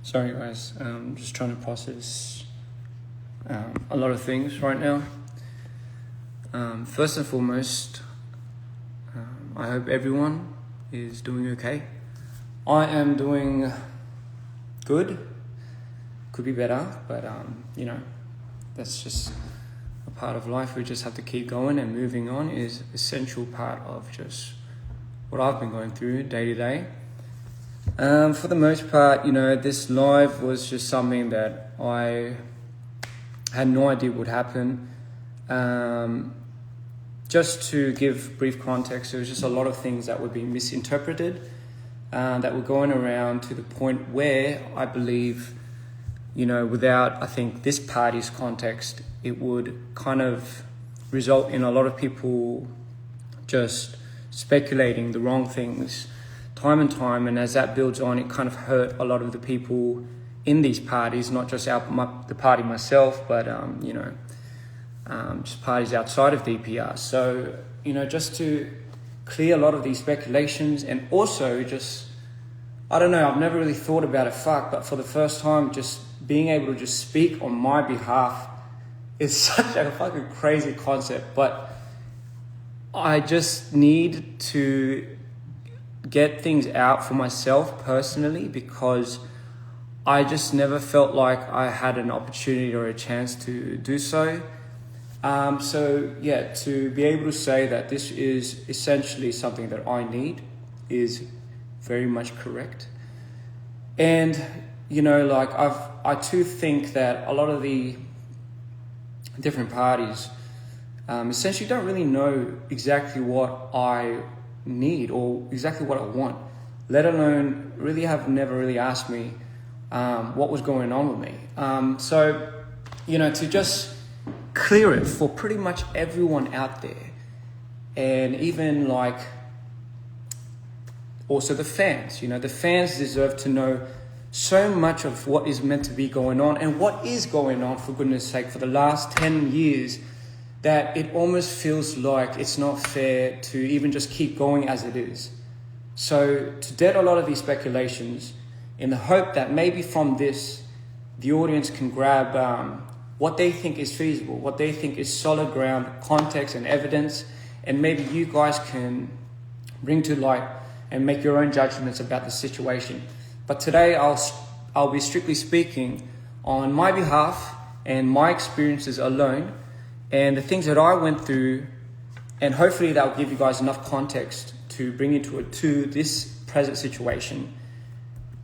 Sorry guys, I'm just trying to process a lot of things right now. First and foremost, I hope everyone is doing okay. I am doing good, could be better, but you know, that's just a part of life. We just have to keep going, and moving on is an essential part of just what I've been going through day to day. For the most part, you know, this live was just something that I had no idea would happen. Just to give brief context, there was just a lot of things that were being misinterpreted, that were going around to the point where I believe, you know, without, I think, this party's context, it would kind of result in a lot of people just speculating the wrong things time and time, and as that builds on, it kind of hurt a lot of the people in these parties, not just the party myself, but you know, just parties outside of DPR. So, you know, just to clear a lot of these speculations, and also just, I don't know, I've never really thought about it, but for the first time, just being able to just speak on my behalf is such a fucking crazy concept, but I just need to get things out for myself personally, because I just never felt like I had an opportunity or a chance to do so. So yeah, to be able to say that this is essentially something that I need is very much correct. And, you know, like I too think that a lot of the different parties essentially don't really know exactly what I need or exactly what I want, let alone really have never really asked me what was going on with me. So, you know, to just clear it for pretty much everyone out there, and even like also the fans, you know, the fans deserve to know so much of what is meant to be going on and what is going on, for goodness sake, for the last 10 years, that it almost feels like it's not fair to even just keep going as it is. So to dead a lot of these speculations in the hope that maybe from this, the audience can grab what they think is feasible, what they think is solid ground, context and evidence, and maybe you guys can bring to light and make your own judgments about the situation. But today I'll be strictly speaking on my behalf and my experiences alone, and the things that I went through, and hopefully that will give you guys enough context to bring into it to this present situation.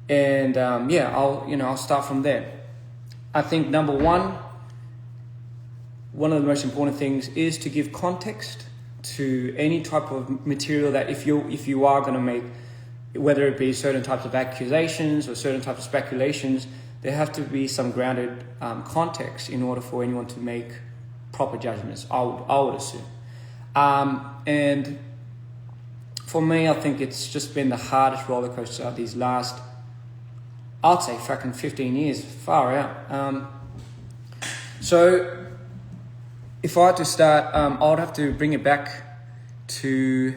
And yeah, I'll start from there. I think number one of the most important things is to give context to any type of material that if you are going to make, whether it be certain types of accusations or certain types of speculations, there have to be some grounded context in order for anyone to make proper judgments, I would assume. And for me, I think it's just been the hardest roller coaster of these last, I'd say, fucking 15 years, far out. So if I had to start, I would have to bring it back to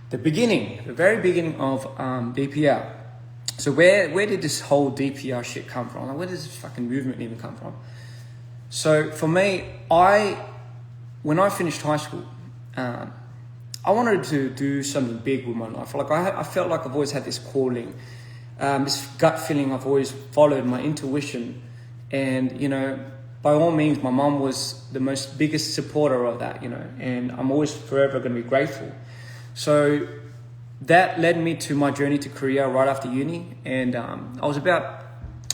the very beginning of DPR. So where did this whole DPR shit come from? Like, where does this fucking movement even come from? So for me, when I finished high school, I wanted to do something big with my life. Like I felt like I've always had this calling, this gut feeling. I've always followed my intuition, and you know, by all means, my mom was the biggest supporter of that, you know, and I'm always forever going to be grateful. So that led me to my journey to Korea right after uni, and I was about,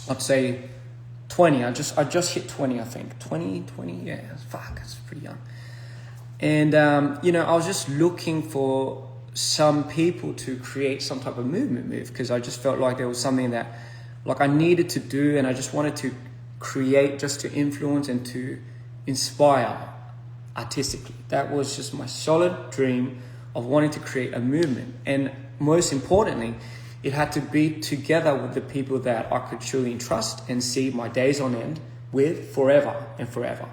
I'd say, 20. I just hit 20, I think. 20, yeah, fuck, that's pretty young. And, you know, I was just looking for some people to create some type of movement move, because I just felt like there was something that like I needed to do, and I just wanted to create just to influence and to inspire artistically. That was just my solid dream of wanting to create a movement. And most importantly, it had to be together with the people that I could truly trust and see my days on end with forever and forever.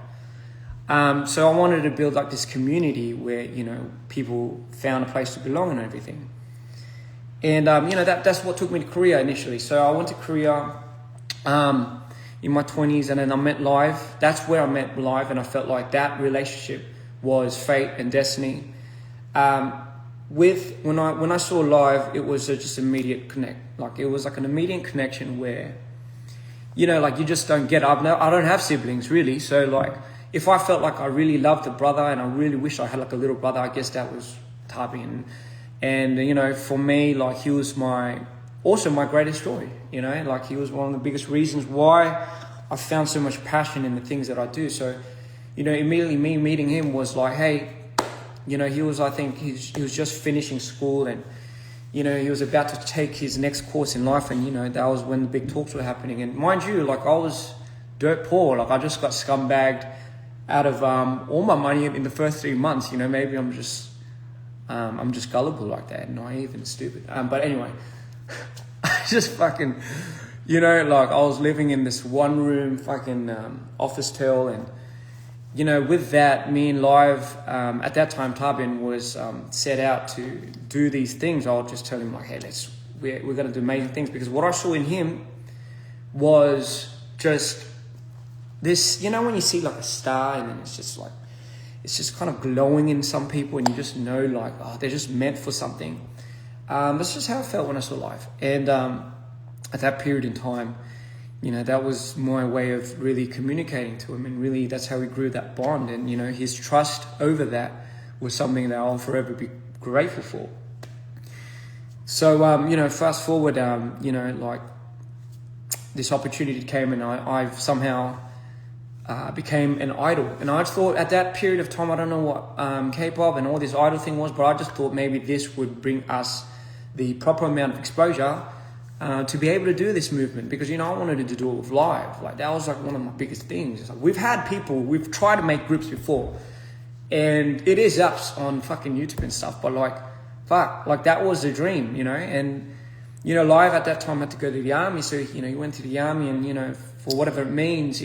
So I wanted to build like this community where, you know, people found a place to belong and everything. And, you know, that's what took me to Korea initially. So I went to Korea in my 20s, and then I met Live. That's where I met Live, and I felt like that relationship was fate and destiny. When I saw Live, it was just immediate connect. Like it was like an immediate connection where, you know, like you just don't get up. Now I don't have siblings really, so like if I felt like I really loved a brother and I really wish I had like a little brother, I guess that was Tabin. And you know, for me, like he was also my greatest joy. You know, like he was one of the biggest reasons why I found so much passion in the things that I do. So, you know, immediately me meeting him was like, hey, you know, he was just finishing school, and you know, he was about to take his next course in life, and you know, that was when the big talks were happening. And mind you, like I was dirt poor, like I just got scumbagged out of all my money in the first 3 months. You know, maybe I'm just gullible like that, naive and stupid. But anyway, I just fucking, you know, like I was living in this one room fucking office tell, and you know, with that, me and Live, at that time, Tabin was set out to do these things. I'll just tell him like, hey, we're going to do amazing things, because what I saw in him was just this, you know, when you see like a star and then it's just kind of glowing in some people, and you just know like, oh, they're just meant for something. That's just how I felt when I saw Live. And at that period in time, you know, that was my way of really communicating to him, and really that's how we grew that bond. And, you know, his trust over that was something that I'll forever be grateful for. So, you know, fast forward, you know, like this opportunity came, and I've somehow became an idol. And I thought at that period of time, I don't know what K-pop and all this idol thing was, but I just thought maybe this would bring us the proper amount of exposure to be able to do this movement, because, you know, I wanted to do it with Live. Like that was like one of my biggest things. Like, we've tried to make groups before, and it is ups on fucking YouTube and stuff, but like, fuck, like that was the dream, you know. And, you know, Live at that time had to go to the army, so, you know, he went to the army, and, you know, for whatever it means,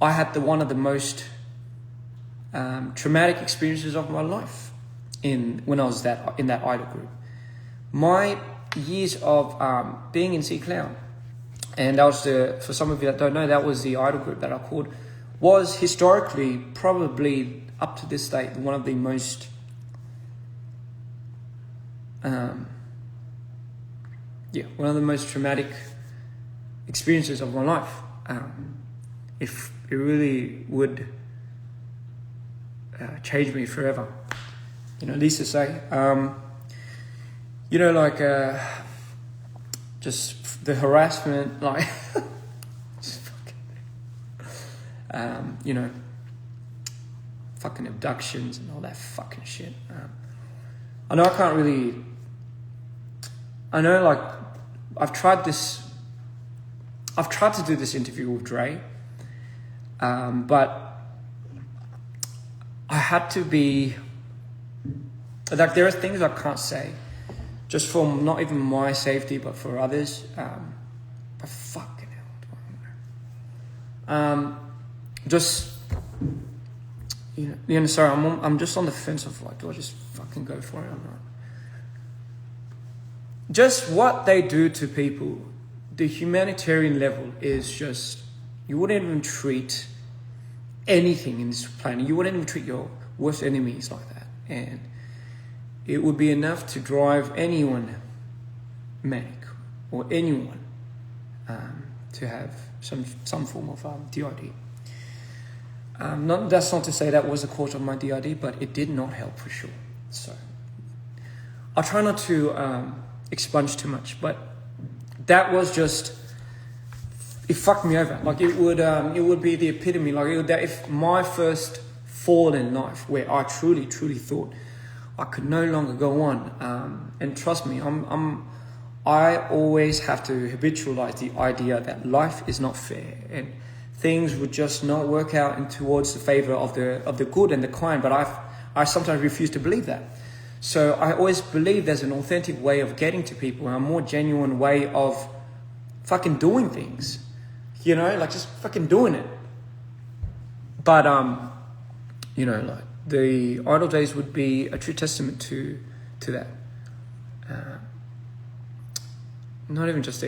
I had one of the most traumatic experiences of my life when I was in that idol group. My years of being in C Clown, and that was for some of you that don't know, that was the idol group that I called, was historically probably up to this date one of the most one of the most traumatic experiences of my life. If it really would change me forever, you know, at least to say. You know, like, just the harassment, like, just fucking, you know, fucking abductions and all that fucking shit. I know like, I've tried to do this interview with Dre, but I had to be, like, there are things I can't say, just for not even my safety, but for others. But fucking hell, just, you know, sorry, I'm just on the fence of like, do I just fucking go for it or not? Just what they do to people, the humanitarian level is just, you wouldn't even treat anything in this planet, you wouldn't even treat your worst enemies like that, and it would be enough to drive anyone manic, or anyone to have some form of DID. That's not to say that was the cause of my DID, but it did not help for sure. So I'll try not to expunge too much, but that was just, it fucked me over. Like it would be the epitome. Like if my first fall in life, where I truly thought I could no longer go on. And trust me, I always have to habitualize the idea that life is not fair and things would just not work out in towards the favor of the good and the kind. But I sometimes refuse to believe that. So I always believe there's an authentic way of getting to people, and a more genuine way of fucking doing things. You know, like just fucking doing it. But you know, like the idle days would be a true testament to that. Not even just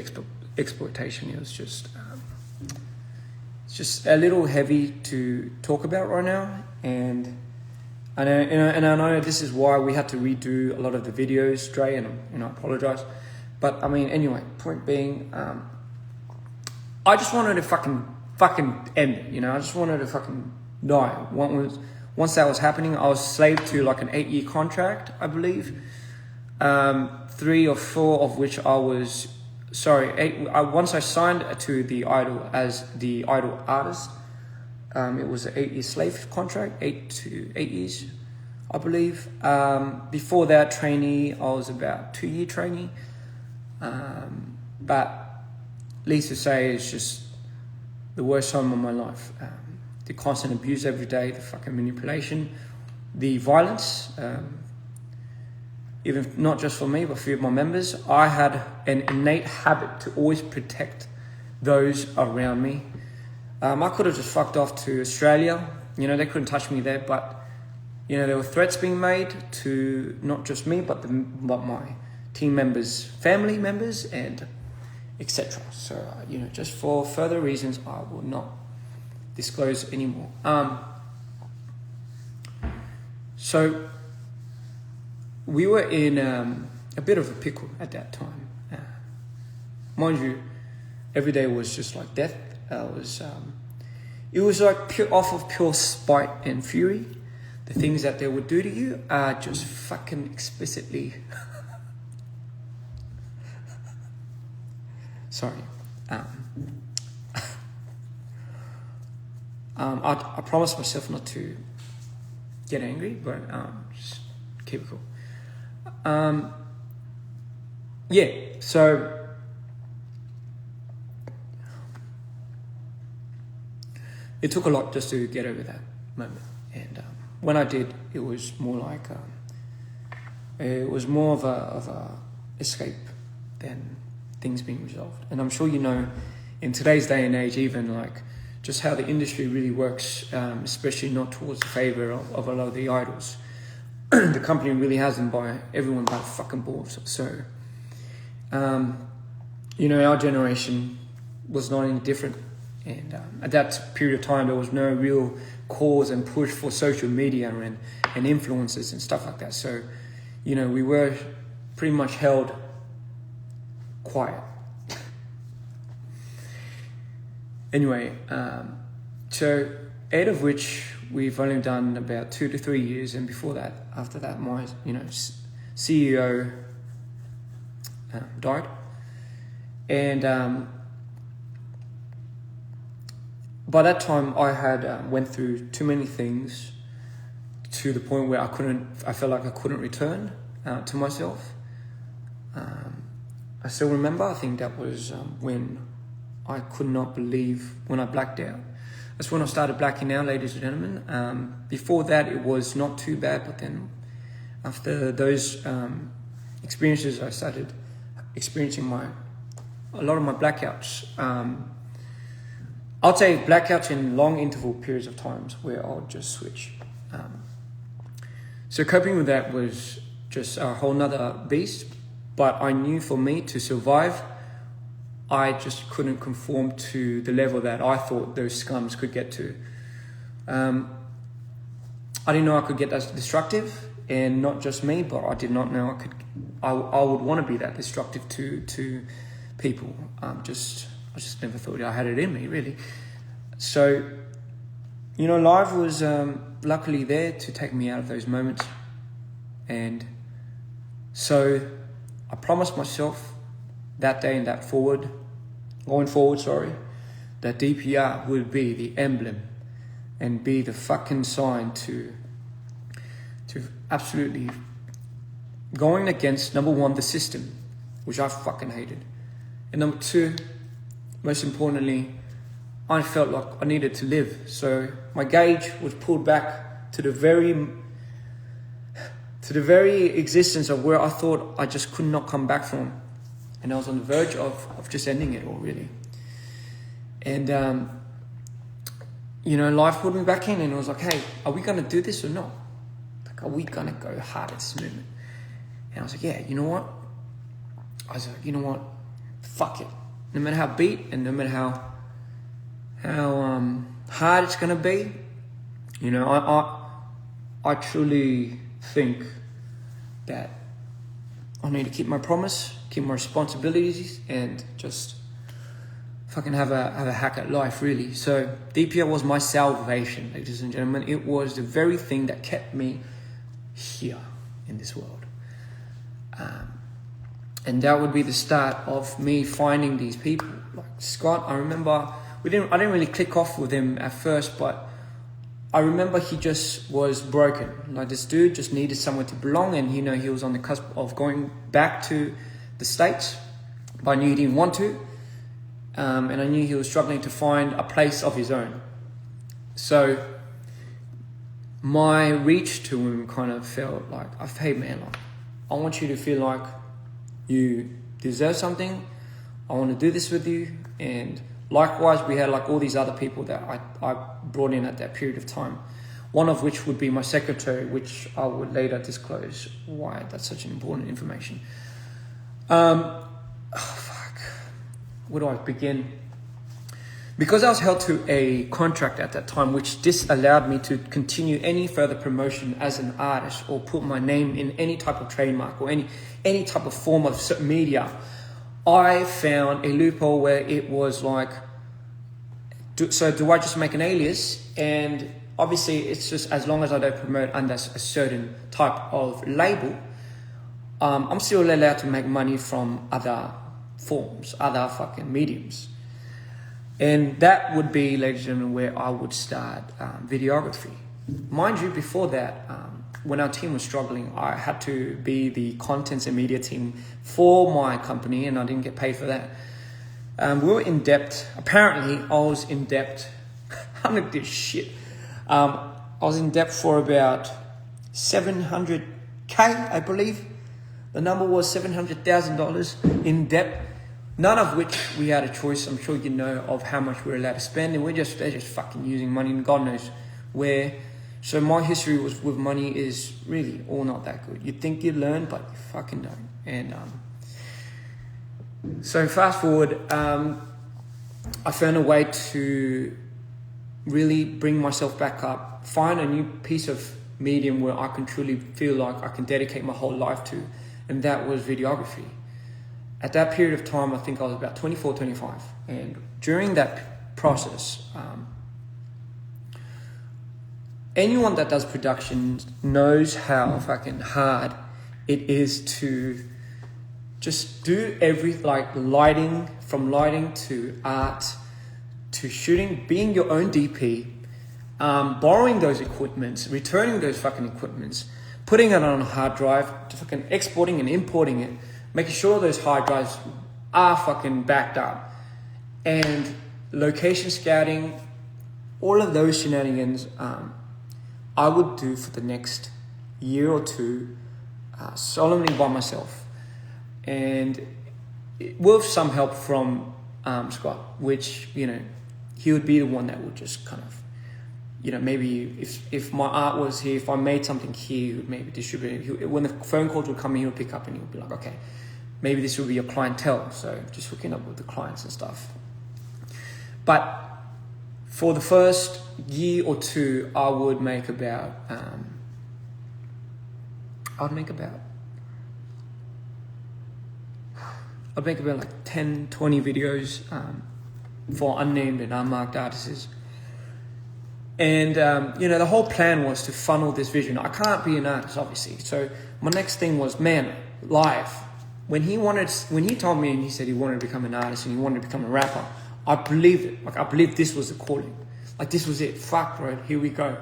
exploitation. It was just it's just a little heavy to talk about right now, and I know this is why we had to redo a lot of the videos, Dre, and I apologize. But I mean, anyway, point being, I just wanted to fucking end it. You know, I just wanted to fucking die. Once that was happening, I was slave to like an 8-year contract, I believe. 3 or 4 of which I was, once I signed to the Idol as the Idol artist, it was an 8-year slave contract, 8 years, I believe. Before that, trainee, I was about 2-year trainee. But least to say, it's just the worst time of my life. The constant abuse every day, the fucking manipulation, the violence, even not just for me, but for my members. I had an innate habit to always protect those around me. I could have just fucked off to Australia. You know, they couldn't touch me there, but, you know, there were threats being made to not just me, but my team members, family members, and etc. So, you know, just for further reasons, I will not disclose anymore. So we were in a bit of a pickle at that time. Mind you, every day was just like death. It was like off of pure spite and fury. The things that they would do to you are just fucking explicitly. Sorry. I promised myself not to get angry, but just keep it cool. Yeah, so it took a lot just to get over that moment, and when I did, it was more like it was more of a escape than things being resolved. And I'm sure you know, in today's day and age, even like just how the industry really works, especially not towards the favor of a lot of the idols. The company really has them by everyone by fucking balls. So, you know, our generation was not any different. And at that period of time, there was no real cause and push for social media and influencers and stuff like that. So, you know, we were pretty much held quiet. Anyway, so 8 of which we've only done about 2 to 3 years, and before that, after that, my CEO died, and by that time I had went through too many things to the point where I felt like I couldn't return to myself. I still remember, I think that was when I could not believe when I blacked out. That's when I started blacking out, ladies and gentlemen. Before that, it was not too bad, but then after those experiences, I started experiencing a lot of my blackouts. I'll say blackouts in long interval periods of times where I'll just switch. So coping with that was just a whole nother beast, but I knew for me to survive, I just couldn't conform to the level that I thought those scums could get to. I didn't know I could get that destructive, and not just me, but I did not know I would want to be that destructive to people. I just never thought I had it in me, really. So, you know, life was luckily there to take me out of those moments. And so I promised myself that day and going forward, that DPR would be the emblem and be the fucking sign to absolutely going against, number one, the system, which I fucking hated. And number two, most importantly, I felt like I needed to live. So my gauge was pulled back to the very existence of where I thought I just could not come back from. And I was on the verge of just ending it all, really. And, life pulled me back in and it was like, hey, are we going to do this or not? Like, are we going to go hard at this movement? And I was like, yeah, you know what? I was like, you know what? Fuck it. No matter how beat and no matter how hard it's going to be, I truly think that I need to keep my promise, keep my responsibilities, and just fucking have a hack at life, really. So DPR was my salvation, ladies and gentlemen. It was the very thing that kept me here in this world. And that would be the start of me finding these people. Like Scott, I remember I didn't really click off with him at first, but I remember he just was broken. Like, this dude just needed somewhere to belong, and he was on the cusp of going back to the States, but I knew he didn't want to, and I knew he was struggling to find a place of his own. So my reach to him kind of felt like, hey man, I want you to feel like you deserve something. I want to do this with you. And likewise, we had like all these other people that I brought in at that period of time. One of which would be my secretary, which I would later disclose why that's such an important information. Where do I begin? Because I was held to a contract at that time, which disallowed me to continue any further promotion as an artist or put my name in any type of trademark or any type of form of media, I found a loophole where it was like, do I just make an alias? And obviously it's just as long as I don't promote under a certain type of label, I'm still allowed to make money from other forms, other fucking mediums. And that would be, ladies and gentlemen, where I would start videography. Mind you, before that, when our team was struggling, I had to be the contents and media team for my company, and I didn't get paid for that. We were in debt. Apparently, I was in debt. I'm like this shit. I was in debt for about $700K, I believe. The number was $700,000 in debt. None of which we had a choice. I'm sure you know of how much we're allowed to spend, and they're just fucking using money, and God knows where. So my history with money is really all not that good. You'd think you'd learn, but you fucking don't. And so fast forward, I found a way to really bring myself back up, find a new piece of medium where I can truly feel like I can dedicate my whole life to, and that was videography. At that period of time, I think I was about 24, 25. And during that process, anyone that does production knows how fucking hard it is to just do lighting, from lighting to art, to shooting, being your own DP, borrowing those equipments, returning those fucking equipments, putting it on a hard drive, fucking exporting and importing it, making sure those hard drives are fucking backed up, and location scouting, all of those shenanigans, I would do for the next year or two, solemnly by myself, and with some help from Scott, which, he would be the one that would just kind of, maybe if my art was here, if I made something here, he would maybe distribute it. When the phone calls would come in, he would pick up and he would be like, okay, maybe this will be your clientele. So just hooking up with the clients and stuff. But for the first year or two, I would make about, like 10, 20 videos for unnamed and unmarked artists. And, the whole plan was to funnel this vision. I can't be an artist, obviously. So my next thing was, live. When he told me and he said he wanted to become an artist and he wanted to become a rapper, I believed it. Like, I believed this was the calling. Like, this was it. Fuck, bro. Here we go.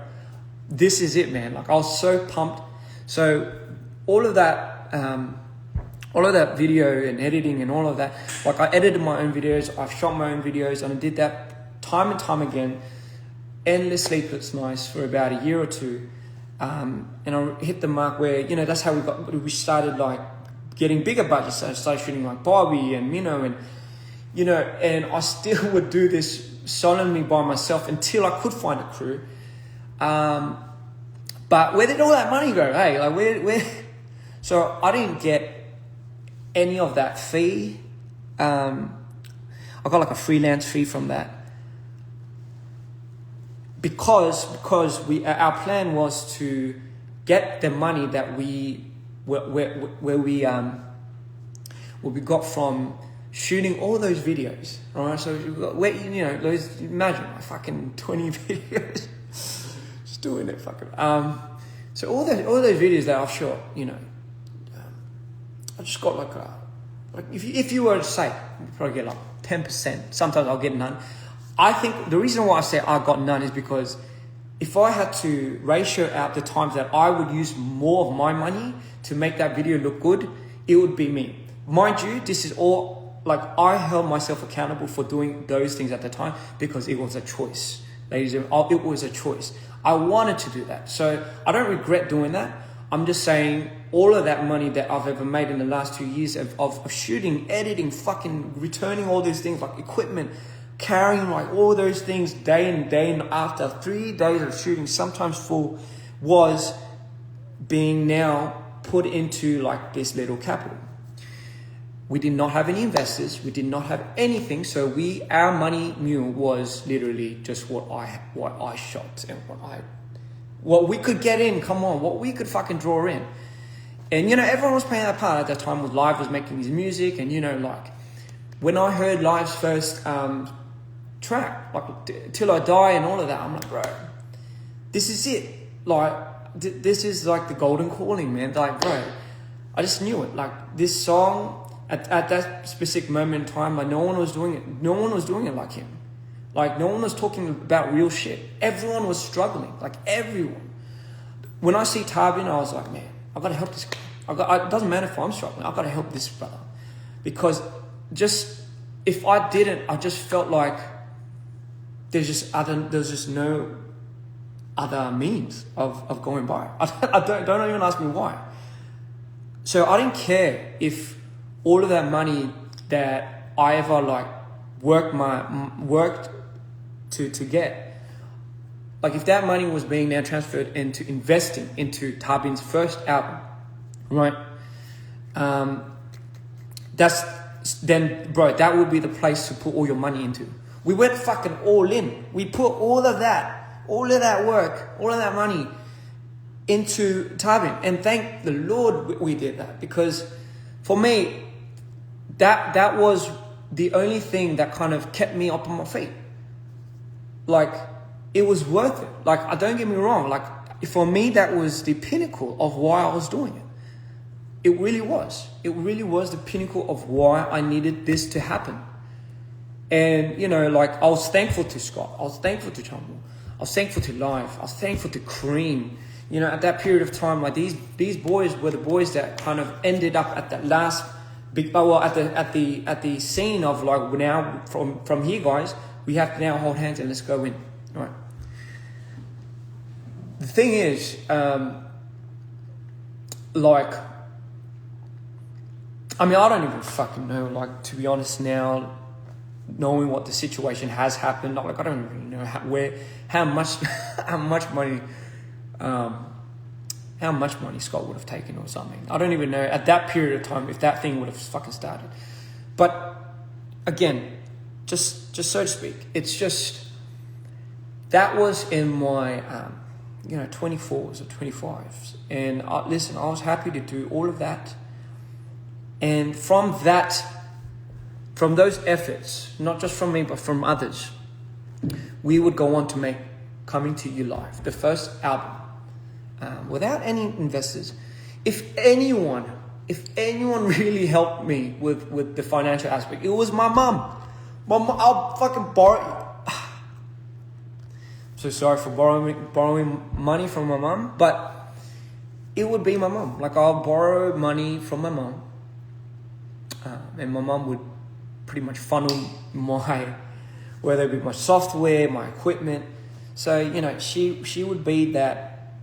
This is it, man. Like, I was so pumped. So all of that video and editing and all of that. Like I edited my own videos, I've shot my own videos, and I did that time and time again, endless sleepless nights for about a year or two. And I hit the mark where, you know, that's how we started like getting bigger budgets. So I started shooting like Barbie and Minnow, and, you know, and I still would do this solemnly by myself until I could find a crew. But where did all that money go? Hey, like where? So I didn't get any of that fee. I got like a freelance fee from that because our plan was to get the money that we got from shooting all those videos. All right, so you know, those, imagine like fucking 20 videos, just doing it fucking. So all those videos that I've shot, you know, I just got like if you were to say, you probably get like 10%. Sometimes I'll get none. I think the reason why I say I got none is because if I had to ratio out the times that I would use more of my money to make that video look good, it would be me. Mind you, this is all, like, I held myself accountable for doing those things at the time because it was a choice. Ladies and gentlemen, it was a choice. I wanted to do that. So I don't regret doing that. I'm just saying all of that money that I've ever made in the last 2 years of shooting, editing, fucking returning all these things like equipment, carrying like all those things day in after 3 days of shooting, sometimes full, was being now put into like this little capital. We did not have any investors. We did not have anything. So our money mule was literally just what I shot and what we could get in. Come on, what we could fucking draw in. And, you know, everyone was playing that part at that time. Live was making his music. And, you know, like when I heard Live's first track, like Till I Die and all of that, I'm like, bro, this is it. Like, this is like the golden calling, man. Like, bro, I just knew it. Like, this song at that specific moment in time, like, no one was doing it. No one was doing it like him. Like, no one was talking about real shit. Everyone was struggling. Like, everyone. When I see Tarbin, I was like, man, I've got to help this guy. It doesn't matter if I'm struggling. I've got to help this brother. Because just, if I didn't, I just felt like there's just no other means of going by. Don't even ask me why. So I didn't care if all of that money that I ever like worked to get, like if that money was being now transferred into investing into Tarbin's first album, right? That would be the place to put all your money into. We went fucking all in. We put all of that work, all of that money into Tarbin. And thank the Lord we did that, because for me, that was the only thing that kind of kept me up on my feet. Like, it was worth it. Like, don't get me wrong. Like, for me, that was the pinnacle of why I was doing it. It really was. It really was the pinnacle of why I needed this to happen. And, you know, like, I was thankful to Scott. I was thankful to Chumble. I was thankful to Live. I was thankful to Cream. You know, at that period of time, like, these boys were the boys that kind of ended up at that last big, well, at the scene of like, now from here, guys, we have to now hold hands and let's go in. All right. The thing is, like, I mean, I don't even fucking know, like, to be honest now, knowing what the situation has happened, like, I don't even know how much money Scott would have taken or something. I don't even know at that period of time if that thing would have fucking started. But again, just so to speak, it's just, that was in my 24s or 25s. And listen, I was happy to do all of that. And from those efforts, not just from me, but from others, we would go on to make Coming to You Live, the first album, without any investors. If anyone really helped me with the financial aspect, it was my mum. I'll fucking borrow. So sorry for borrowing money from my mum, but it would be my mom. Like I'll borrow money from my mom, and my mom would pretty much funnel whether it be my software, my equipment. So, you know, she would be that,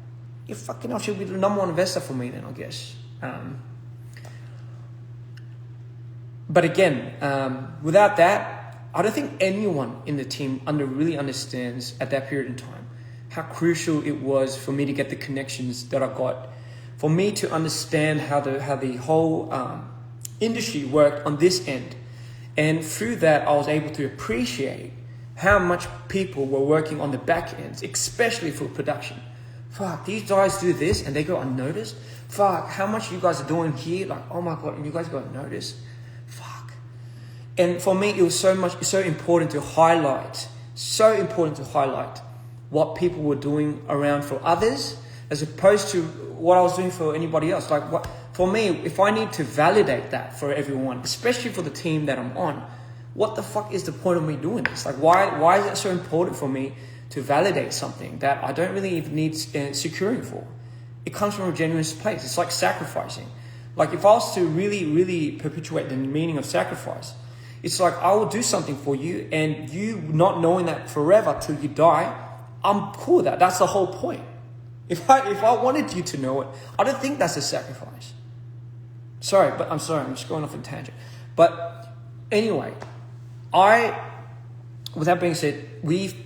if fucking hell, she would be the number one investor for me then, I guess. But again, without that, I don't think anyone in the team really understands at that period in time how crucial it was for me to get the connections that I got, for me to understand how the whole industry worked on this end. And through that, I was able to appreciate how much people were working on the back ends, especially for production. Fuck, these guys do this and they go unnoticed. Fuck, how much you guys are doing here? Like, oh my God, and you guys got unnoticed. Fuck. And for me, it was so important to highlight what people were doing around for others, as opposed to what I was doing for anybody else. Like, what for me, if I need to validate that for everyone, especially for the team that I'm on, what the fuck is the point of me doing this? Like, why is it so important for me to validate something that I don't really even need securing for? It comes from a genuine place. It's like sacrificing. Like, if I was to really, really perpetuate the meaning of sacrifice, it's like I will do something for you, and you not knowing that forever till you die, I'm cool with that. That's the whole point. If I wanted you to know it, I don't think that's a sacrifice. I'm just going off a tangent. But anyway, with that being said,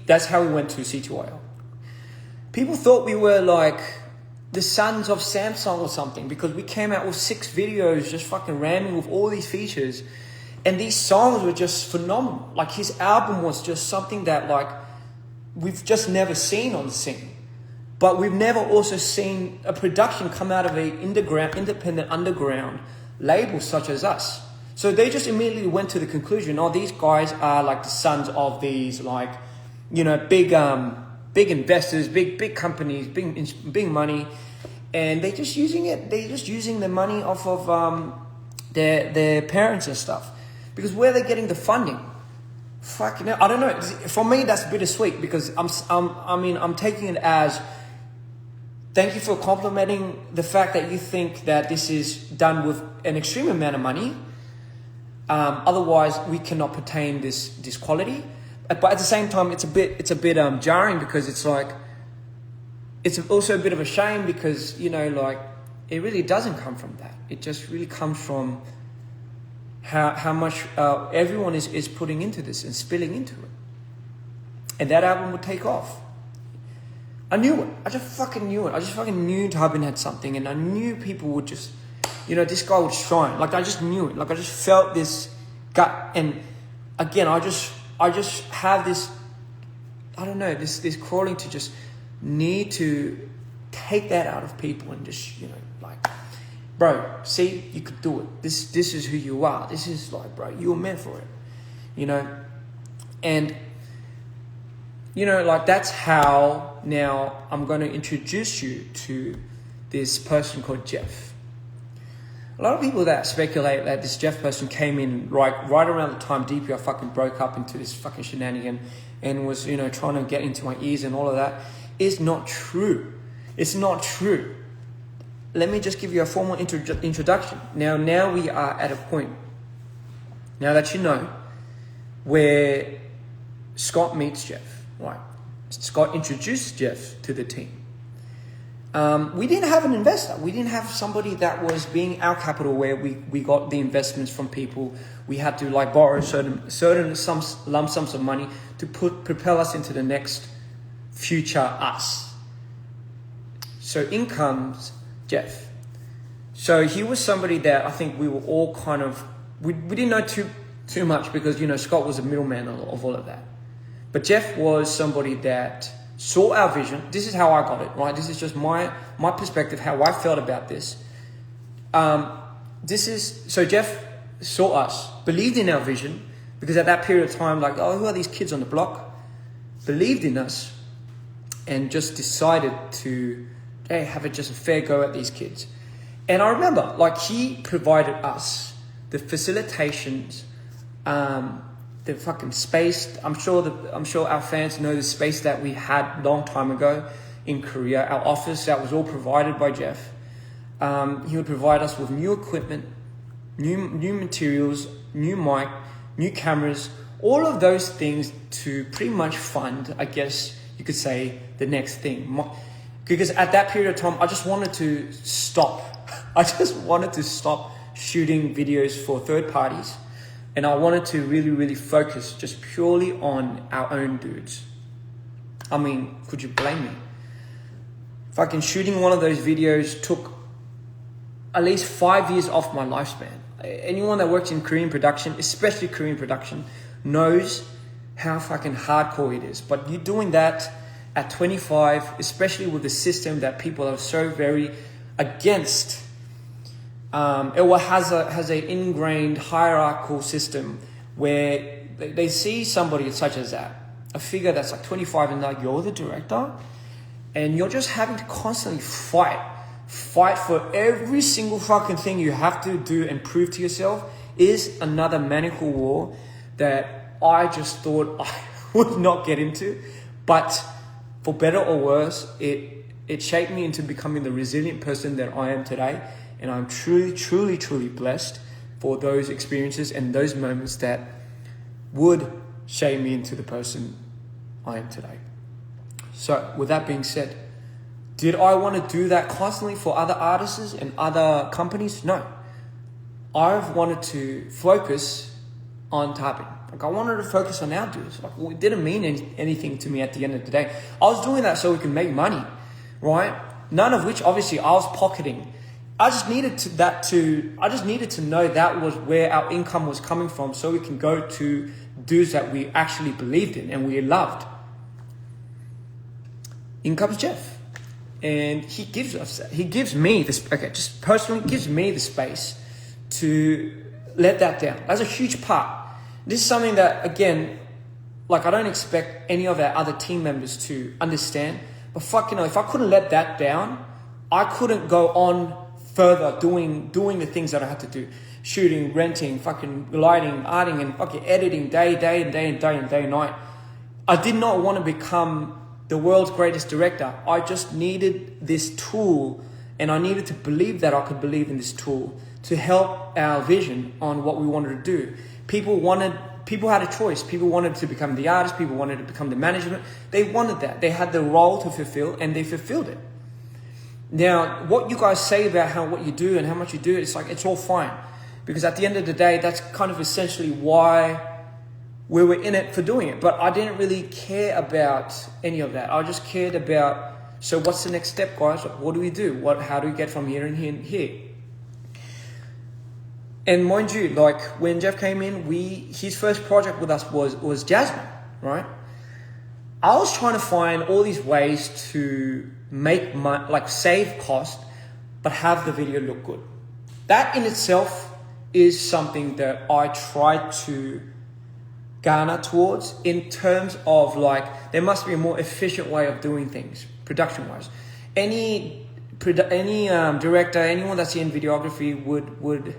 that's how we went to C2IL. People thought we were like the sons of Samsung or something, because we came out with 6 videos just fucking ramming with all these features. And these songs were just phenomenal. Like, his album was just something that, like, we've just never seen on the scene. But we've never also seen a production come out of an independent underground label such as us. So they just immediately went to the conclusion, oh, these guys are like the sons of these, like, you know, big investors, big companies, big money. And they're just using the money off of their parents and stuff. Because where are they getting the funding? Fucking hell, I don't know. For me, that's bittersweet, because I'm taking it as, thank you for complimenting the fact that you think that this is done with an extreme amount of money. Otherwise, we cannot pertain this quality. But at the same time, it's a bit jarring, because it's like, it's also a bit of a shame, because, you know, like, it really doesn't come from that. It just really comes from how much everyone is putting into this and spilling into it. And that album would take off. I knew it. I just fucking knew it. I just fucking knew Tubin had something, and I knew people would just, you know, this guy would shine. Like, I just knew it. Like, I just felt this gut. And again, I just have this, I don't know, this crawling to just need to take that out of people and just, you know, like, bro, see, you could do it. This is who you are. This is like, bro, you were meant for it, you know? And, you know, like, that's how now I'm going to introduce you to this person called Jeff. A lot of people that speculate that this Jeff person came in right around the time DPR fucking broke up into this fucking shenanigan and was, you know, trying to get into my ears and all of that is not true. It's not true. Let me just give you a formal introduction. Now we are at a point, now that you know, where Scott meets Jeff. Right. Scott introduced Jeff to the team. We didn't have an investor. We didn't have somebody that was being our capital, where we got the investments from people. We had to, like, borrow certain lump sums of money to propel us into the next future us. So in comes Jeff. So he was somebody that I think we were all kind of, we didn't know too much, because, you know, Scott was a middleman of all of that. But Jeff was somebody that saw our vision. This is how I got it, right? This is just my perspective, how I felt about this. So Jeff saw us, believed in our vision, because at that period of time, like, oh, who are these kids on the block? Believed in us, and just decided to, hey, have just a fair go at these kids. And I remember, like, he provided us the facilitations, the fucking space. I'm sure our fans know the space that we had long time ago in Korea. Our office, that was all provided by Jeff. He would provide us with new equipment, new materials, new mic, new cameras, all of those things to pretty much fund, I guess you could say, the next thing. Because at that period of time, I just wanted to stop. I just wanted to stop shooting videos for third parties. And I wanted to really, really focus just purely on our own dudes. I mean, could you blame me? Fucking shooting one of those videos took at least 5 years off my lifespan. Anyone that works in Korean production, especially Korean production, knows how fucking hardcore it is. But you're doing that at 25, especially with the system that people are so very against. It has an ingrained hierarchical system where they see somebody such as that, a figure that's like 25 and like, you're the director, and you're just having to constantly fight for every single fucking thing you have to do and prove to yourself is another maniacal war that I just thought I would not get into. But for better or worse, it shaped me into becoming the resilient person that I am today. And I'm truly, truly, truly blessed for those experiences and those moments that would shape me into the person I am today. So with that being said, did I want to do that constantly for other artists and other companies? No. I've wanted to focus on tapping. Like, I wanted to focus on our dudes. Like, it didn't mean anything to me at the end of the day. I was doing that so we can make money, right? None of which, obviously, I was pocketing. I just needed to know that was where our income was coming from, so we can go to dudes that we actually believed in and we loved. In comes Jeff, and he gives me this. Okay, just personally gives me the space to let that down. That's a huge part. This is something that, again, like, I don't expect any of our other team members to understand. But fuck, if I couldn't let that down, I couldn't go on further doing the things that I had to do. Shooting, renting, fucking lighting, arting, and fucking editing day and night. I did not want to become the world's greatest director. I just needed this tool, and I needed to believe that I could believe in this tool to help our vision on what we wanted to do. People had a choice. People wanted to become the artist. People wanted to become the management. They wanted that. They had the role to fulfill, and they fulfilled it. Now, what you guys say about what you do and how much you do, it's like, it's all fine. Because at the end of the day, that's kind of essentially why we were in it for doing it. But I didn't really care about any of that. I just cared about, so what's the next step, guys? What do we do? How do we get from here and here and here? And mind you, like, when Jeff came in, his first project with us was Jasmine, right? I was trying to find all these ways to make save cost, but have the video look good. That in itself is something that I try to garner towards, in terms of, like, there must be a more efficient way of doing things, production-wise. Any director, anyone that's in videography would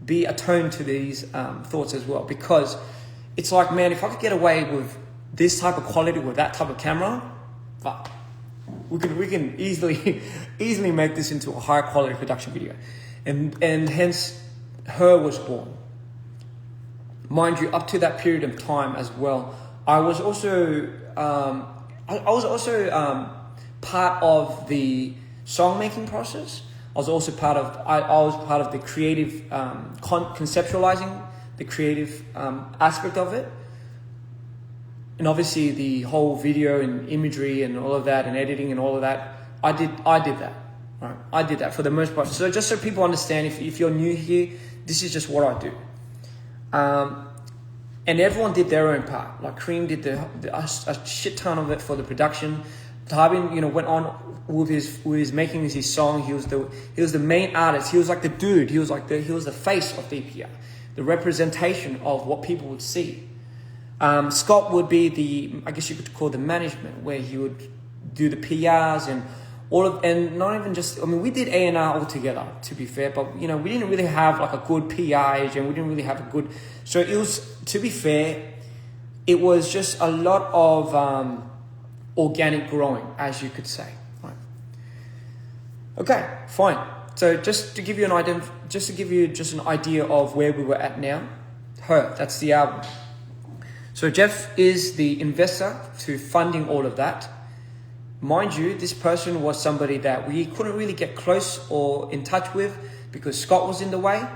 be attuned to these thoughts as well, because it's like, man, if I could get away with this type of quality with that type of camera, fuck, we can easily make this into a higher quality production video, and hence Her was born. Mind you, up to that period of time as well, I was also part of the song making process. I was part of the creative conceptualizing the creative aspect of it, and obviously the whole video and imagery and all of that and editing and all of that. I did that. Right? I did that for the most part. So just so people understand, if you're new here, this is just what I do. And everyone did their own part. Like, Cream did a shit ton of it for the production. Tarbin, went on with his making his song. He was the main artist. He was like the dude. He was the face of DPR, the representation of what people would see. Scott would be I guess you could call the management, where he would do the PRs and and not even just, we did A&R all together, to be fair, but we didn't really have like a good PR agent. We didn't really have a good, so it was, to be fair, it was just a lot of organic growing, as you could say. Right. Okay, fine. So just to give you an idea, just an idea of where we were at now. Her, that's the album. So Jeff is the investor to funding all of that. Mind you, this person was somebody that we couldn't really get close or in touch with because Scott was in the way.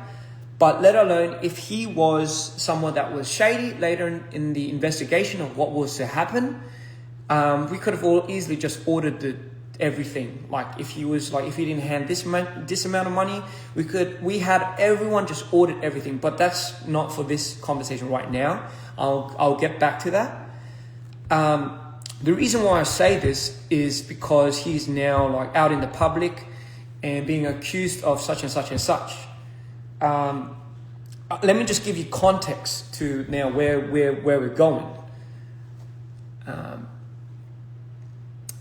But let alone if he was someone that was shady later in the investigation of what was to happen, we could have all easily just ordered everything. Like if he didn't hand this amount of money, we had everyone just ordered everything. But that's not for this conversation right now. I'll get back to that. The reason why I say this is because he's now like out in the public and being accused of such and such and such. Let me just give you context to now where we're going.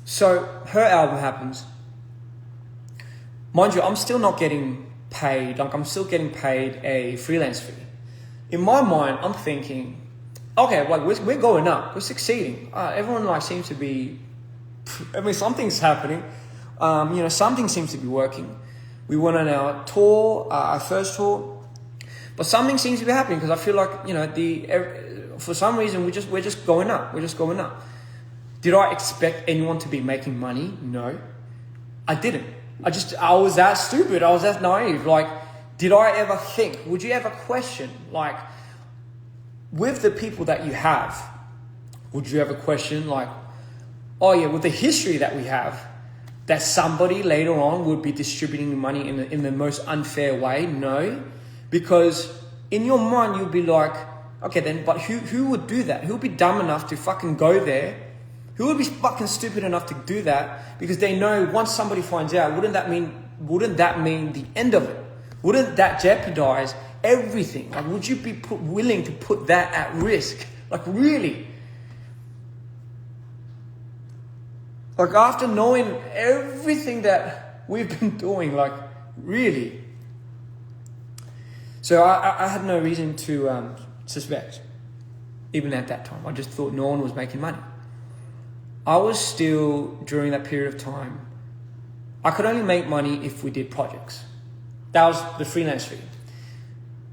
So her album happens. Mind you, I'm still not getting paid. Like I'm still getting paid a freelance fee. In my mind, I'm thinking, okay, like we're going up. We're succeeding. Everyone like seems to be. I mean, something's happening. Something seems to be working. We went on our tour, our first tour, but something seems to be happening because I feel like for some reason we're just going up. We're just going up. Did I expect anyone to be making money? No, I didn't. I was that stupid. I was that naive. Like, did I ever think? Would you ever question, like, with the people that you have? Would you ever question, like, oh yeah, with the history that we have, that somebody later on would be distributing money in the most unfair way? No, because in your mind you'll be like, okay then, but who would do that? Who would be dumb enough to fucking go there? Who would be fucking stupid enough to do that? Because they know once somebody finds out, wouldn't that mean the end of it? Wouldn't that jeopardize everything? Like, would you be willing to put that at risk? Like, really? Like, after knowing everything that we've been doing, like, really? So I had no reason to suspect, even at that time. I just thought no one was making money. I was still, during that period of time, I could only make money if we did projects. That was the freelance fee.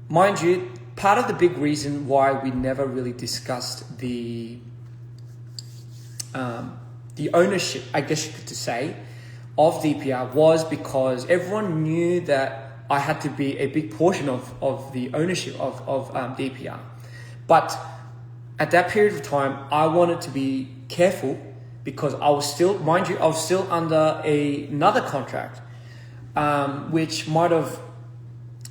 Mind you, part of the big reason why we never really discussed the ownership, I guess you could say, of DPR was because everyone knew that I had to be a big portion of the ownership of DPR. But at that period of time, I wanted to be careful because I was still, mind you, I was still under another contract, which might have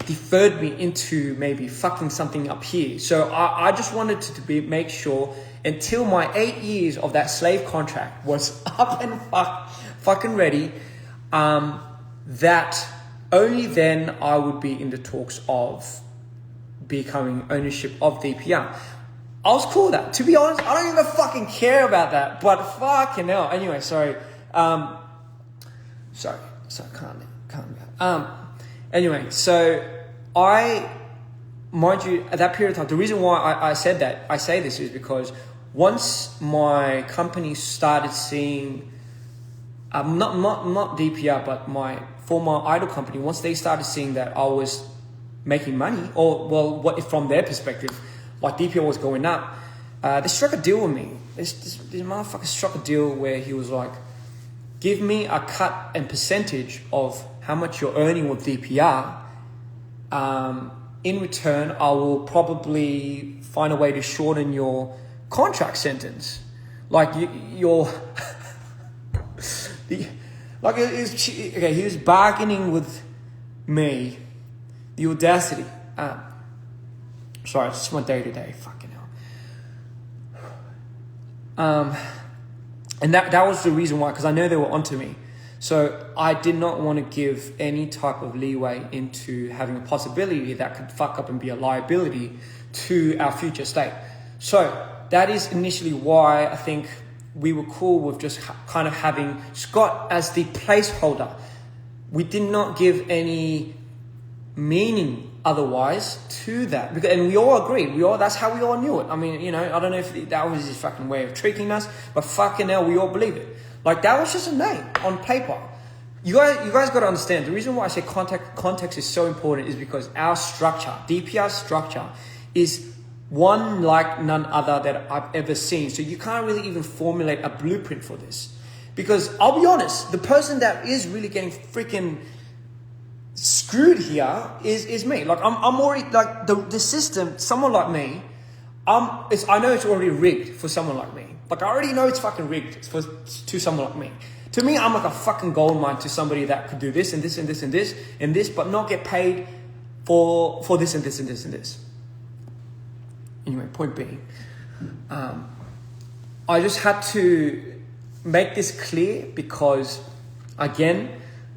deferred me into maybe fucking something up here. So I just wanted to make sure until my 8 years of that slave contract was up and fucking ready, that only then I would be in the talks of becoming ownership of DPR. I was cool with that. To be honest, I don't even fucking care about that. But fucking hell. Anyway, sorry. Sorry, calm down. Anyway, so mind you, at that period of time, the reason why I say this is because once my company started seeing, not DPR, but my former idol company, once they started seeing that I was making money, or well, what from their perspective, like DPR was going up, they struck a deal with me. This motherfucker struck a deal where he was like, give me a cut and percentage of how much you're earning with DPR. In return, I will probably find a way to shorten your contract sentence. Like your like okay, he was bargaining with me. The audacity. Sorry, it's just my day-to-day. Fucking hell. And that was the reason why, because I know they were onto me. So I did not want to give any type of leeway into having a possibility that could fuck up and be a liability to our future state. So that is initially why I think we were cool with just kind of having Scott as the placeholder. We did not give any meaning otherwise to that, and we all agreed. That's how we all knew it. I mean, I don't know if that was his fucking way of tricking us, but fucking hell, we all believe it. Like, that was just a name on paper. you guys got to understand, the reason why I say context is so important is because our structure, DPR structure, is one like none other that I've ever seen. So you can't really even formulate a blueprint for this. Because I'll be honest, the person that is really getting freaking screwed here is me. Like I'm already, like the system, someone like me, I know it's already rigged for someone like me. Like I already know it's fucking rigged to someone like me. To me, I'm like a fucking gold mine to somebody that could do this and this and this and this and this, but not get paid for this and this and this and this. Anyway, point being, I just had to make this clear because, again,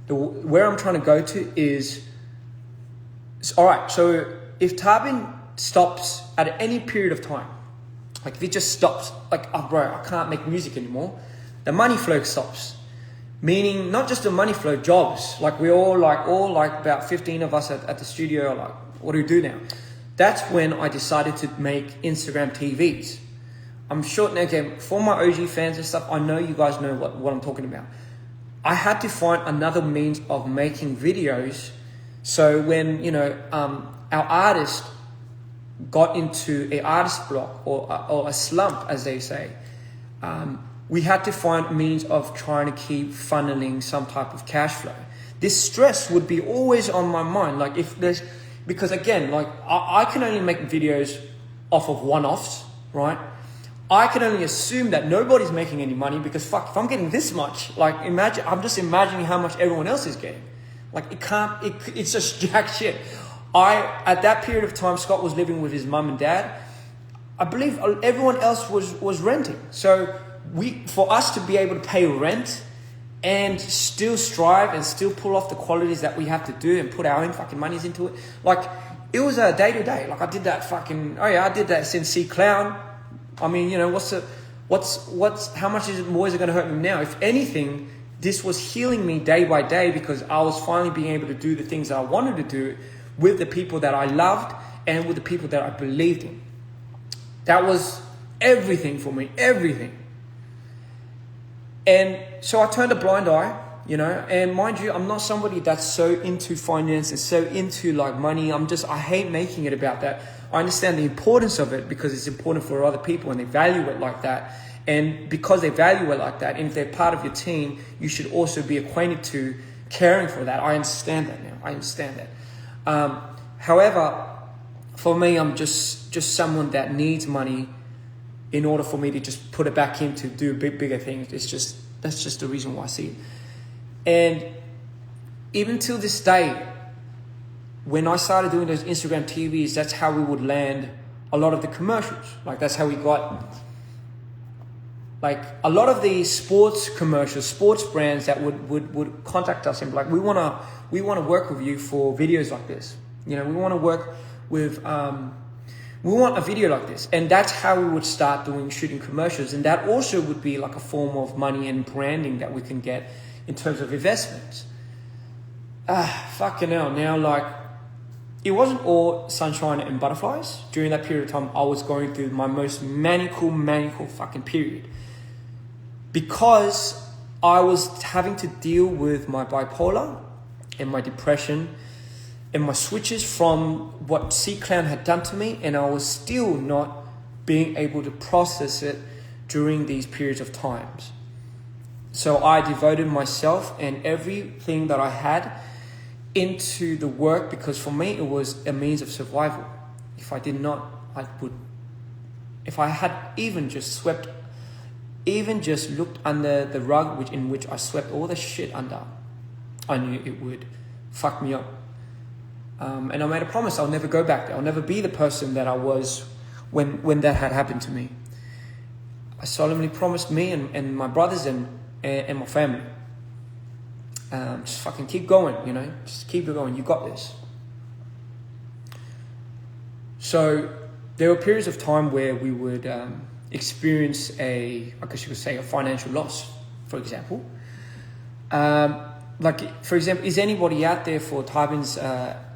where I'm trying to go to is, all right, so if Tarbin stops at any period of time, like if it just stops, like, oh bro, I can't make music anymore, the money flow stops. Meaning not just the money flow, jobs. Like we all about 15 of us at the studio are like, what do we do now? That's when I decided to make Instagram TVs. I'm sure, again, for my OG fans and stuff, I know you guys know what I'm talking about. I had to find another means of making videos. So when, our artist got into an artist block or a slump, as they say, we had to find means of trying to keep funneling some type of cash flow. This stress would be always on my mind. Like because again, like I can only make videos off of one-offs, right? I can only assume that nobody's making any money because fuck, if I'm getting this much, like I'm just imagining how much everyone else is getting. Like it's just jack shit. At that period of time, Scott was living with his mum and dad. I believe everyone else was renting. So for us to be able to pay rent and still strive and still pull off the qualities that we have to do and put our own fucking monies into it, like it was a day to day. Like I did that I did that since C Clown. I mean, how much more is it going to hurt me now? If anything, this was healing me day by day because I was finally being able to do the things that I wanted to do with the people that I loved and with the people that I believed in. That was everything for me, everything. And so I turned a blind eye, and mind you, I'm not somebody that's so into finance and so into like money. I hate making it about that. I understand the importance of it because it's important for other people and they value it like that. And because they value it like that, and if they're part of your team, you should also be acquainted to caring for that. I understand that now. I understand that. However, for me, I'm just someone that needs money in order for me to just put it back in to do bigger things. That's just the reason why I see it. And even till this day, when I started doing those Instagram TVs, that's how we would land a lot of the commercials. Like that's how we got like a lot of the sports commercials, sports brands that would contact us and be like, we wanna work with you for videos like this. We want to work with we want a video like this. And that's how we would start shooting commercials. And that also would be like a form of money and branding that we can get in terms of investments. Fucking hell. Now, like, it wasn't all sunshine and butterflies. During that period of time, I was going through my most maniacal fucking period. Because I was having to deal with my bipolar and my depression and my switches from what C-Clown had done to me, and I was still not being able to process it during these periods of times. So I devoted myself and everything that I had into the work because for me it was a means of survival. If I did not, if I had even just looked under the rug in which I swept all the shit under, I knew it would fuck me up. And I made a promise I'll never go back there. I'll never be the person that I was when that had happened to me. I solemnly promised me and my brothers and my family, just fucking keep going, just keep it going. You got this. So there were periods of time where we would experience I guess you could say, a financial loss, for example. For example, is anybody out there for Tarbin's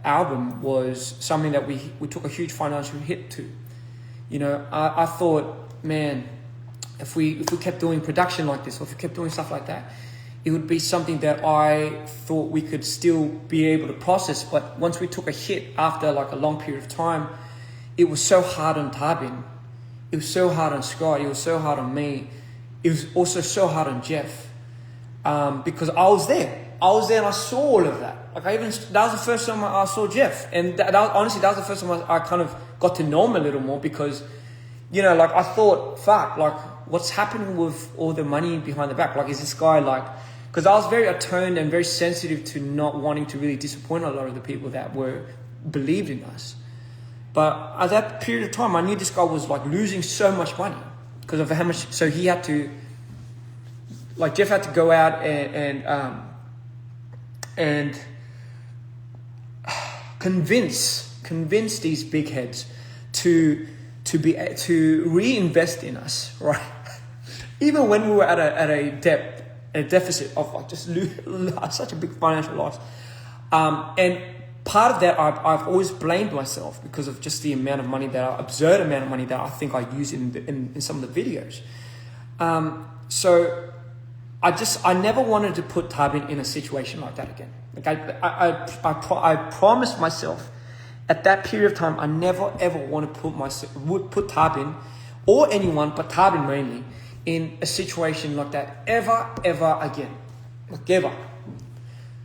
album was something that we took a huge financial hit to. I thought, man, if we kept doing production like this, or if we kept doing stuff like that, it would be something that I thought we could still be able to process. But once we took a hit after like a long period of time, it was so hard on Tarbin. It was so hard on Scott. It was so hard on me. It was also so hard on Jeff. Because I was there. And I saw all of that. Like that was the first time I saw Jeff. And honestly, that was the first time I kind of got to know him a little more, because, you know, like I thought, fuck, like what's happening with all the money behind the back? Like, is this guy like, because I was very attuned and very sensitive to not wanting to really disappoint a lot of the people that believed in us. But at that period of time, I knew this guy was like losing so much money because of how much, so he had to, like Jeff had to go out and convince these big heads to reinvest in us, right? Even when we were at a deficit of like just such a big financial loss, and part of that I've always blamed myself because of just the amount of money absurd amount of money that I think I use in some of the videos. So I never wanted to put Tarbin in a situation like that again. Like I promised myself at that period of time I never ever want to put Tarbin or anyone, but Tarbin mainly, in a situation like that ever again, like ever.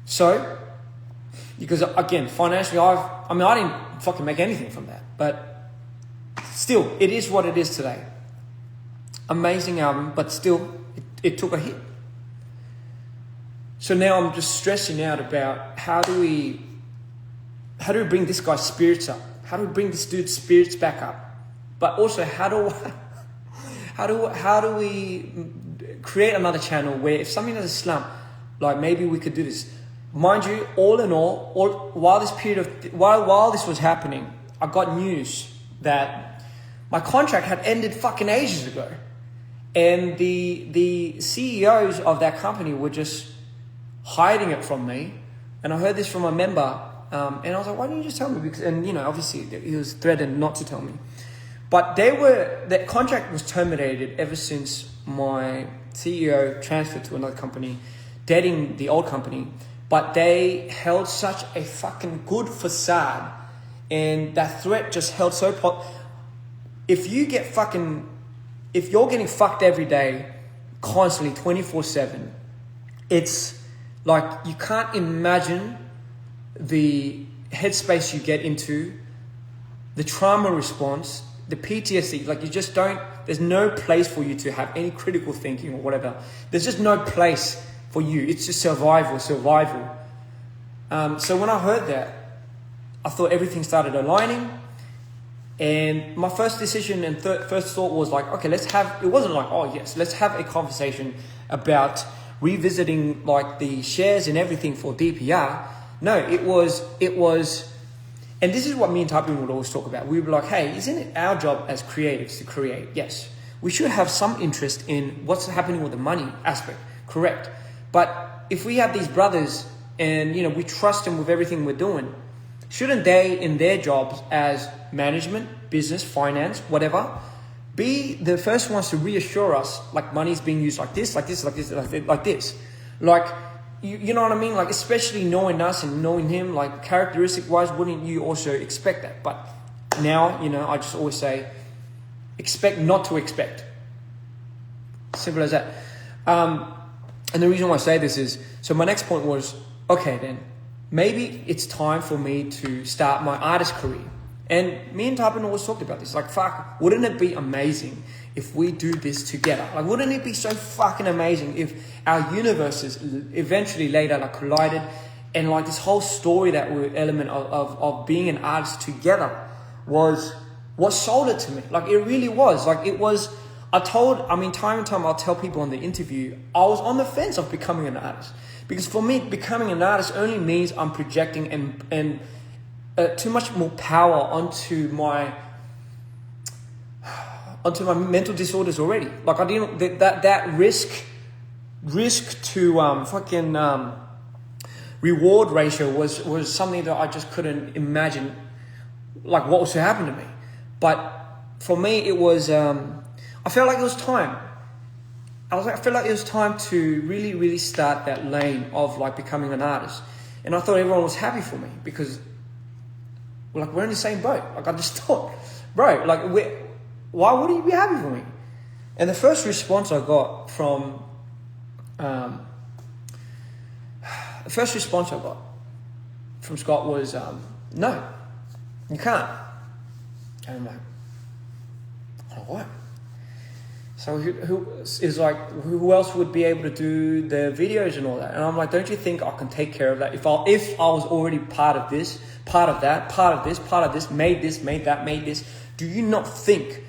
So, because again, financially, I didn't fucking make anything from that, but still, it is what it is today. Amazing album, but still, it took a hit. So now I'm just stressing out about how do we bring this guy's spirits up? How do we bring this dude's spirits back up? But also, how do we create another channel where if something has a slump, like maybe we could do this. Mind you, all in all, while this was happening, I got news that my contract had ended fucking ages ago, and the CEOs of that company were just hiding it from me. And I heard this from a member, and I was like, why didn't you just tell me? Because, and you know, obviously he was threatened not to tell me. But that contract was terminated ever since my CEO transferred to another company, dating the old company. But they held such a fucking good facade, and that threat just held so. If you're getting fucked every day, constantly, 24/7, it's like you can't imagine the headspace you get into, the trauma response, the PTSD. Like you just don't. There's no place for you to have any critical thinking or whatever. There's just no place for you. It's just survival. So when I heard that, I thought everything started aligning, and my first decision and first thought was like, okay, let's have a conversation about revisiting like the shares and everything for DPR. No, it was, and this is what me and Tarbin would always talk about. We were like, hey, isn't it our job as creatives to create? Yes. We should have some interest in what's happening with the money aspect. Correct. But if we have these brothers and, you know, we trust them with everything we're doing, shouldn't they, in their jobs as management, business, finance, whatever, be the first ones to reassure us, like money's being used like this. Like, you know what I mean? Like, especially knowing us and knowing him, like characteristic-wise, wouldn't you also expect that? But now, you know, I just always say, expect not to expect. Simple as that. And the reason why I say this is, so my next point was, okay then, maybe it's time for me to start my artist career. And me and Tarbin always talked about this. Like, fuck, wouldn't it be amazing if we do this together? Like, wouldn't it be so fucking amazing if our universes eventually later like collided, and like this whole story that element of being an artist together was what sold it to me. Like, it really was. Like, it was. Time and time I'll tell people in the interview, I was on the fence of becoming an artist. Because for me, becoming an artist only means I'm projecting and too much more power onto my mental disorders already. Like, I didn't, that risk to reward ratio was something that I just couldn't imagine, like what was to happen to me. But for me, it was, I felt like it was time. I feel like it was time to really, really start that lane of like becoming an artist. And I thought everyone was happy for me because we're in the same boat. Like I just thought, bro, like why would he be happy for me? And the first response I got from Scott was, no, you can't. And I'm like, oh, what? So who else would be able to do the videos and all that? And I'm like, don't you think I can take care of that? If I was already part of this, part of that, part of this, made this, do you not think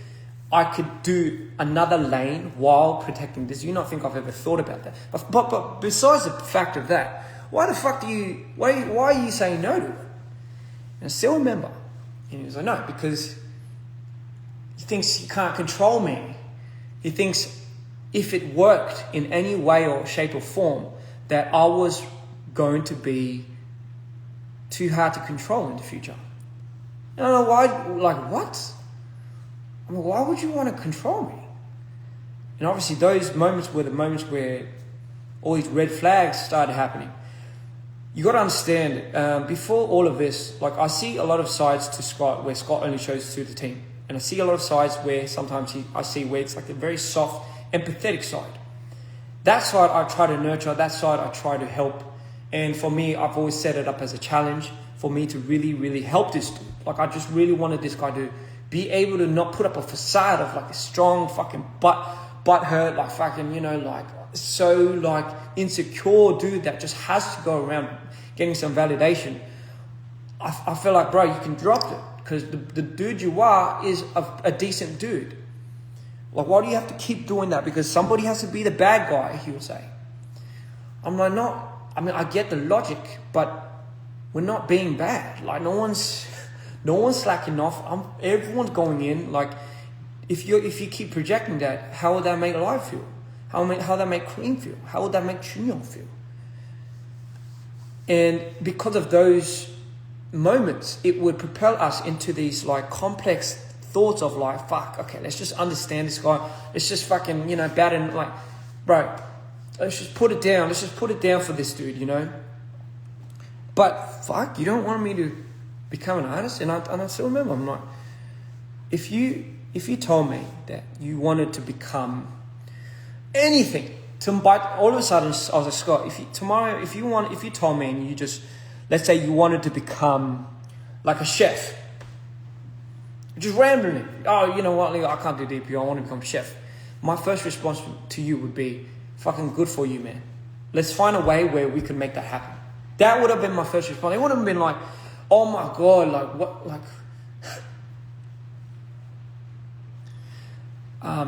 I could do another lane while protecting this? Do you not think I've ever thought about that? But besides the fact of that, why are you saying no to it? And I still remember. And he was like, no, because he thinks he can't control me. He thinks if it worked in any way or shape or form, that I was going to be too hard to control in the future. And I don't know why, like what? I mean, why would you want to control me? And obviously those moments were the moments where all these red flags started happening. You got to understand, before all of this, like I see a lot of sides to Scott where Scott only shows to the team. And I see a lot of sides where sometimes I see where it's like a very soft, empathetic side. That side I try to nurture, that side I try to help. And for me, I've always set it up as a challenge for me to really, really help this dude. Like I just really wanted this guy to be able to not put up a facade of like a strong fucking butt hurt, like fucking, like so like insecure dude that just has to go around getting some validation. I feel like, bro, you can drop it. Because the dude you are is a decent dude. Like, why do you have to keep doing that? Because somebody has to be the bad guy, he would say. I'm like, no. I mean, I get the logic, but we're not being bad. Like, no one's slacking off. Everyone's going in. Like, if you keep projecting that, how would that make Live feel? How would that make Cream feel? How would that make Chunyong feel? And because of those moments, it would propel us into these like complex thoughts of like, fuck, okay, let's just understand this guy. Let's just fucking, bad and like, bro, let's just put it down. Let's just put it down for this dude, But fuck, you don't want me to become an artist? And I still remember, I'm like, if you told me that you wanted to become anything, but all of a sudden I was like, Scott, if you told me and you just, let's say you wanted to become like a chef. Just randomly. Oh, you know what, Leo, I can't do DPR, I want to become a chef. My first response to you would be, fucking good for you, man. Let's find a way where we can make that happen. That would have been my first response. It wouldn't have been like, oh my God, like what, like...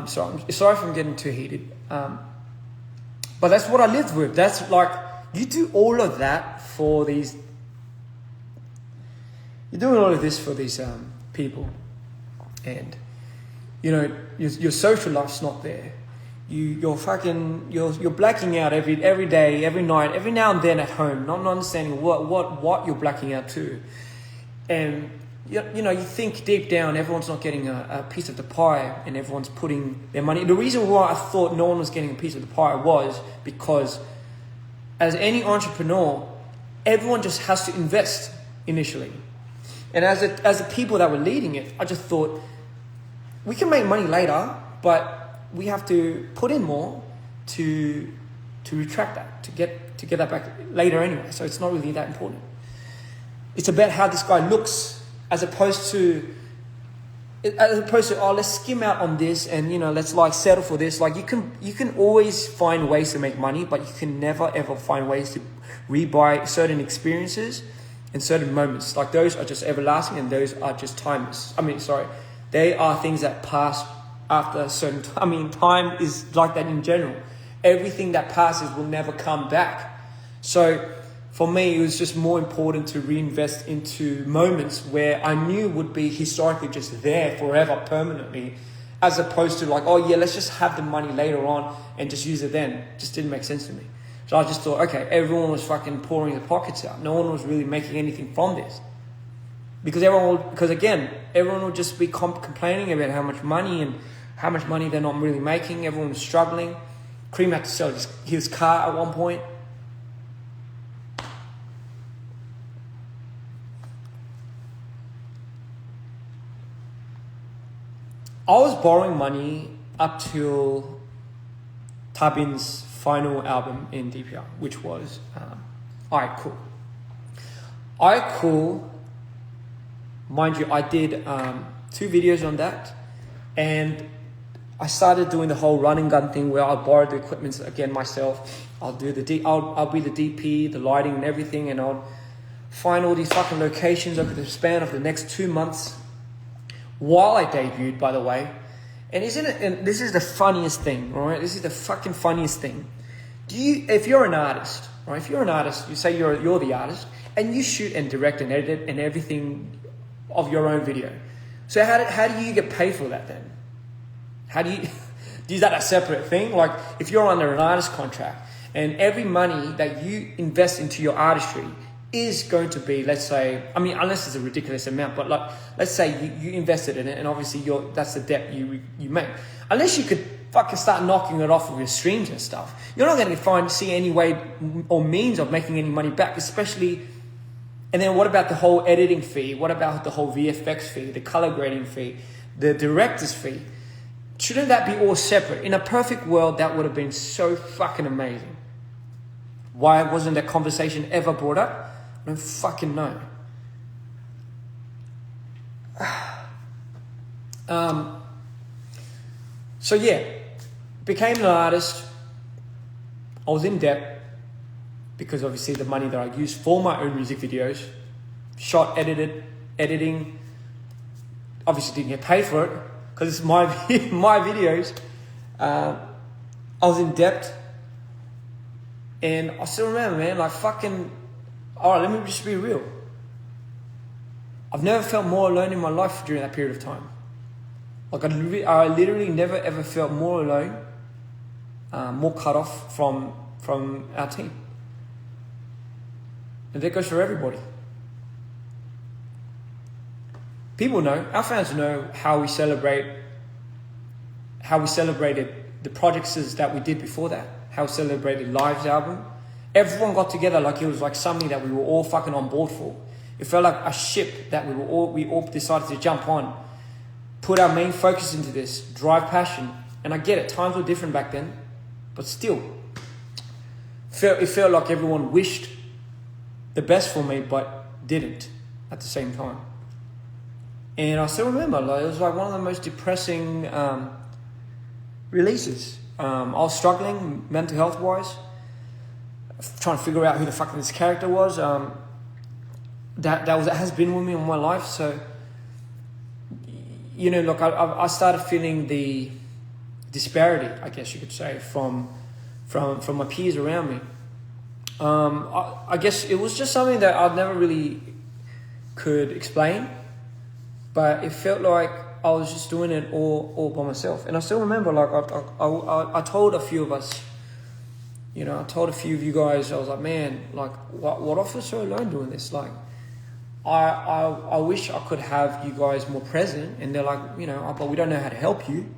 sorry if I'm getting too heated. But that's what I lived with. That's like, you do all of that for these... You're doing all of this for these people, and your social life's not there. You're blacking out every day, every night, every now and then at home, not understanding what you're blacking out to, and you think deep down everyone's not getting a piece of the pie, and everyone's putting their money. The reason why I thought no one was getting a piece of the pie was because, as any entrepreneur, everyone just has to invest initially. And as the people that were leading it, I just thought, we can make money later, but we have to put in more to retract that, to get that back later anyway. So it's not really that important. It's about how this guy looks, as opposed to let's skim out on this and let's like settle for this. Like you can always find ways to make money, but you can never ever find ways to rebuy certain experiences and certain moments. Like those are just everlasting, and those are just timeless. They are things that pass after a certain time. Time is like that in general. Everything that passes will never come back. So for me, it was just more important to reinvest into moments where I knew would be historically just there forever, permanently, as opposed to like, oh yeah, let's just have the money later on and just use it then. It just didn't make sense to me. So I just thought, okay, everyone was fucking pouring their pockets out. No one was really making anything from this. Because everyone would just be complaining about how much money they're not really making. Everyone was struggling. Cream had to sell his car at one point. I was borrowing money up till Tabin's final album in DPR, which was Alright Cool. Alright Cool, mind you, I did 2 videos on that, and I started doing the whole run and gun thing where I borrowed the equipment again myself. I'll be the DP, the lighting and everything, and I'll find all these fucking locations over the span of the next 2 months while I debuted, by the way. And this is the funniest thing, right? This is the fucking funniest thing. If you're an artist, right? If you're an artist, you say you're the artist, and you shoot and direct and edit and everything of your own video. So how do you get paid for that then? How do you, is that a separate thing? Like if you're under an artist contract and every money that you invest into your artistry is going to be, let's say, I mean, unless it's a ridiculous amount, but like, let's say you invested in it and obviously that's the debt you make. Unless you could fucking start knocking it off of your streams and stuff, you're not going to see any way or means of making any money back, especially. And then what about the whole editing fee? What about the whole VFX fee, the color grading fee, the director's fee? Shouldn't that be all separate? In a perfect world, that would have been so fucking amazing. Why wasn't that conversation ever brought up? I don't fucking know. So yeah, became an artist. I was in debt because obviously the money that I used for my own music videos, shot, editing, obviously didn't get paid for it because it's my videos. I was in debt, and I still remember, man, like fucking. All right, let me just be real. I've never felt more alone in my life during that period of time. Like I literally never ever felt more alone, more cut off from our team. And that goes for everybody. People know, our fans know how we celebrated the projects that we did before that, how we celebrated Live's album. Everyone got together like it was like something that we were all fucking on board for. It felt like a ship that we all decided to jump on, put our main focus into this, drive passion. And I get it, times were different back then, but still, it felt like everyone wished the best for me, but didn't at the same time. And I still remember, like, it was like one of the most depressing releases. I was struggling mental health wise, trying to figure out who the fuck this character was. That has been with me all my life. So, you know, look, I started feeling the disparity, I guess you could say, from my peers around me. I guess it was just something that I never really could explain, but it felt like I was just doing it all by myself. And I still remember, like, I told a few of us, you know, I told a few of you guys, I was like, man, like, what I feel so alone doing this? Like, I wish I could have you guys more present. And they're like, you know, but we don't know how to help you.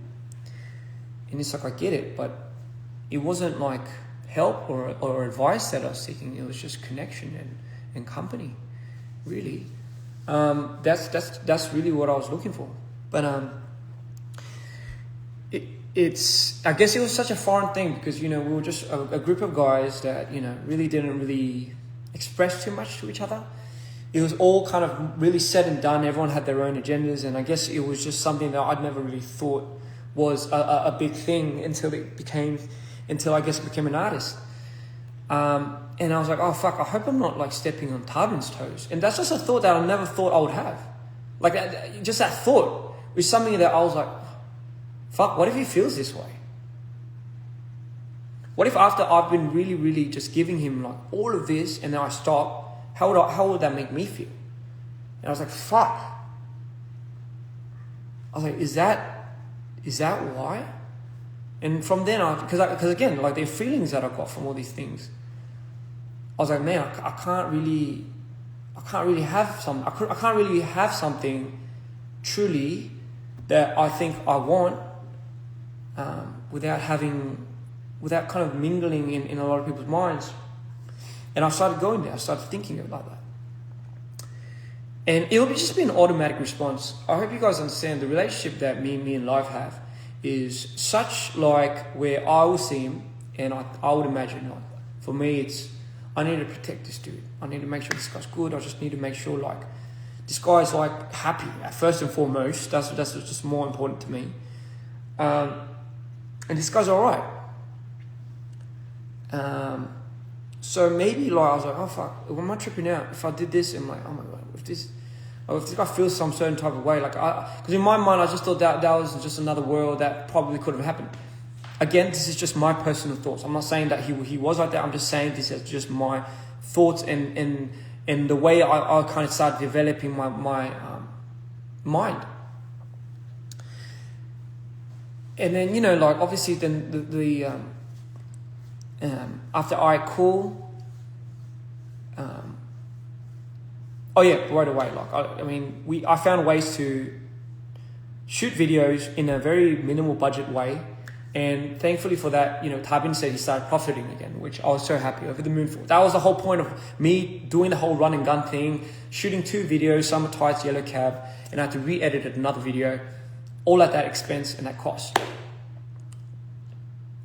And it's like, I get it, but it wasn't like help or advice that I was seeking. It was just connection and company, really. That's really what I was looking for. But I guess it was such a foreign thing because, you know, we were just a group of guys that, you know, really didn't really express too much to each other. It was all kind of really said and done. Everyone had their own agendas, and I guess it was just something that I'd never really thought was a big thing until I guess it became an artist. And I was like, oh fuck, I hope I'm not like stepping on Tarbin's toes. And that's just a thought that I never thought I would have. Like just that thought was something that I was like, fuck, what if he feels this way? What if after I've been really, really just giving him like all of this and then I stop, how would that make me feel? And I was like, fuck. I was like, is that why? And from then on, because again, like the feelings that I got from all these things, I was like, man, I can't really have something truly that I think I want without having without kind of mingling in a lot of people's minds. And I started going there. I started thinking about that. And it'll just be an automatic response. I hope you guys understand the relationship that me and Live have is such like where I will see him and I would imagine like, for me it's, I need to protect this dude. I need to make sure this guy's good. I just need to make sure like this guy's like happy first and foremost. That's just more important to me. And this guy's all right. So maybe like I was like, oh fuck, am I tripping out? If I did this, I'm like, oh my god, if this guy feels some certain type of way, like because in my mind I just thought that was just another world that probably could have happened. Again, this is just my personal thoughts. I'm not saying that he was like that. I'm just saying this is just my thoughts and the way I kind of started developing my mind. And then, you know, like obviously then the after I call, oh yeah, right away. Like I found ways to shoot videos in a very minimal budget way, and thankfully for that, you know, Tabin said he started profiting again, which I was so happy over the moon for. That was the whole point of me doing the whole run and gun thing, shooting 2 videos, summer tights, yellow cab, and I had to re-edit another video, all at that expense and that cost.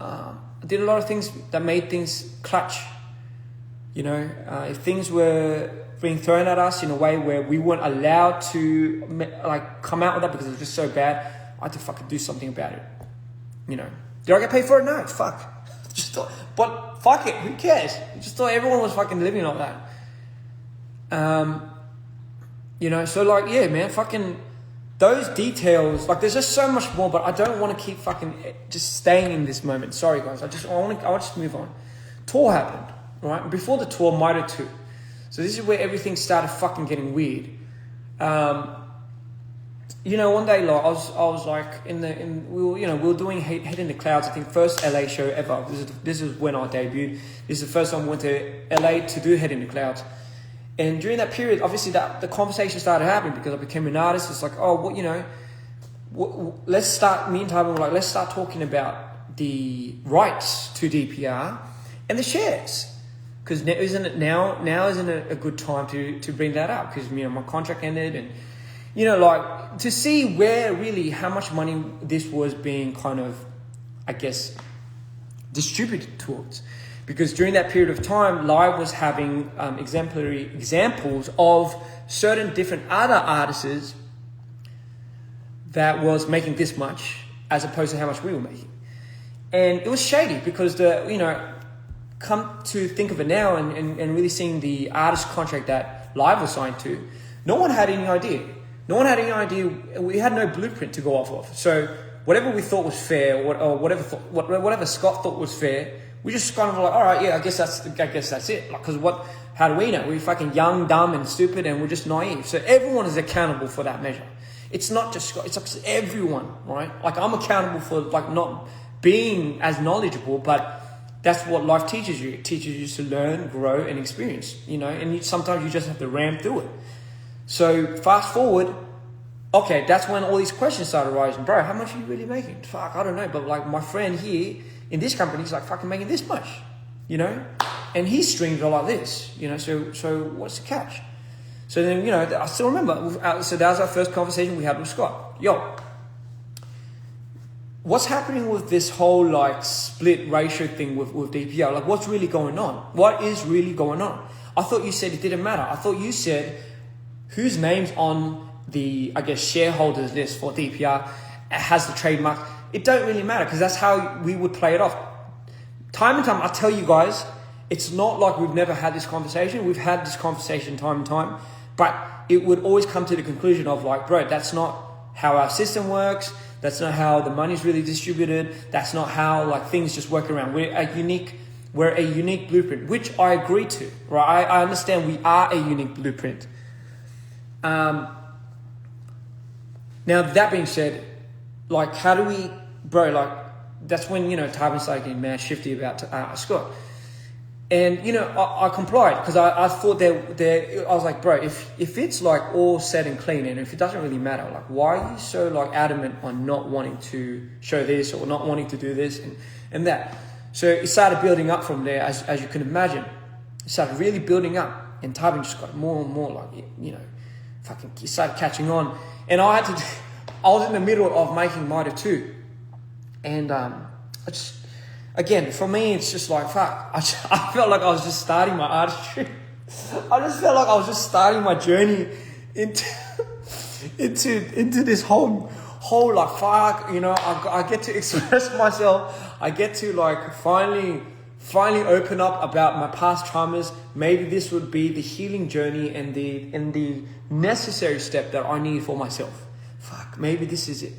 I did a lot of things that made things clutch. You know, if things were being thrown at us in a way where we weren't allowed to like come out with that because it was just so bad, I had to fucking do something about it. You know, did I get paid for it? No, fuck. Just thought, but fuck it, who cares? I just thought everyone was fucking living like that. You know, so like, yeah, man, fucking those details, like there's just so much more, but I don't want to keep fucking just staying in this moment. Sorry guys, I want to just move on. Tour happened, right? Before the tour, Mida 2. So this is where everything started fucking getting weird. You know, one day like I was like we were doing Head in the Clouds, I think first LA show ever. This is when I debuted. This is the first time I went to LA to do Head in the Clouds. And during that period, obviously the conversation started happening because I became an artist. It's like, oh, what, you know, let's start, me and Tyler were like, let's start talking about the rights to DPR and the shares. Because isn't it a good time to bring that up? Because, you know, my contract ended and, you know, like to see where really how much money this was being kind of, I guess, distributed towards. Because during that period of time, Live was having exemplary examples of certain different other artists that was making this much as opposed to how much we were making. And it was shady because come to think of it now and really seeing the artist contract that Live was signed to, no one had any idea. No one had any idea. We had no blueprint to go off of. So whatever we thought was fair, or whatever Scott thought was fair, we just kind of like, all right, yeah, I guess that's it. Like, because how do we know? We're fucking young, dumb, and stupid, and we're just naive. So everyone is accountable for that measure. It's not just Scott. It's like everyone, right? Like I'm accountable for like not being as knowledgeable, but that's what life teaches you. It teaches you to learn, grow, and experience. You know, and sometimes you just have to ram through it. So fast forward, okay, that's when all these questions started arising. Bro, how much are you really making? Fuck, I don't know. But like my friend here in this company, he's like fucking making this much, you know? And his streams are like this, you know? So what's the catch? So then, you know, I still remember. So that was our first conversation we had with Scott. Yo, what's happening with this whole like split ratio thing with DPR? Like what's really going on? What is really going on? I thought you said it didn't matter. I thought you said whose name's on the, I guess, shareholders list for DPR has the trademark. It don't really matter because that's how we would play it off. Time and time, I tell you guys, it's not like we've never had this conversation. We've had this conversation time and time, but it would always come to the conclusion of like, bro, that's not how our system works. That's not how the money's really distributed. That's not how like things just work around. We're a unique blueprint, which I agree to, right? I understand we are a unique blueprint. Now that being said, like how do we, bro, like that's when, you know, Tarbin started getting mad shifty about Scott. And, you know, I complied because I thought I was like, bro, if it's like all set and clean and if it doesn't really matter, like why are you so like adamant on not wanting to show this or not wanting to do this and that? So it started building up from there, as you can imagine. It started really building up, and Tabin just got more and more like, you know, fucking, it started catching on. And I was in the middle of making Mitre 2. And again, for me, it's just like, fuck, I felt like I was just starting my artistry. I just felt like I was just starting my journey into this whole like, fuck, you know, I get to express myself. I get to like finally open up about my past traumas. Maybe this would be the healing journey and the necessary step that I need for myself. Fuck, maybe this is it.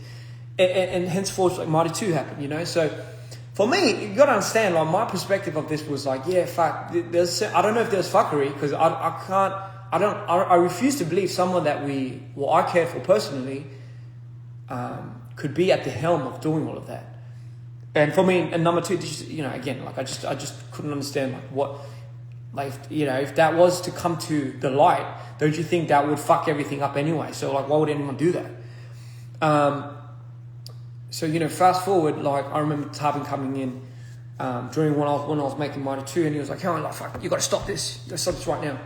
And henceforth, like, Mitre 2 happened, you know. So for me, you gotta understand, like, my perspective of this was like, yeah, fuck. I don't know if there's fuckery, because I refuse to believe someone that I care for personally, could be at the helm of doing all of that. And for me, and number two, you know, again, like, I just couldn't understand, like, what, like, you know, if that was to come to the light, don't you think that would fuck everything up anyway? So, like, why would anyone do that? So, you know, fast forward, like, I remember Tarbin coming in during when I was making Mitre 2, and he was like, "Hey, like, fuck, you got to stop this. You got to stop this right now."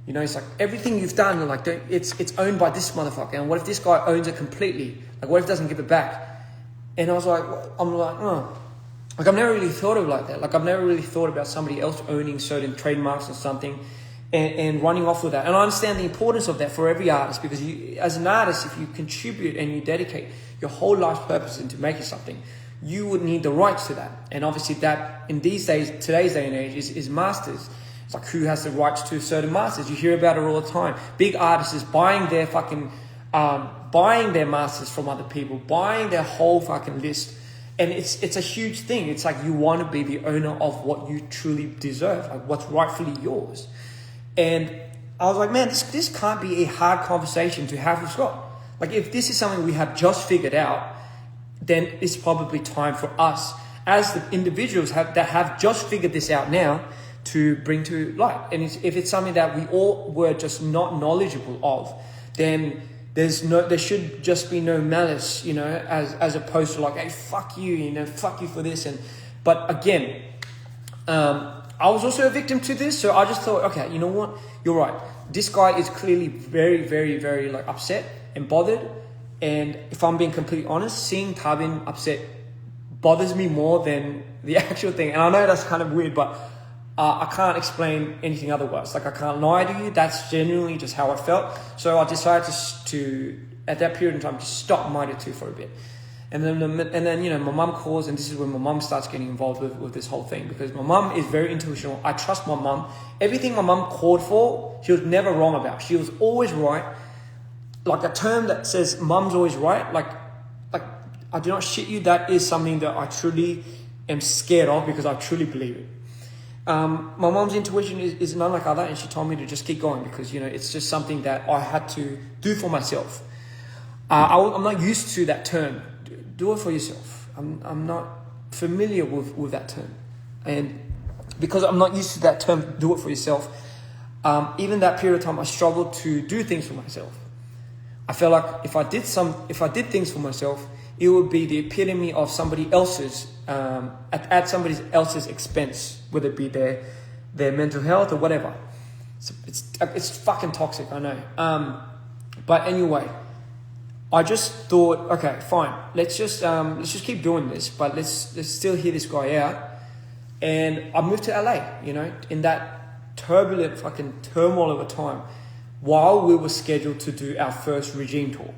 You know, it's like, everything you've done, like, it's owned by this motherfucker. And what if this guy owns it completely? Like, what if he doesn't give it back? And I was like, oh. Like, I've never really thought of it like that. Like, I've never really thought about somebody else owning certain trademarks or something and running off with that. And I understand the importance of that for every artist, because you, as an artist, if you contribute and you dedicate your whole life's purpose into making something, you would need the rights to that. And obviously that, in today's day and age, is masters. It's like, who has the rights to certain masters? You hear about it all the time. Big artists is buying their masters from other people, buying their whole fucking list. And it's a huge thing. It's like, you want to be the owner of what you truly deserve, like what's rightfully yours. And I was like, man, this can't be a hard conversation to have with Scott. Like, if this is something we have just figured out, then it's probably time for us as the individuals that have just figured this out now to bring to light. And if it's something that we all were just not knowledgeable of, then there should just be no malice, you know, as opposed to like, hey, fuck you, you know, fuck you for this. But again, I was also a victim to this, so I just thought, okay, you know what, you're right. This guy is clearly very, very, very like upset and bothered. And if I'm being completely honest, seeing Tarbin upset bothers me more than the actual thing. And I know that's kind of weird, but I can't explain anything otherwise. Like, I can't lie to you. That's genuinely just how I felt. So I decided to at that period in time, just stop Mitre 2 for a bit. And then you know, my mum calls, and this is when my mum starts getting involved with this whole thing, because my mum is very intuitional. I trust my mum. Everything my mum called for, she was never wrong about. She was always right. Like, a term that says mum's always right, like I do not shit you, that is something that I truly am scared of, because I truly believe it. My mom's intuition is none like other, and she told me to just keep going, because, you know, it's just something that I had to do for myself. I'm not used to that term, do it for yourself. I'm not familiar with that term, and because I'm not used to that term, do it for yourself, even that period of time, I struggled to do things for myself. I felt like if I did things for myself, it would be the epitome of somebody else's, at somebody else's expense, whether it be their mental health or whatever. It's fucking toxic, I know. But anyway, I just thought, okay, fine, let's just keep doing this, but let's still hear this guy out. And I moved to LA, you know, in that turbulent fucking turmoil of a time, while we were scheduled to do our first Regime tour.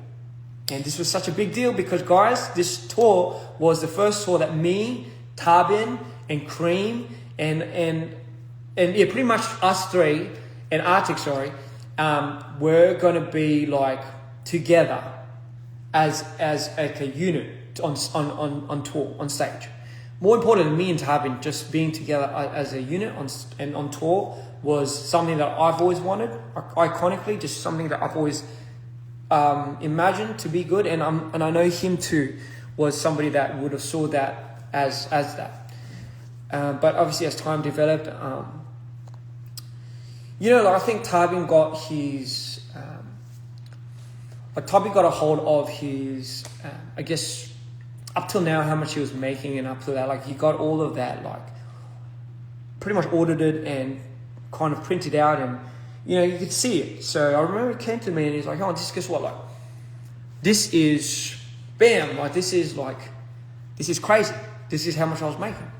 And this was such a big deal because, guys, this tour was the first tour that me, Tarbin, and Cream, and yeah, pretty much us three, and Arctic, were going to be like together as a unit on tour, on stage. More important than me and Tarbin just being together as a unit on tour was something that I've always wanted, iconically, just something that I've always imagined to be good, and I know him too was somebody that would have saw that as that. But obviously, as time developed, you know, like, I think Tarbin got his, Tarbin got a hold of his, I guess, up till now, how much he was making, and up to that, like he got all of that, like pretty much audited and kind of printed out, and you could see it. So I remember it came to me and he's like, oh, just guess what, like this is bam, like this is crazy. This is how much I was making.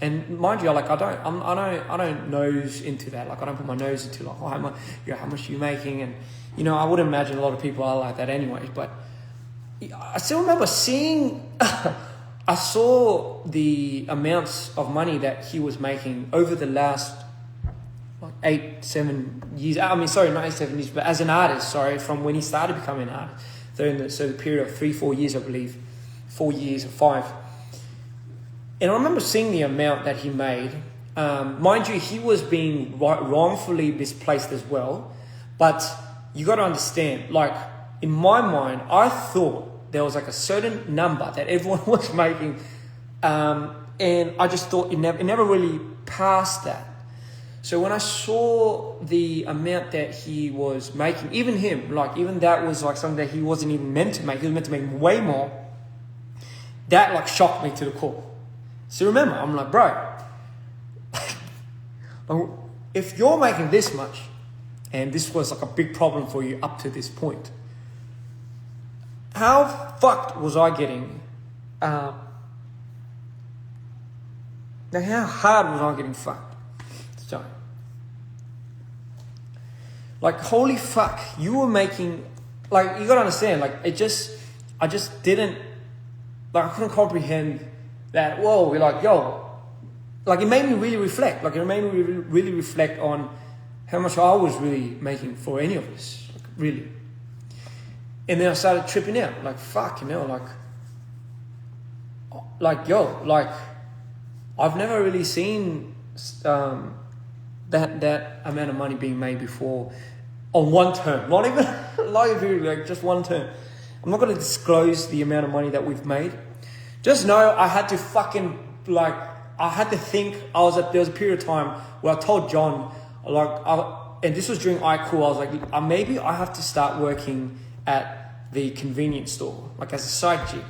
And mind you, like I don't nose into that. Like I don't put my nose into like, oh, how much are you making? And I would imagine a lot of people are like that anyway. But I still remember seeing, I saw the amounts of money that he was making over the last like 7 years. I mean, sorry, not 7 years, but as an artist, from when he started becoming an artist. So the period of 3-4 years, I believe, 4 years or 5. And I remember seeing the amount that he made. Mind you, he was being wrongfully misplaced as well. But you got to understand, like in my mind, I thought there was like a certain number that everyone was making. And I just thought it never really passed that. So when I saw the amount that he was making, even that was like something that he wasn't even meant to make. He was meant to make way more. That like shocked me to the core. So remember, I'm like, bro, if you're making this much, and this was like a big problem for you up to this point, how fucked was I getting? How hard was I getting fucked? So, like, holy fuck, you were making, like, you gotta understand, like, I just didn't, like, I couldn't comprehend that. Whoa, we're like, yo, like, it made me really reflect. Like, it made me really reflect on how much I was really making for any of this, like, really. And then I started tripping out, like, fuck, like, yo, like, I've never really seen that amount of money being made before on one term. Not even like just one term. I'm not going to disclose the amount of money that we've made. Just know I had to think. There was a period of time where I told John, and this was during iCool, I was like, maybe I have to start working at the convenience store, like as a side gig.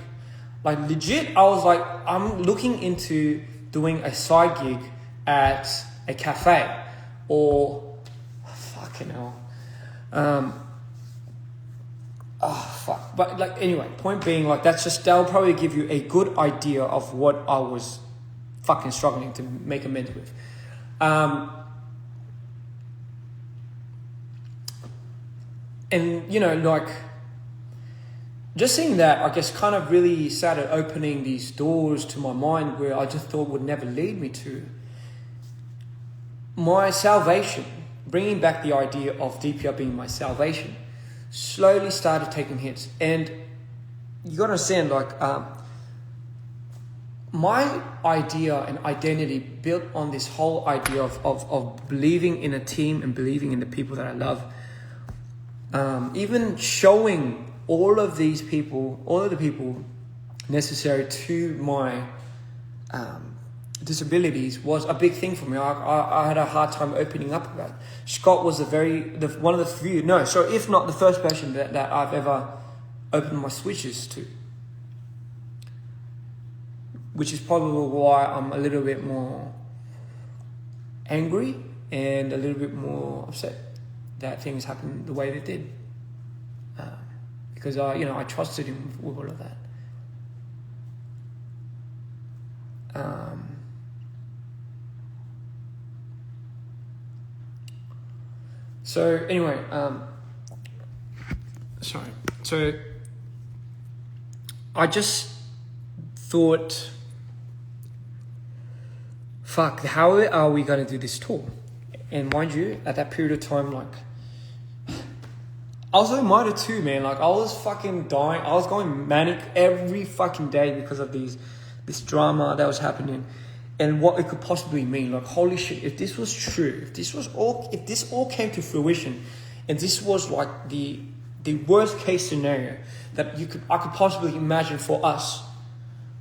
Like legit, I was like, I'm looking into doing a side gig at a cafe or fucking hell. But like anyway, point being, like that'll probably give you a good idea of what I was fucking struggling to make amends with. And like just seeing that, I guess, kind of really started opening these doors to my mind where I just thought would never lead me to my salvation. Bringing back the idea of DPR being my salvation slowly started taking hits. And you got to understand, like, my idea and identity built on this whole idea of believing in a team and believing in the people that I love. Even showing all of the people necessary to my disabilities was a big thing for me. I had a hard time opening up about it. Scott was one of the few, if not the first person that I've ever opened my switches to. Which is probably why I'm a little bit more angry and a little bit more upset that things happened the way they did. Because I trusted him with all of that. So anyway, So I just thought, fuck, how are we going to do this tour? And mind you, at that period of time, like, I was so minded too, man. Like, I was fucking dying. I was going manic every fucking day because of this drama that was happening and what it could possibly mean. Like, holy shit, if this was true, if this all came to fruition, and this was like the worst case scenario that I could possibly imagine for us,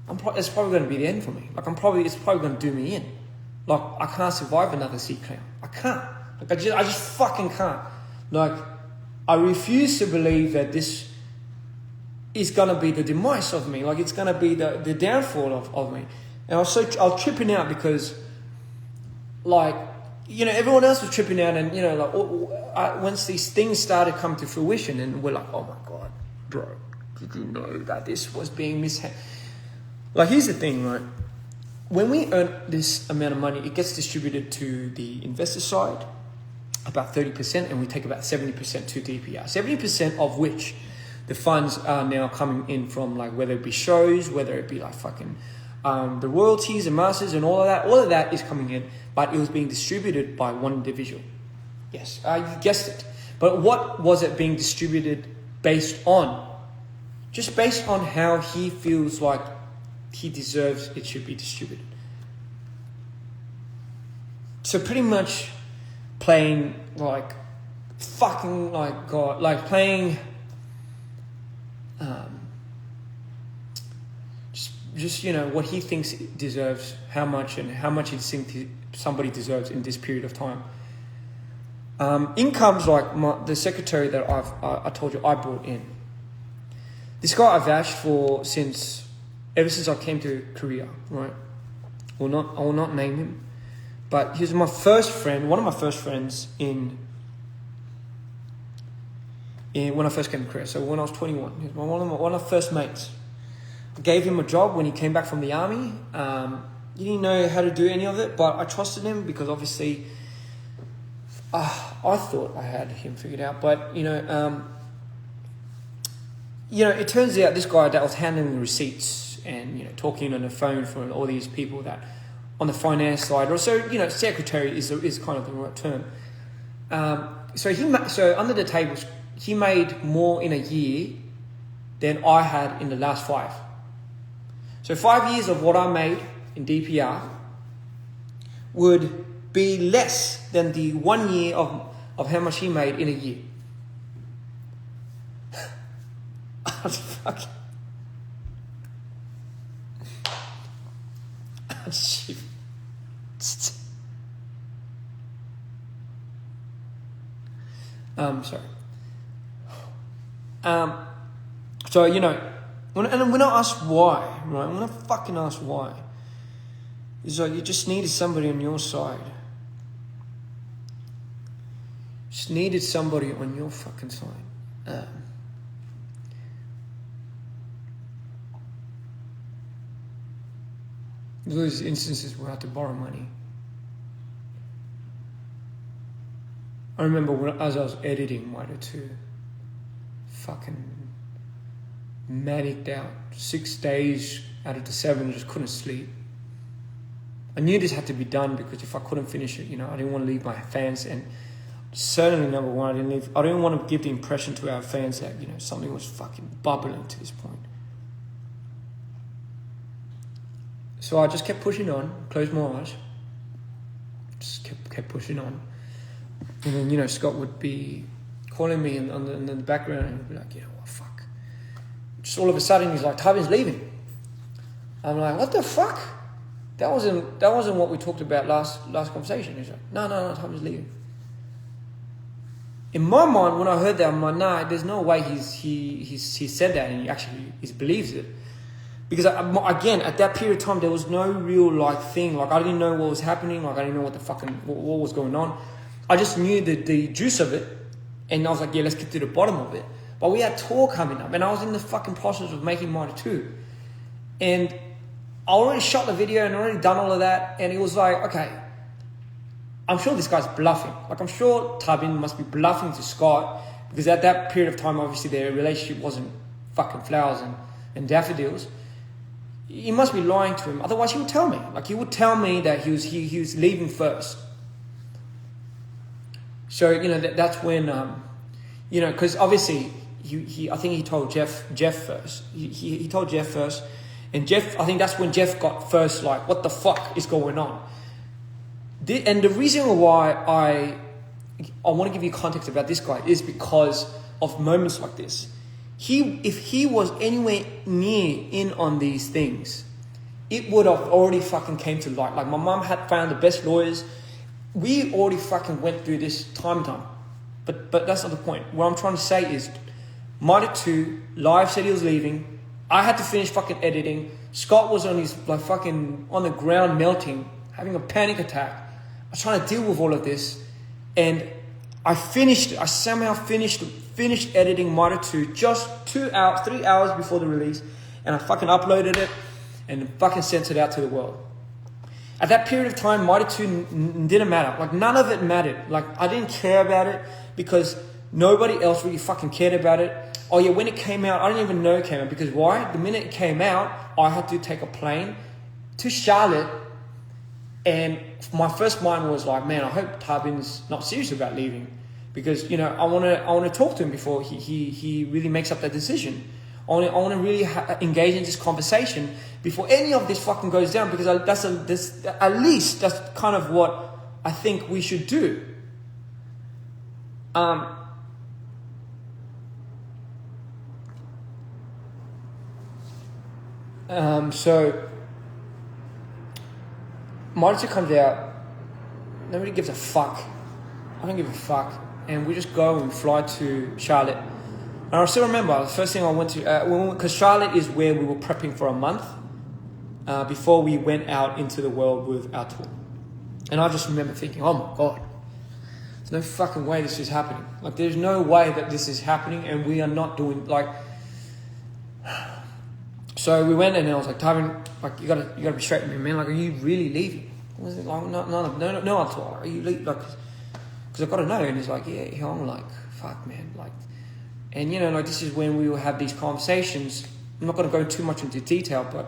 it's probably going to be the end for me. Like, it's probably going to do me in. Like, I can't survive another sea clown. I can't. Like, I just fucking can't. Like, I refuse to believe that this is going to be the demise of me. Like, it's going to be the downfall of me. And I was tripping out because, like, you know, everyone else was tripping out, and, you know, like, once these things started coming to fruition, and we're like, oh my God, bro, did you know that this was being mishandled? Like, here's the thing, right? When we earn this amount of money, it gets distributed to the investor side, about 30%, and we take about 70% to DPR. 70% of which the funds are now coming in from, like, whether it be shows, whether it be like fucking the royalties and masters and all of that is coming in, but it was being distributed by one individual. Yes, you guessed it. But what was it being distributed based on? Just based on how he feels like he deserves it should be distributed. So pretty much playing like fucking like God, like playing just you know what he thinks it deserves, how much he thinks somebody deserves in this period of time. In comes like the secretary that I told you I brought in. This guy I vouched for ever since I came to Korea, right? I will not name him, but he was my first friend, one of my first friends in when I first came to Korea. So when I was 21, he was one of my first mates. I gave him a job when he came back from the army. He didn't know how to do any of it, but I trusted him because obviously I thought I had him figured out. But you know, it turns out this guy that was handling the receipts and, you know, talking on the phone for all these people that on the finance side, or so, you know, secretary is kind of the right term. So under the tables, he made more in a year than I had in the last 5. So 5 years of what I made in DPR would be less than the 1 year of how much he made in a year. Fucking. Sorry. So, you know, when I asked why, right? When I fucking asked why, it's like you just needed somebody on your side. Just needed somebody on your fucking side. Those instances where I had to borrow money. I remember as I was editing Mitre 2, fucking manicked out. 6 days out of the 7, just couldn't sleep. I knew this had to be done because if I couldn't finish it, you know, I didn't want to leave my fans, and certainly number one, I didn't want to give the impression to our fans that, you know, something was fucking bubbling to this point. So I just kept pushing on, closed my eyes, just kept pushing on. And then, you know, Scott would be calling me in the background, and he'd be like, you know what, fuck. Just all of a sudden, he's like, Tavin's leaving. I'm like, what the fuck? That wasn't what we talked about last conversation. He's like, no, Tavin's leaving. In my mind, when I heard that, I'm like, nah, there's no way he said that and he believes it. Because again, at that period of time, there was no real like thing. Like I didn't know what was happening. Like I didn't know what was going on. I just knew the juice of it, and I was like, yeah, let's get to the bottom of it. But we had tour coming up, and I was in the fucking process of making Mitre 2, and I already shot the video and already done all of that, and it was like, okay, I'm sure this guy's bluffing. Like I'm sure Tavin must be bluffing to Scott, because at that period of time, obviously their relationship wasn't fucking flowers and daffodils. He must be lying to him. Otherwise, he would tell me. Like he would tell me that he was leaving first. So you know that's when you know, because obviously I think he told Jeff first. He told Jeff first, and Jeff, I think that's when Jeff got first like, what the fuck is going on? And the reason why I want to give you context about this guy is because of moments like this. If he was anywhere near in on these things, it would have already fucking came to light. Like my mum had found the best lawyers. We already fucking went through this time. But that's not the point. What I'm trying to say is, Marty 2, Live said he was leaving. I had to finish fucking editing. Scott was on his like fucking on the ground melting, having a panic attack. I was trying to deal with all of this, and I finished it. I somehow finished editing Marty 2 just 3 hours before the release, and I fucking uploaded it and fucking sent it out to the world. At that period of time, Marty 2 didn't matter. Like, none of it mattered. Like, I didn't care about it because nobody else really fucking cared about it. Oh yeah, when it came out, I didn't even know it came out. Because why? The minute it came out, I had to take a plane to Charlotte. And my first mind was like, man, I hope Tarbin's not serious about leaving. Because, you know, I want to talk to him before he really makes up that decision. I want to really engage in this conversation before any of this fucking goes down, because at least that's kind of what I think we should do. So Marty comes out. Nobody gives a fuck. I don't give a fuck, and we just go and fly to Charlotte. And I still remember the first thing I went to, because Charlotte is where we were prepping for a month before we went out into the world with our tour. And I just remember thinking, oh my God, there's no fucking way this is happening. Like, there's no way that this is happening, and we are not doing, like... So we went, and I was like, Tywin, like, you gotta be straight with me, man. Like, are you really leaving? I was like, no, I thought, are you leaving? Like, because I've got to know. And he's like, yeah. I'm like, fuck, man, like... And, you know, like, this is when we will have these conversations. I'm not going to go too much into detail, but,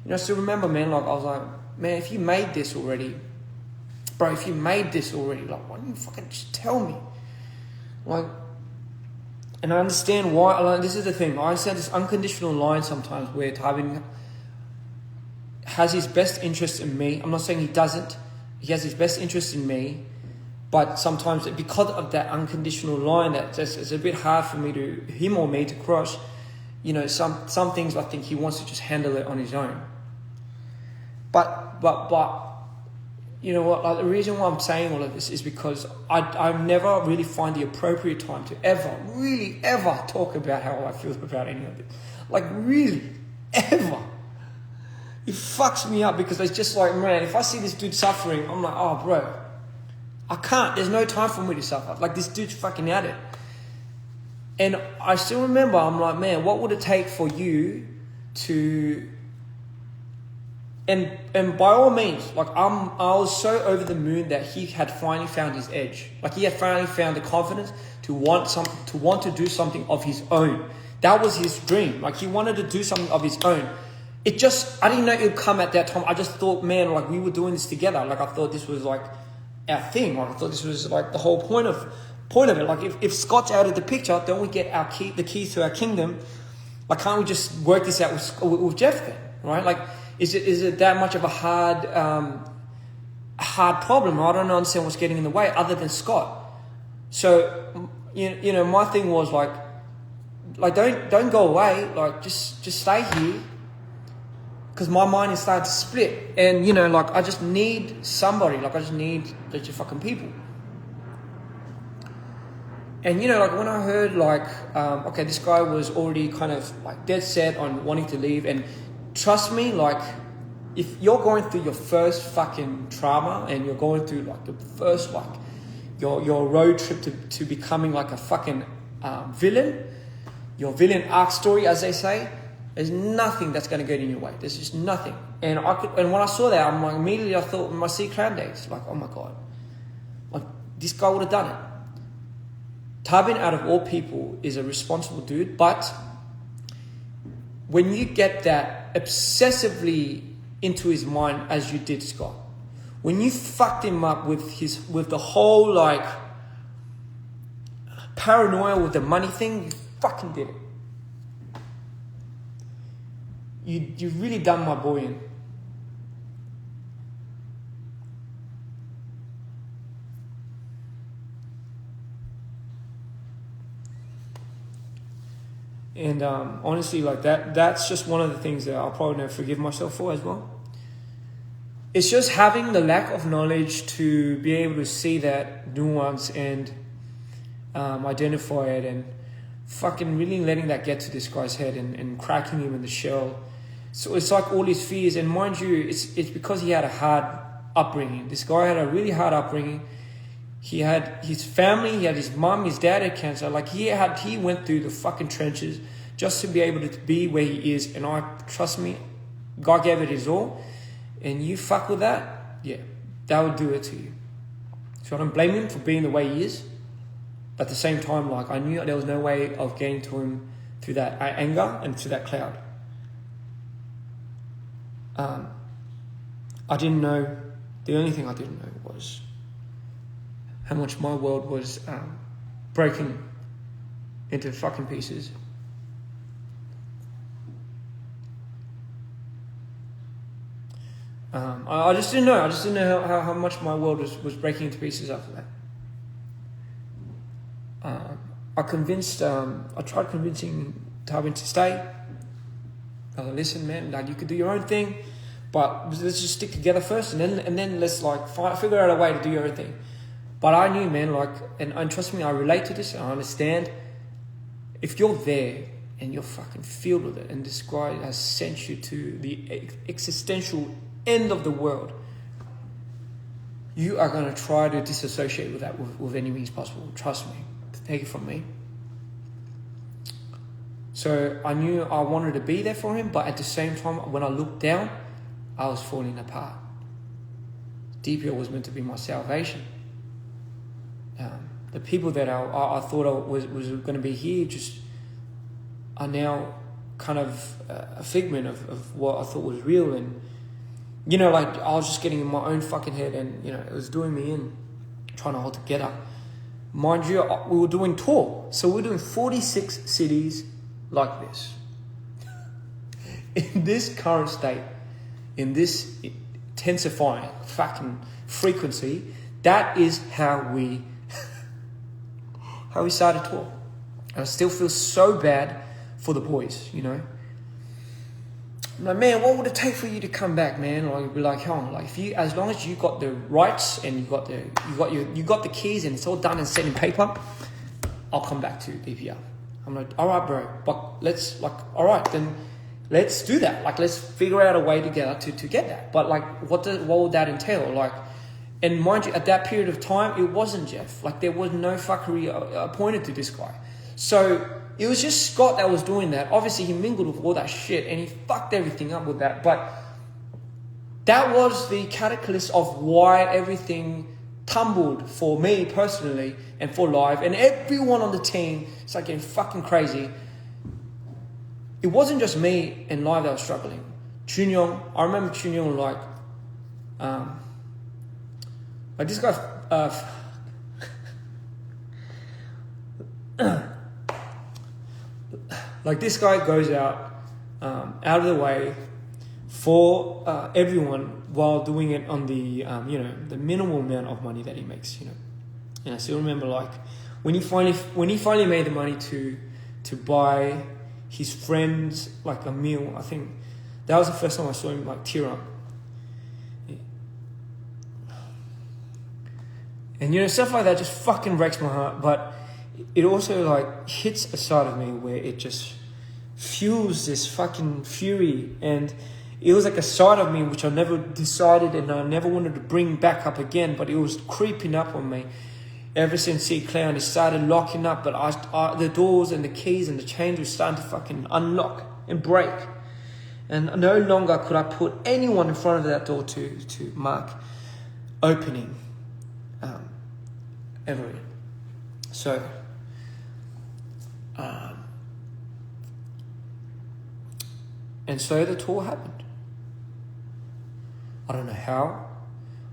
you know, I still remember, man, like, I was like, man, if you made this already, bro, like, why don't you fucking just tell me? Like, and I understand why, like, this is the thing, I understand this unconditional line sometimes where Tywin has his best interest in me. I'm not saying he doesn't. He has his best interest in me. But sometimes, because of that unconditional line, it's a bit hard for him or me to cross. You know, some things I think he wants to just handle it on his own. But you know what? Like, the reason why I'm saying all of this is because I never really find the appropriate time to ever talk about how I feel about any of it. Like, really, ever. It fucks me up, because it's just like, man, if I see this dude suffering, I'm like, oh, bro. I can't. There's no time for me to suffer. Like, this dude's fucking at it. And I still remember, I'm like, man, what would it take for you to... And by all means, like, I was so over the moon that he had finally found his edge. Like, he had finally found the confidence to want to do something of his own. That was his dream. Like, he wanted to do something of his own. I didn't know it would come at that time. I just thought, man, like, we were doing this together. Like, I thought this was like our thing. Like, I thought this was like the whole point of it. Like, if Scott's out of the picture, don't we get the keys to our kingdom? Like, can't we just work this out with Jeff then, right? Like, is it that much of a hard problem? I don't understand what's getting in the way other than Scott. So, you know, my thing was like don't go away. Like, just stay here. Because my mind is starting to split. And, you know, like, I just need somebody. Like, I just need the fucking people. And, you know, like, when I heard, like, okay, this guy was already kind of, like, dead set on wanting to leave. And trust me, like, if you're going through your first fucking trauma and you're going through, like, the first, like, your road trip to becoming, like, a fucking villain, your villain arc story, as they say, there's nothing that's going to get in your way. There's just nothing. And when I saw that, I'm like, immediately I thought my C Clan days. Like, oh my God. Like, this guy would have done it. Tarbin, out of all people, is a responsible dude. But when you get that obsessively into his mind, as you did, Scott, when you fucked him up with the whole, like, paranoia with the money thing, you fucking did it. You've really done my boy in. And honestly, like, that's just one of the things that I'll probably never forgive myself for as well. It's just having the lack of knowledge to be able to see that nuance and identify it, and fucking really letting that get to this guy's head and cracking him in the shell. So it's like all his fears, and mind you, it's because he had a hard upbringing. This guy had a really hard upbringing. He had his family, he had his mum, his dad had cancer. Like he went through the fucking trenches just to be able to be where he is. And trust me, God gave it his all. And you fuck with that, yeah, that would do it to you. So I don't blame him for being the way he is. But at the same time, like, I knew there was no way of getting to him through that anger and through that cloud. I didn't know, the only thing I didn't know was how much my world was breaking into fucking pieces. I just didn't know. I just didn't know how much my world was breaking into pieces after that. I tried convincing Tarbin to stay. I was like, listen, man, like, you could do your own thing, but let's just stick together first, and then let's like figure out a way to do your own thing. But I knew, man, like, and trust me, I relate to this, and I understand. If you're there and you're fucking filled with it, and this guy has sent you to the existential end of the world, you are going to try to disassociate with that with any means possible. Trust me. Take it from me. So I knew I wanted to be there for him, but at the same time, when I looked down, I was falling apart. DPR was meant to be my salvation. The people that I thought I was going to be here just are now kind of a figment of what I thought was real. And, you know, like, I was just getting in my own fucking head, and, you know, it was doing me in, trying to hold together. Mind you, we were doing tour. So we're doing 46 cities like this. In this current state, in this intensifying fucking frequency, that is how we started tour. And I still feel so bad for the boys, you know. I'm like, man, what would it take for you to come back, man? Like, be like, hell, like, if you, as long as you got the rights and you got the keys and it's all done and set in paper, I'll come back to DPR. I'm like, all right, bro, but let's, like, all right, then let's do that. Like, let's figure out a way together to get that. But like, what would that entail? Like, and mind you, at that period of time, it wasn't Jeff. Like, there was no fuckery appointed to this guy. So it was just Scott that was doing that. Obviously, he mingled with all that shit and he fucked everything up with that. But that was the catalyst of why everything tumbled for me personally and for Live. And everyone on the team started getting fucking crazy. It wasn't just me and Live that was struggling. Chunyong, I remember Chunyong like this guy, like, this guy goes out of the way for everyone while doing it on the you know, the minimal amount of money that he makes, you know. And I still remember, like, when he finally made the money to buy his friends like a meal. I think that was the first time I saw him like tear up. And, you know, stuff like that just fucking breaks my heart. But it also, like, hits a side of me where it just fuels this fucking fury. And it was like a side of me which I never decided and I never wanted to bring back up again. But it was creeping up on me ever since C-Clown. It started locking up. But the doors and the keys and the chains were starting to fucking unlock and break. And no longer could I put anyone in front of that door to mark opening. Ever. So, and so the tour happened. I don't know how.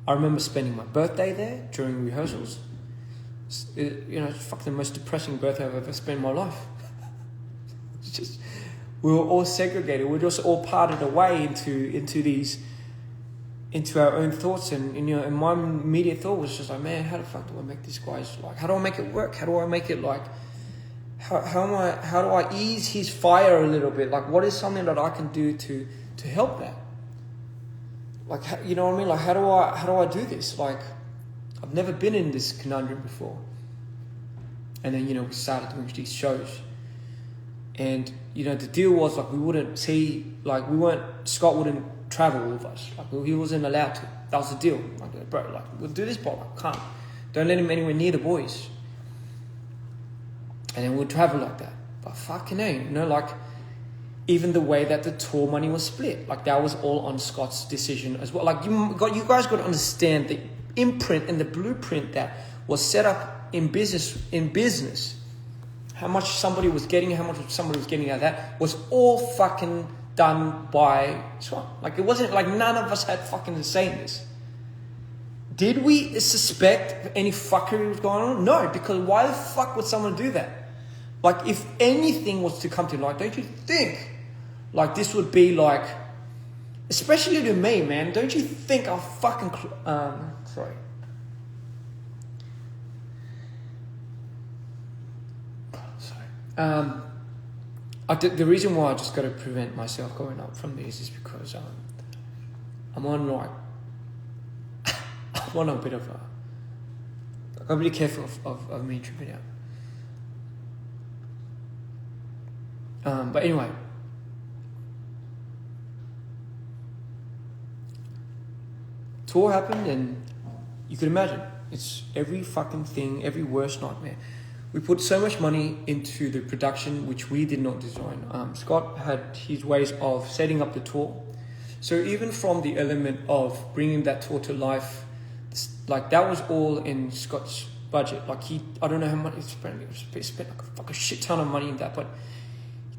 I remember spending my birthday there during rehearsals. You know, it's fucking the most depressing birthday I've ever spent in my life. It's just, we were all segregated. We were just all parted away into our own thoughts, and you know, and my immediate thought was just like, man, how the fuck do I make these guys, like, how do I make it work? How do I make it, like, how do I ease his fire a little bit? Like, what is something that I can do to help that? Like, you know what I mean? Like, how do I do this? Like, I've never been in this conundrum before. And then, you know, we started doing these shows. And, you know, the deal was like Scott wouldn't travel with us. Like, he wasn't allowed to. That was the deal. Like, bro, like, we'll do this, but I can't. Don't let him anywhere near the boys. And then we'll travel like that. But fucking hell, you know, like, even the way that the tour money was split, like, that was all on Scott's decision as well. Like, you guys got to understand the imprint and the blueprint that was set up in business. How much somebody was getting, how much somebody was getting out of that was all fucking done by Scott. Like, it wasn't like none of us had fucking to say in this. Did we suspect any fuckery was going on? No, because why the fuck would someone do that? Like, if anything was to come to light, don't you think, like, this would be like, especially to me, man, don't you think I'll fucking, sorry. The reason why I just got to prevent myself going up from these is because I'm on like, I'm on a bit of a, I'm really careful of me tripping out. But anyway, tour happened, and you could imagine it's every fucking thing, every worst nightmare. We put so much money into the production, which we did not design. Scott had his ways of setting up the tour. So even from the element of bringing that tour to life, like, that was all in Scott's budget. Like, I don't know how much he spent like a fucking shit ton of money in that, but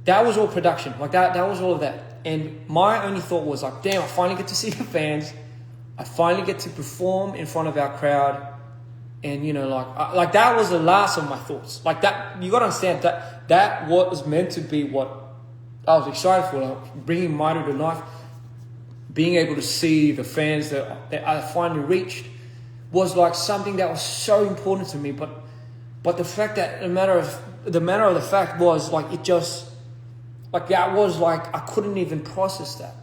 that was all production. Like, that was all of that. And my only thought was like, damn, I finally get to see the fans. I finally get to perform in front of our crowd. And, you know, like that was the last of my thoughts. Like, that, you got to understand that was meant to be what I was excited for, like, bringing Mitre to life, being able to see the fans that I finally reached was like something that was so important to me. But the fact that the matter of the fact was, like, it just, like, that was like, I couldn't even process that.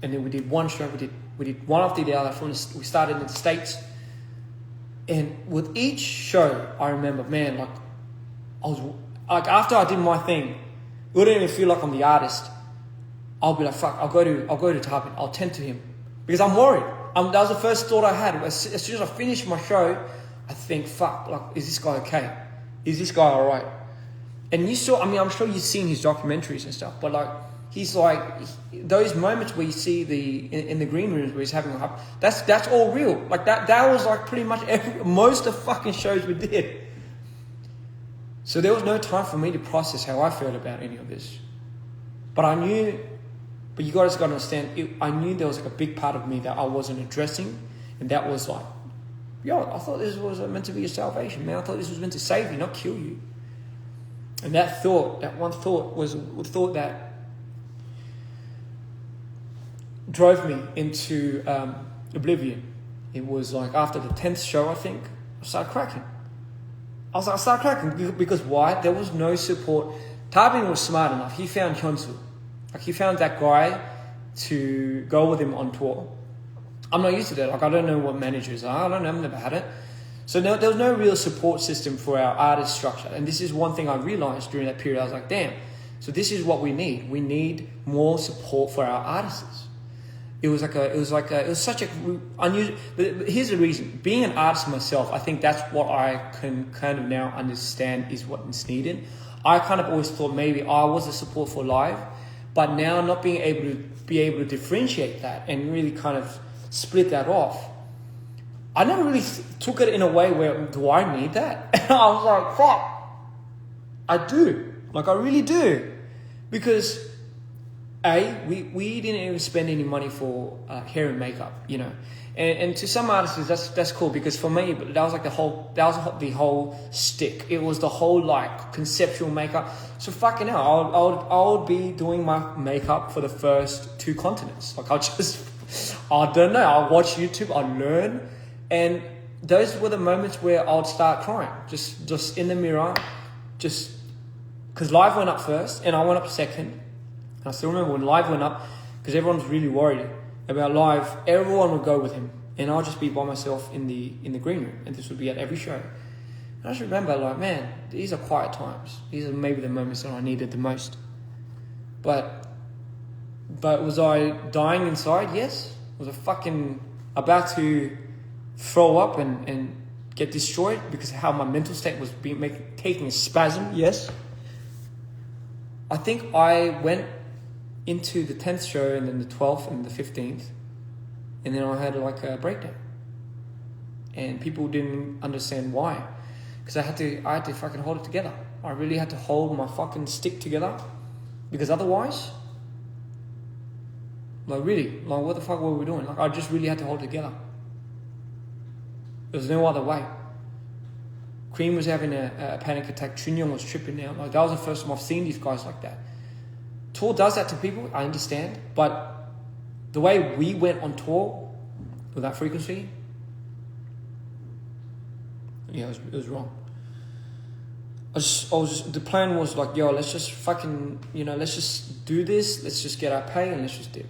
And then we did one show, we did one after the other. We started in the States. And with each show, I remember, man, like, I was, like, after I did my thing, it wouldn't even feel like I'm the artist. I'll be like, fuck, I'll go to Tarbin, I'll tend to him. Because I'm worried. That was the first thought I had. As soon as I finished my show, I think, fuck, like, is this guy okay? Is this guy alright? And you saw, I mean, I'm sure you've seen his documentaries and stuff, but, like, he's like, those moments where you see in the green rooms where he's having a hub, that's all real. Like, that was like pretty much most of the fucking shows we did. So there was no time for me to process how I felt about any of this. But you guys got to understand, I knew there was like a big part of me that I wasn't addressing, and that was like, yo, I thought this was meant to be your salvation, man. I thought this was meant to save you, not kill you. And that one thought was a thought that drove me into oblivion. It was like after the 10th show, I think, I started cracking. I started cracking because why? There was no support. Tarbin was smart enough. He found Hyunsu. Like, he found that guy to go with him on tour. I'm not used to that. Like, I don't know what managers are. I don't know. I've never had it. So there was no real support system for our artist structure. And this is one thing I realized during that period. I was like, damn. So this is what we need. We need more support for our artists. It was such a unusual. But here's the reason. Being an artist myself, I think that's what I can kind of now understand is what is needed. I kind of always thought maybe I was the support for live, but now not being able to differentiate that and really kind of split that off. I never really took it in a way where, do I need that? And I was like, fuck, I do. Like, I really do. Because we didn't even spend any money for hair and makeup, you know. And to some artists, that's cool, because for me, that was the whole stick. It was the whole, like, conceptual makeup. So fucking hell, I would be doing my makeup for the first 2 continents. Like, I don't know, I'll watch YouTube, I'll learn. And those were the moments where I would start crying, just in the mirror, just because live went up first and I went up second. And I still remember when live went up, because everyone was really worried about live, everyone would go with him, and I'll just be by myself in the green room, and this would be at every show. I just remember, like, man, these are quiet times. These are maybe the moments that I needed the most. But was I dying inside? Yes. Was I fucking about to throw up and get destroyed because of how my mental state was taking a spasm? Yes. I think I went into the 10th show and then the 12th and the 15th, and then I had like a breakdown. And people didn't understand why. Because I had to fucking hold it together. I really had to hold my fucking stick together. Because otherwise, like really, like what the fuck were we doing? Like I just really had to hold it together. There was no other way. Cream was having a panic attack. Chunyong was tripping out. Like that was the first time I've seen these guys like that. Tour does that to people, I understand. But the way we went on tour with that frequency, yeah, it was wrong. The plan was like, yo, let's just fucking, let's just do this. Let's just get our pay and let's just do it.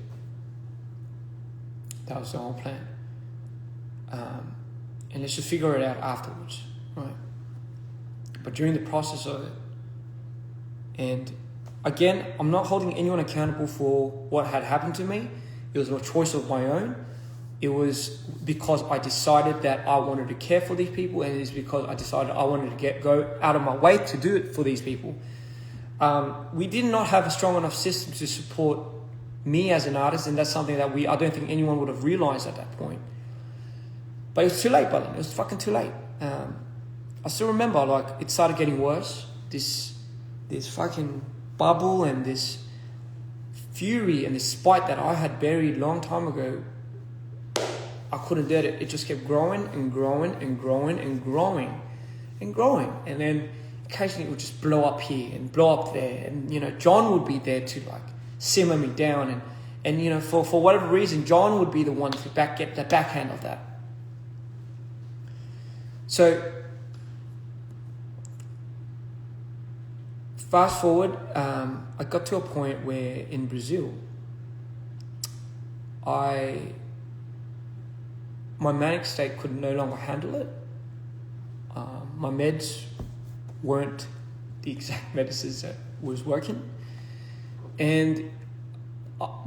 That was the whole plan. And let's just figure it out afterwards, right? But during the process of it, and again, I'm not holding anyone accountable for what had happened to me. It was a choice of my own. It was because I decided that I wanted to care for these people, and it's because I decided I wanted to go out of my way to do it for these people. We did not have a strong enough system to support me as an artist, and that's something that I don't think anyone would have realized at that point. But it was too late by then. It was fucking too late. I still remember, like, it started getting worse. This fucking bubble and this fury and this spite that I had buried a long time ago, I couldn't do it. It just kept growing and growing and growing and growing and growing. And then occasionally it would just blow up here and blow up there. And, John would be there to, like, simmer me down. And for whatever reason, John would be the one to get the backhand of that. So, fast forward, I got to a point where in Brazil, my manic state could no longer handle it. My meds weren't the exact medicines that was working. And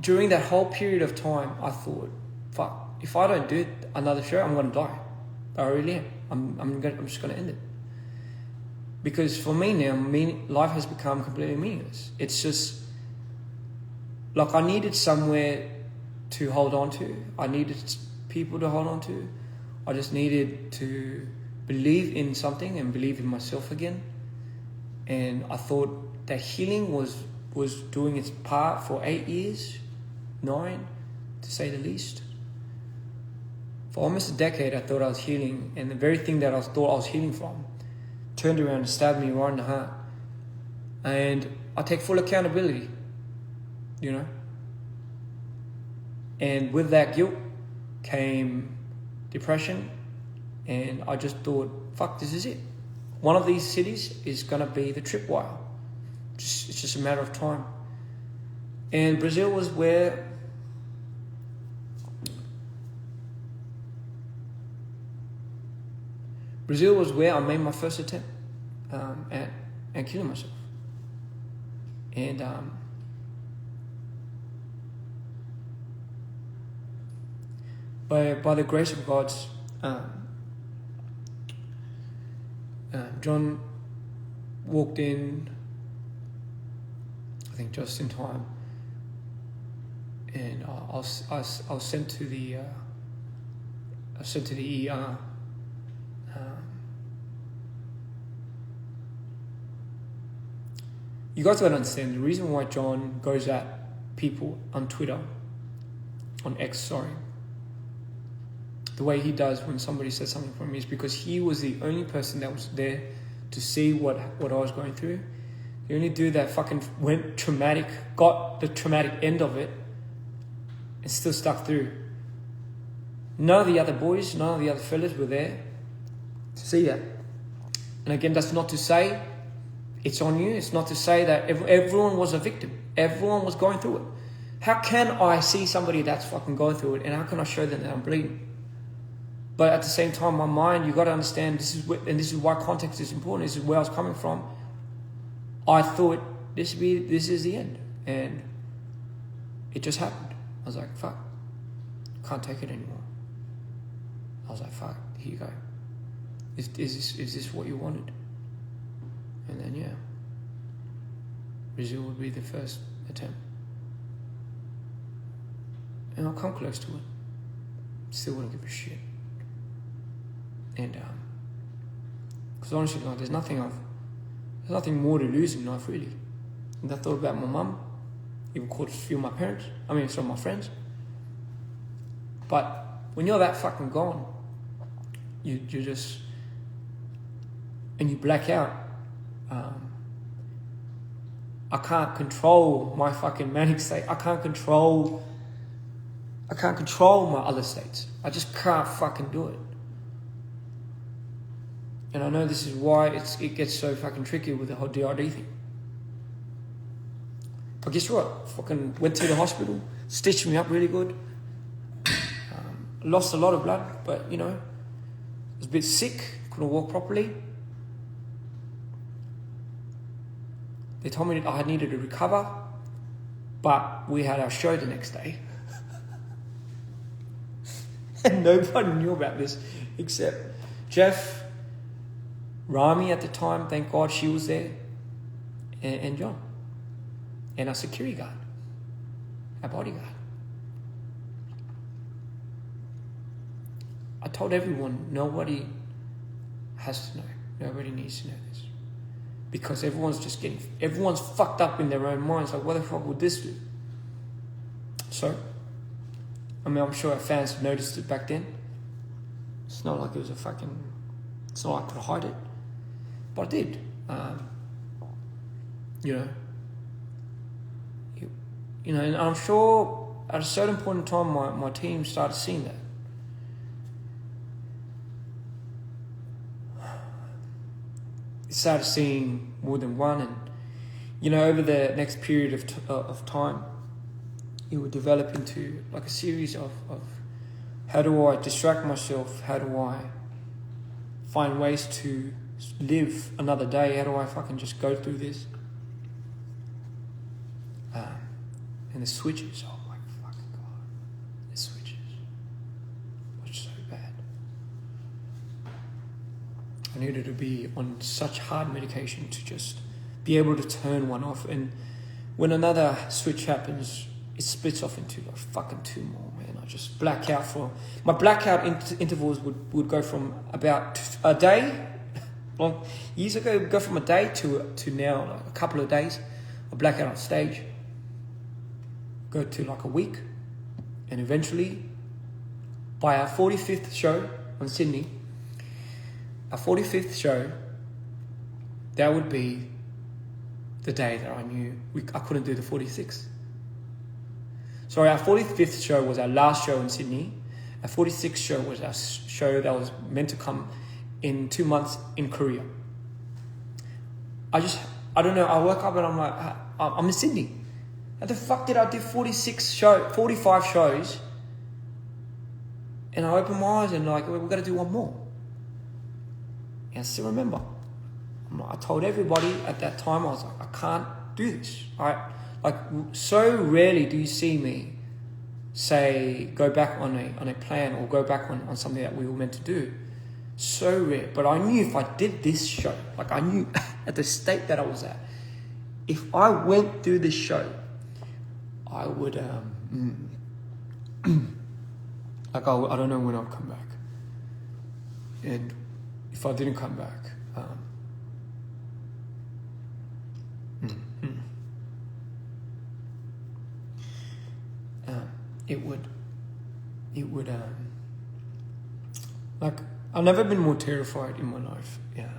during that whole period of time, I thought, fuck, if I don't do another show, I'm going to die. I really am. I'm just going to end it. Because for me now, life has become completely meaningless. It's just, like I needed somewhere to hold on to. I needed people to hold on to. I just needed to believe in something and believe in myself again. And I thought that healing was doing its part for 8 years, 9 to say the least. For almost a decade I thought I was healing, and the very thing that I thought I was healing from turned around and stabbed me right in the heart. And I take full accountability, And with that guilt came depression, and I just thought, fuck, this is it. One of these cities is going to be the tripwire. It's just a matter of time. And Brazil was where I made my first attempt at killing myself. And by the grace of God, John walked in, I think just in time, and I was sent to the ER. You guys gotta understand the reason why John goes at people on Twitter, on X, sorry, the way he does when somebody says something for me is because he was the only person that was there to see what I was going through. The only dude that fucking went traumatic, got the traumatic end of it, and still stuck through. None of the other boys, none of the other fellas were there to see that. And again, that's not to say it's on you. It's not to say that everyone was a victim. Everyone was going through it. How can I see somebody that's fucking going through it, and how can I show them that I'm bleeding? But at the same time, my mind, you got to understand, this is why context is important. This is where I was coming from. I thought this is the end, and it just happened. I was like, fuck, can't take it anymore. I was like, fuck, here you go. Is this what you wanted? And then yeah, Brazil would be the first attempt, and I'll come close to it. Still wouldn't give a shit. And because honestly, like, there's nothing more to lose in life, really. And I thought about my mum, even called a few of my parents. Some of my friends. But when you're that fucking gone, you just, and you black out. I can't control my fucking manic state. I can't control my other states. I just can't fucking do it. And I know this is why it gets so fucking tricky with the whole DRD thing. But guess what? Fucking went to the hospital, stitched me up really good. Lost a lot of blood, but was a bit sick, couldn't walk properly. They told me that I needed to recover, but we had our show the next day. And nobody knew about this except Jeff, Rami at the time, thank God she was there, and John, and our security guard, our bodyguard. I told everyone, nobody has to know. Nobody needs to know this. Because everyone's fucked up in their own minds. Like, what the fuck would this do? So, I'm sure our fans noticed it back then. It's not like it was it's not like I could hide it. But I did. And I'm sure at a certain point in time, my team started seeing that. It started seeing more than one, and over the next period of time, it would develop into like a series of how do I distract myself? How do I find ways to live another day? How do I fucking just go through this? And the switches, oh my fucking God, the switches were so bad. I needed to be on such hard medication to just be able to turn one off. And when another switch happens, it splits off into like fucking two more, man. I just black out my blackout intervals would go from about a day, long years ago, it would go from a day to now, like a couple of days. I black out on stage, go to like a week, and eventually, by our 45th show on Sydney, our 45th show, that would be the day that I knew I couldn't do the 46th. Sorry, our 45th show was our last show in Sydney. Our 46th show was our show that was meant to come in 2 months in Korea. I don't know, I woke up and I'm like, I'm in Sydney. How the fuck did I do 45 shows? And I opened my eyes and like, we've got to do one more. And I still remember. I told everybody at that time, I was like, I can't do this. So rarely do you see me say, go back on a plan or go back on something that we were meant to do. So rare. But I knew if I did this show, like I knew at the state that I was at, if I went through this show, I would, I don't know when I'll come back. And if I didn't come back, it would, like, I've never been more terrified in my life. Yeah.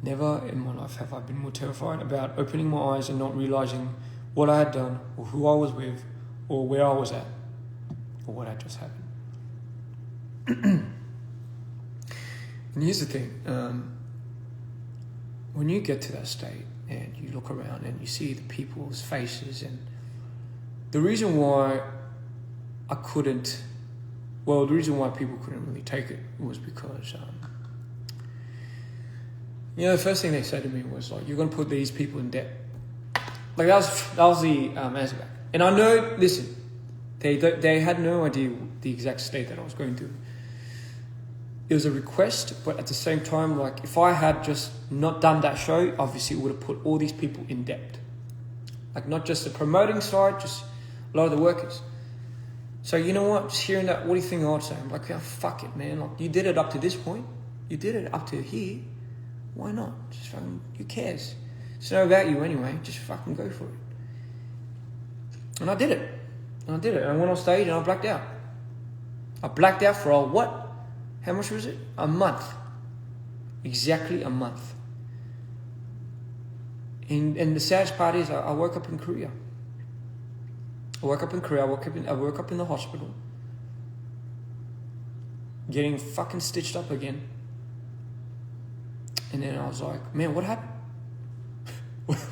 Never in my life have I been more terrified about opening my eyes and not realizing what I had done, or who I was with, or where I was at, or what had just happened. And here's the thing, when you get to that state and you look around and you see the people's faces, and the reason why I couldn't Well, the reason why people couldn't really take it was because, the first thing they said to me was like, "You're going to put these people in debt." Like that was the answer back. And I know, listen, they had no idea the exact state that I was going through. It was a request, but at the same time, like if I had just not done that show, obviously it would have put all these people in debt. Like not just the promoting side, just a lot of the workers. So you know what? Just hearing that, what do you think I'd say? I'm like, yeah, fuck it, man. Like you did it up to this point. You did it up to here. Why not? Just fucking, who cares? It's not about you anyway. Just fucking go for it. And I did it. And I went on stage and I blacked out. I blacked out for what? How much was it? A month. Exactly a month. And the saddest part is I woke up in Korea. I woke up in the hospital. Getting fucking stitched up again. And then I was like, man, what happened?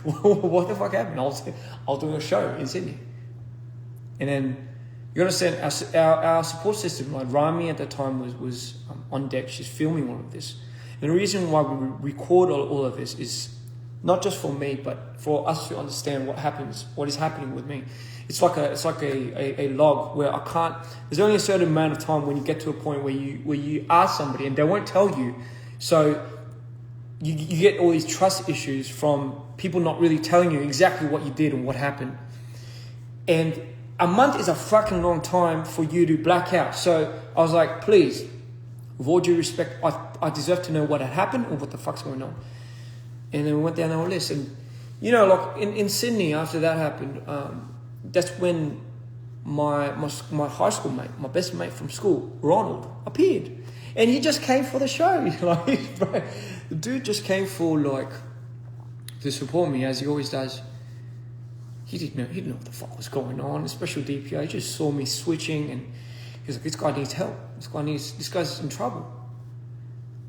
What the fuck happened? I was doing a show in Sydney. And then you understand our support system, like Rami at the time was on deck. She's filming all of this. And the reason why we record all of this is not just for me, but for us to understand what is happening with me. It's like a log where I can't. There's only a certain amount of time when you get to a point where you ask somebody and they won't tell you. So you get all these trust issues from people not really telling you exactly what you did and what happened. And a month is a fucking long time for you to black out. So I was like, please, with all due respect, I deserve to know what had happened or what the fuck's going on. And then we went down our list. And, like in Sydney, after that happened, that's when my high school mate, my best mate from school, Ronald, appeared. And he just came for the show. Like, bro, the dude just came for, like, to support me, as he always does. He didn't know what the fuck was going on, especially DPR. He just saw me switching and he was like, this guy needs help. This guy's in trouble.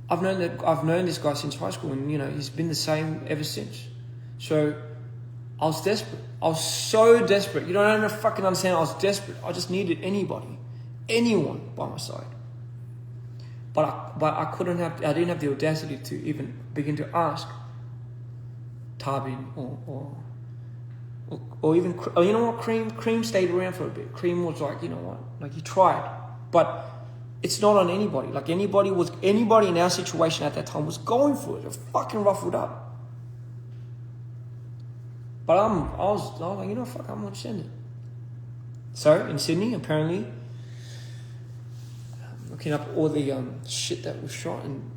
I've known this guy since high school and, he's been the same ever since. So I was desperate. I was so desperate. You don't even fucking understand. I was desperate. I just needed anyone by my side. But I didn't have the audacity to even begin to ask Tarbin or even, you know what, Cream stayed around for a bit. Cream was like, you know what, like he tried, but it's not on anybody. Like anybody in our situation at that time was going for it. They're fucking ruffled up. But I was like, fuck, I'm gonna send it. So in Sydney, apparently, looking up all the shit that was shot, and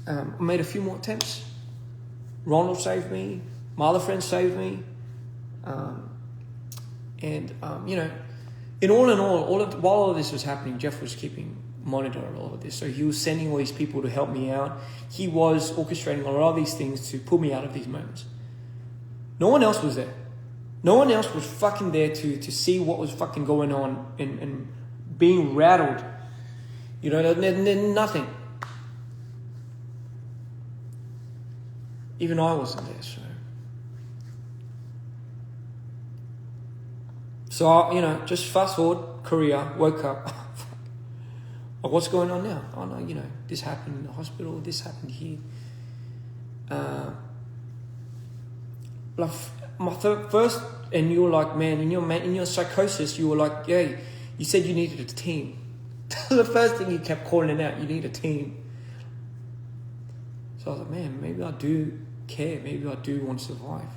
I made a few more attempts. Ronald saved me. My other friends saved me. In all, while all of this was happening, Jeff was keeping monitor of all of this. So he was sending all these people to help me out. He was orchestrating a lot of these things to pull me out of these moments. No one else was there. No one else was fucking there to see what was fucking going on and being rattled. Nothing. Even I wasn't there, So, just fast forward, Korea, woke up. Like, what's going on now? Oh, no, this happened in the hospital, this happened here. First, and you were like, man, in your psychosis, you were like, yeah, you said you needed a team. The first thing you kept calling out, you need a team. So I was like, man, maybe I do care. Maybe I do want to survive.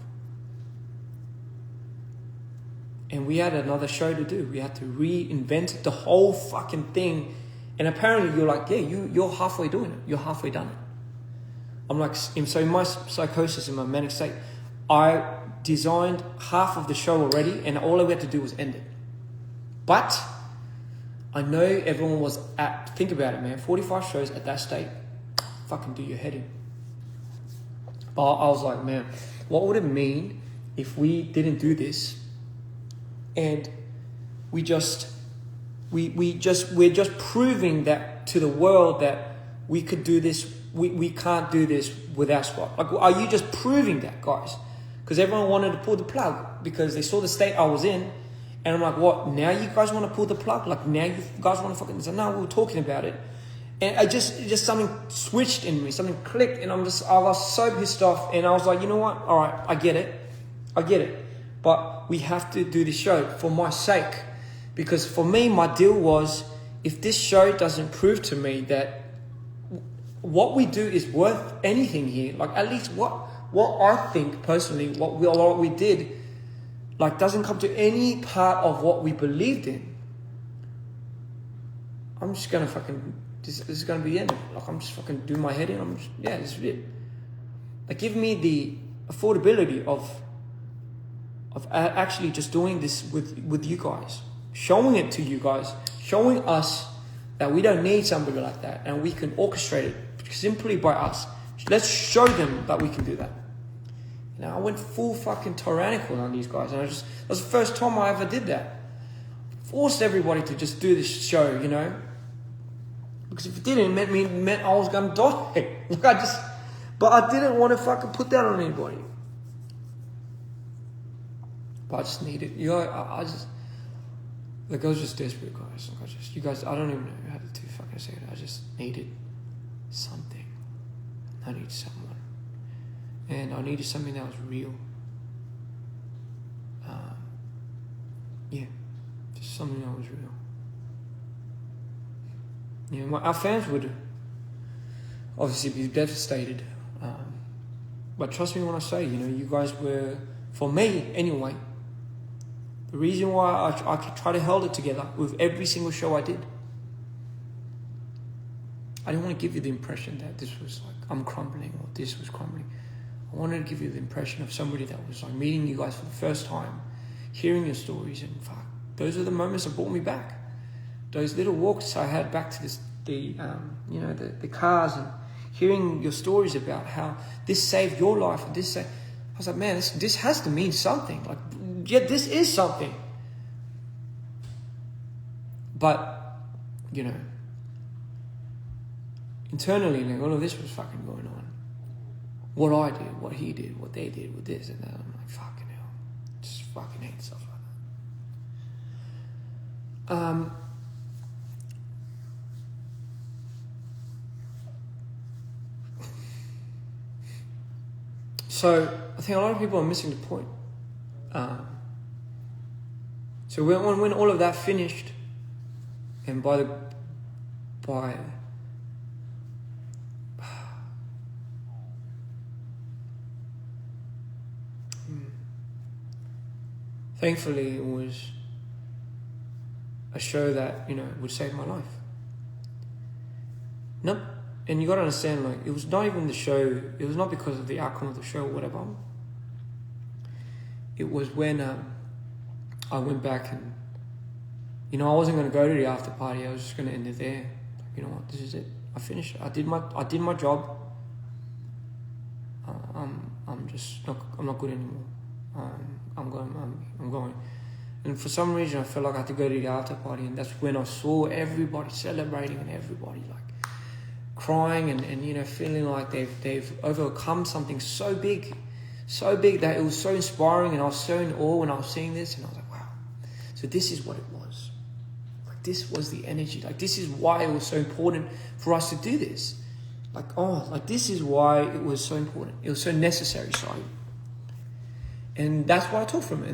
And we had another show to do. We had to reinvent the whole fucking thing. And apparently you're like, yeah, you're halfway doing it. You're halfway done it. I'm like, so in my psychosis, in my manic state, I designed half of the show already and all we had to do was end it. But I know everyone was think about it, man, 45 shows at that state, fucking do your head in. But I was like, man, what would it mean if we didn't do this and we're just proving that to the world that we could do this, we can't do this without Spot. Like, are you just proving that, guys? Because everyone wanted to pull the plug because they saw the state I was in And I'm like, what, now you guys want to pull the plug? Like, now you guys want to fucking... So, no, we were talking about it. And it just something switched in me, something clicked, and I was so pissed off, and I was like, you know what? All right, I get it. But we have to do this show for my sake. Because for me, my deal was, if this show doesn't prove to me that what we do is worth anything here, like at least what I think personally, what we did, like doesn't come to any part of what we believed in, I'm just gonna fucking, this is gonna be the end of it. Like I'm just fucking do my head in, this is it. Like give me the affordability of actually just doing this with you guys, showing it to you guys, showing us that we don't need somebody like that, and we can orchestrate it simply by us. Let's show them that we can do that. You know, I went full fucking tyrannical on these guys, and that was the first time I ever did that. Forced everybody to just do this show, you know, because if it didn't, it meant I was gonna die. But I didn't want to fucking put that on anybody. But I just needed, you know, like I was just desperate, guys. Like you guys, I don't even know how to fucking say it. I just needed something. I needed someone. And I needed something that was real. Just something that was real. You know, our fans would obviously be devastated. But trust me when I say, you know, you guys were, for me anyway, the reason why I try to hold it together with every single show I did. I didn't want to give you the impression that this was like, I'm crumbling or this was crumbling. I wanted to give you the impression of somebody that was like meeting you guys for the first time, hearing your stories, and fuck, those are the moments that brought me back. Those little walks I had back to the cars, and hearing your stories about how this saved your life, and I was like, man, this has to mean something. Like, yeah, this is something. But, you know, internally, like, all of this was fucking going on. What I did, what he did, what they did with this and that. I'm like, fucking hell. Just fucking hate stuff like that. So I think a lot of people are missing the point. So when all of that finished, and thankfully, it was a show that, you know, would save my life. No, and you got to understand, like, it was not even the show. It was not because of the outcome of the show or whatever. It was when I went back and, you know, I wasn't going to go to the after party. I was just going to end it there. Like, you know what? This is it. I finished it. I did my job. I'm not good anymore. I'm going. And for some reason, I felt like I had to go to the after party, and that's when I saw everybody celebrating and everybody like crying and you know, feeling like they've overcome something so big that it was so inspiring, and I was so in awe when I was seeing this, and I was like, wow. So this is what it was. Like, this was the energy. Like, this is why it was so important for us to do this. This is why it was so important. It was so necessary, sorry. And that's what I took from it.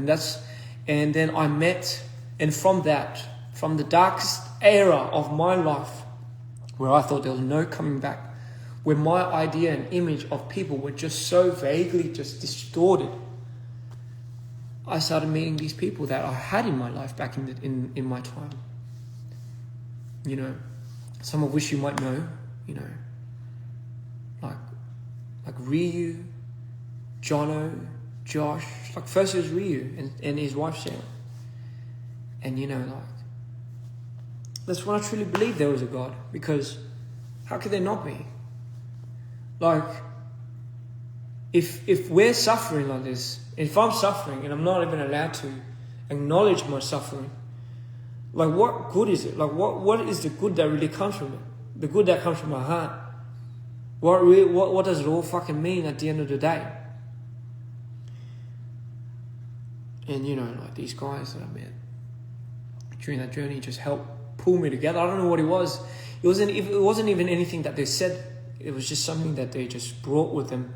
And then I met, and from the darkest era of my life, where I thought there was no coming back, where my idea and image of people were just so vaguely just distorted, I started meeting these people that I had in my life back in my time. You know, some of which you might know, you know, like Ryu, Jono, Josh. Like, first it was Ryu and his wife Sarah. And you know, like, that's when I truly believed there was a God, because how could there not be? Like, if we're suffering like this, if I'm suffering and I'm not even allowed to acknowledge my suffering, like, what good is it? Like, what is the good that really comes from it? The good that comes from my heart. What does it all fucking mean at the end of the day? And you know, like, these guys that I met, during that journey just helped pull me together. I don't know what it was. It wasn't even anything that they said. It was just something that they just brought with them.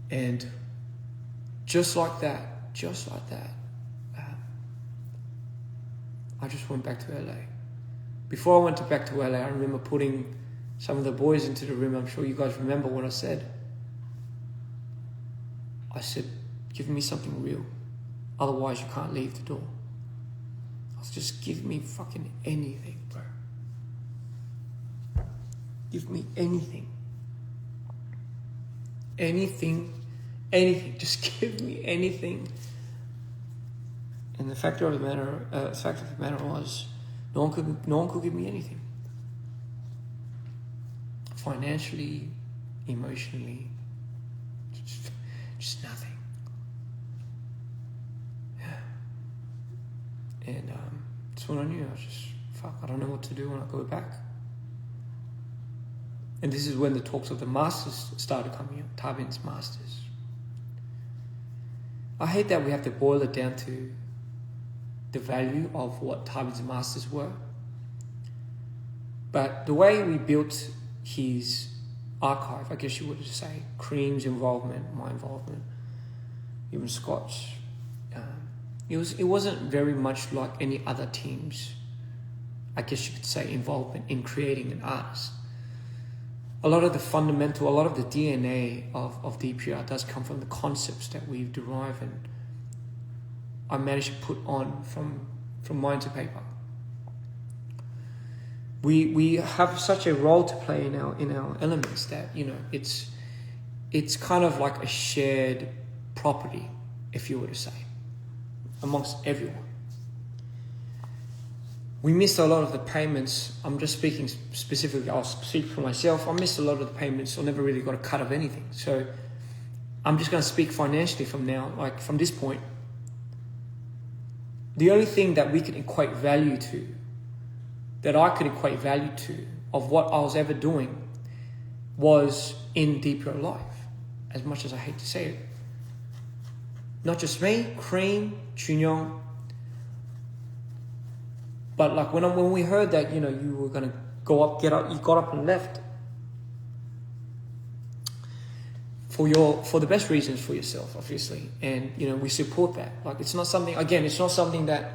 And just like that, I just went back to LA. Before I went back to LA, I remember putting some of the boys into the room. I'm sure you guys remember what I said. I said, give me something real. Otherwise, you can't leave the door. I said, just give me fucking anything, bro. Give me anything. Anything. Just give me anything. And the fact of the matter was, no one could give me anything. Financially, emotionally, just nothing. Yeah. And that's when I knew. I was just, I don't know what to do when I go back. And this is when the talks of the masters started coming up, Tabin's masters. I hate that we have to boil it down to the value of what Tabin's masters were. But the way we built his archive, I guess you would say, Cream's involvement, my involvement, even Scott's, it wasn't very much like any other team's, I guess you could say, involvement in creating an artist. A lot of the DNA of DPR does come from the concepts that we've derived and I managed to put on from mind to paper. We have such a role to play in our elements that, it's kind of like a shared property, if you were to say, amongst everyone. We missed a lot of the payments. I'm just speaking specifically, I'll speak for myself. I missed a lot of the payments. I never really got a cut of anything. So I'm just going to speak financially from now, like from this point. The only thing that we could equate value to, that I could equate value to, of what I was ever doing, was in DPR life, as much as I hate to say it. Not just me, Cream, Chunyong, but like when we heard that, you were gonna you got up and left for the best reasons for yourself, obviously, and we support that. Like it's not something that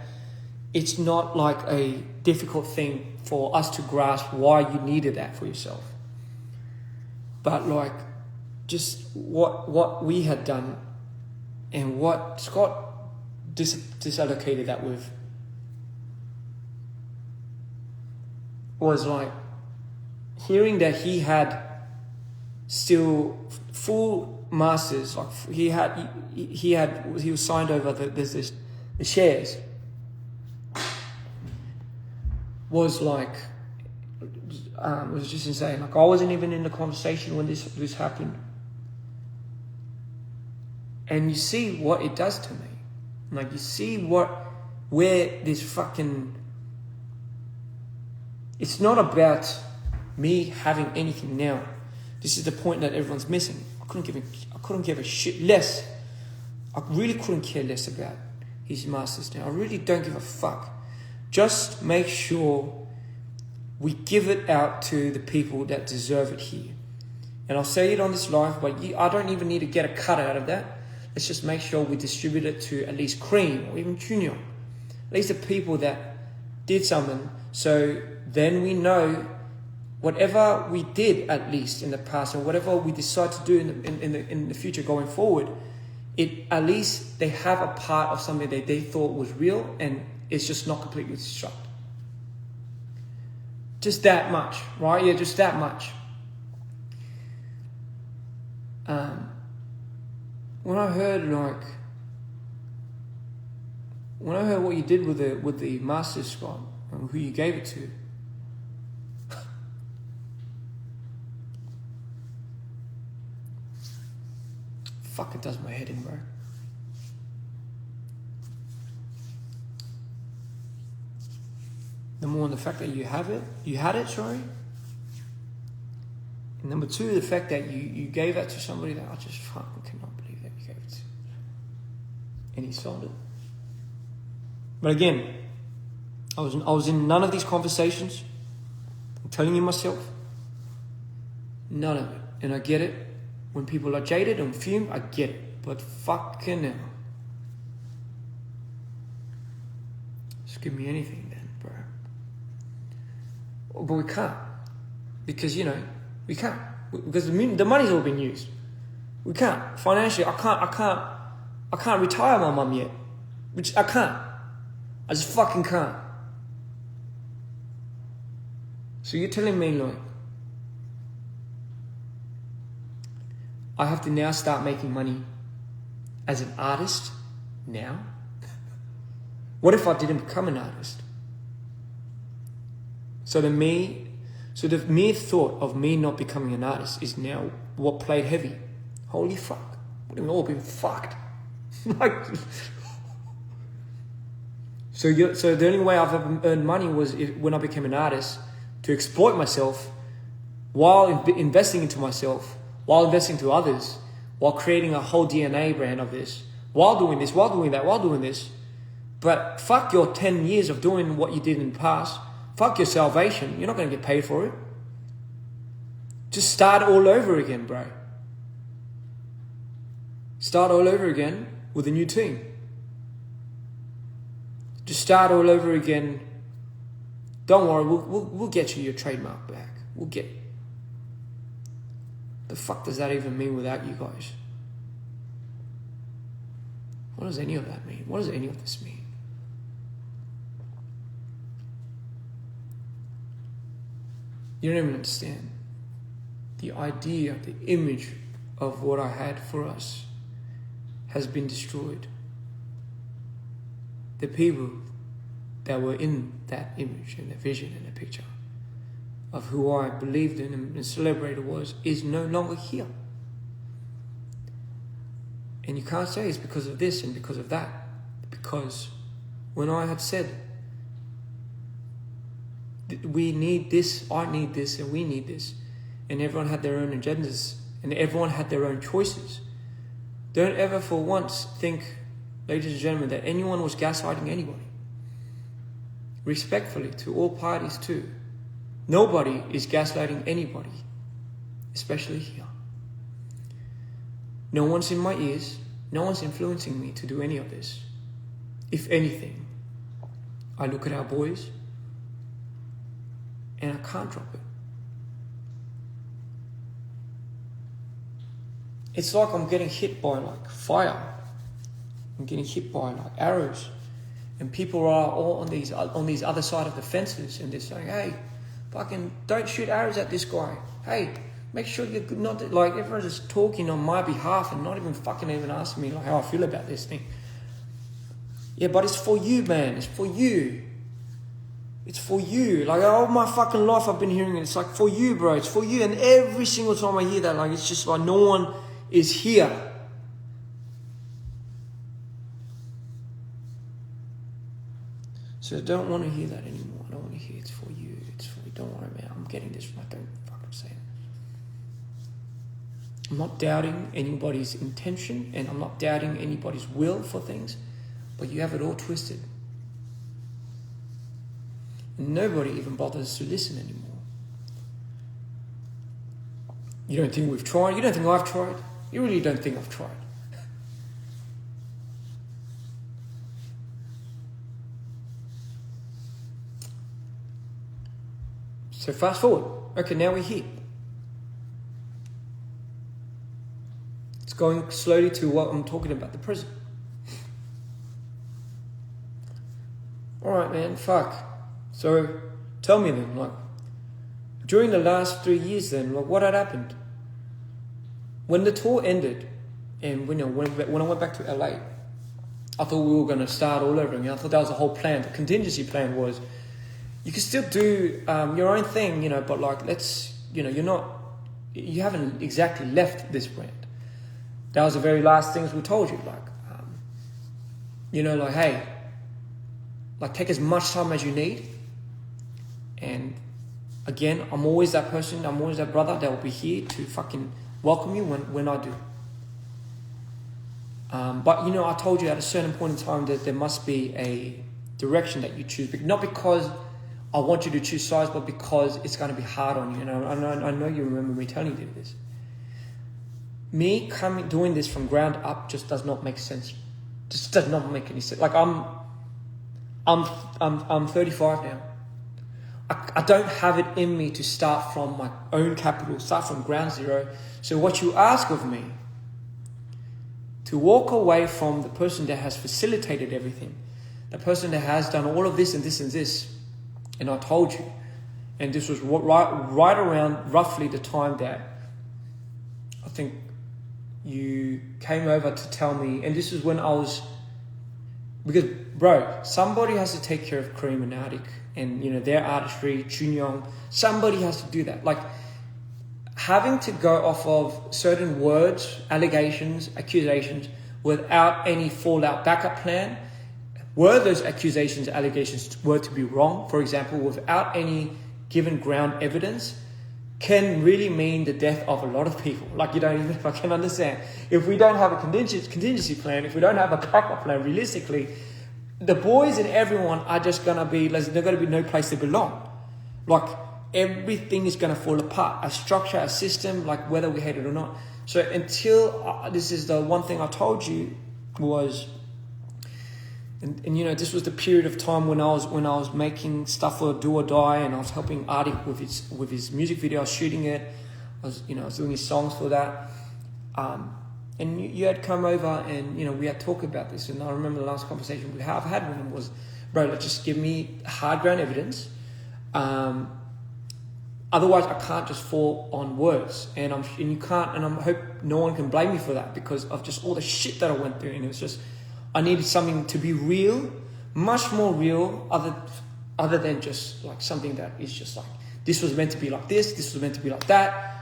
it's not like a difficult thing for us to grasp why you needed that for yourself. But like just what we had done and what Scott disallocated that with was like hearing that he had still full masters, like he was signed over the shares, was like was just insane. Like I wasn't even in the conversation when this happened, and you see what it does to me. Like you see where this fucking. It's not about me having anything now. This is the point that everyone's missing. I couldn't give a shit less. I really couldn't care less about his masters now. I really don't give a fuck. Just make sure we give it out to the people that deserve it here. And I'll say it on this live, but I don't even need to get a cut out of that. Let's just make sure we distribute it to at least Cream or even Junior. At least the people that did something. So then we know whatever we did at least in the past and whatever we decide to do in the future going forward, at least they have a part of something that they thought was real and it's just not completely destructed. Just that much, right? Yeah, just that much. When I heard what you did with the Masters Scott and who you gave it to, fuck, it does my head in, bro. Number one, the fact that you had it, sorry. And number two, the fact that you gave that to somebody that I just fucking cannot believe that you gave it to. And he sold it. But again, I was in none of these conversations. I'm telling you myself. None of it. And I get it. When people are jaded and fume, I get it. But fucking hell. Just give me anything then, bro. But we can't. Because, we can't. Because the money's all been used. We can't. Financially, I can't retire my mum yet. Which I can't. I just fucking can't. So you're telling me, like, I have to now start making money as an artist now? What if I didn't become an artist? So the mere thought of me not becoming an artist is now what played heavy. Holy fuck. We've all been fucked. Like, so the only way I've ever earned money was when I became an artist, to exploit myself while investing into myself, while investing into others, while creating a whole DNA brand of this, while doing this, while doing that, while doing this. But fuck your 10 years of doing what you did in the past. Fuck your salvation. You're not going to get paid for it. Just start all over again, bro. Start all over again with a new team. Just start all over again. Don't worry, we'll get you your trademark back. We'll get it. The fuck does that even mean without you guys? What does any of that mean? What does any of this mean? You don't even understand. The idea, the image of what I had for us has been destroyed. The people that were in that image and the vision and the picture of who I believed in and celebrated is no longer here. And you can't say it's because of this and because of that. Because when I had said, we need this, I need this, and we need this, and everyone had their own agendas, and everyone had their own choices, don't ever for once think, ladies and gentlemen, that anyone was gaslighting anybody. Respectfully to all parties too. Nobody is gaslighting anybody, especially here. No one's in my ears. No one's influencing me to do any of this. If anything, I look at our boys and I can't drop it. It's like I'm getting hit by like fire. I'm getting hit by like arrows. And people are all on these other side of the fences, and they're saying, hey, fucking don't shoot arrows at this guy. Hey, make sure you're not, like, everyone's just talking on my behalf and not even fucking even asking me like how I feel about this thing. Yeah, but it's for you, man. It's for you. It's for you. Like, all my fucking life I've been hearing it. It's like, for you, bro. It's for you. And every single time I hear that, like, it's just like no one is here. So I don't want to hear that anymore. I don't want to hear it's for you. It's for you. Don't worry, man. I'm getting this right. Don't fucking say it. I'm not doubting anybody's intention, and I'm not doubting anybody's will for things, but you have it all twisted. And nobody even bothers to listen anymore. You don't think we've tried? You don't think I've tried? You really don't think I've tried? So fast forward. Okay, now we're here. It's going slowly to what I'm talking about, the prison. Alright, man, fuck. So tell me then, like, during the last 3 years then, like, what had happened? When the tour ended, and when I went back to LA, I thought we were going to start all over again. I thought that was the whole plan. The contingency plan was, you can still do your own thing, but like, you haven't exactly left this brand. That was the very last things we told you, like, like, hey, like, take as much time as you need. And again, I'm always that person, I'm always that brother that will be here to fucking welcome you when I do. But I told you at a certain point in time that there must be direction that you choose, not because I want you to choose sides, but because it's going to be hard on you. And I know you remember me telling you this. Me doing this from ground up just does not make sense. Just does not make any sense. Like I'm 35 now. I don't have it in me to start from my own capital, start from ground zero. So what you ask of me, to walk away from the person that has facilitated everything, the person that has done all of this and this and this, and I told you, and this was right around roughly the time that I think you came over to tell me, and this is when I was, because bro, somebody has to take care of Kareem and Nardik and their artistry, Chunyong. Somebody has to do that. Like having to go off of certain words, allegations, accusations without any fallout backup plan. Were those accusations, allegations were to be wrong, for example, without any given ground evidence, can really mean the death of a lot of people. Like you don't even fucking understand. If we don't have a contingency plan, if we don't have a backup plan, realistically, the boys and everyone are just going to be, there's going to be no place to belong. Like everything is going to fall apart. A structure, a system, like whether we hate it or not. So until, this is the one thing I told you was, and this was the period of time when I was making stuff for Do or Die, and I was helping Artik with his music video. I was shooting it. I was doing his songs for that. And you had come over, and we had talked about this. And I remember the last conversation I've had with him was, bro, let's just give me hard ground evidence. Otherwise, I can't just fall on words, and you can't. And I hope no one can blame me for that because of just all the shit that I went through. And it was just, I needed something to be real, much more real, other than just like something that is just like, this was meant to be like this was meant to be like that.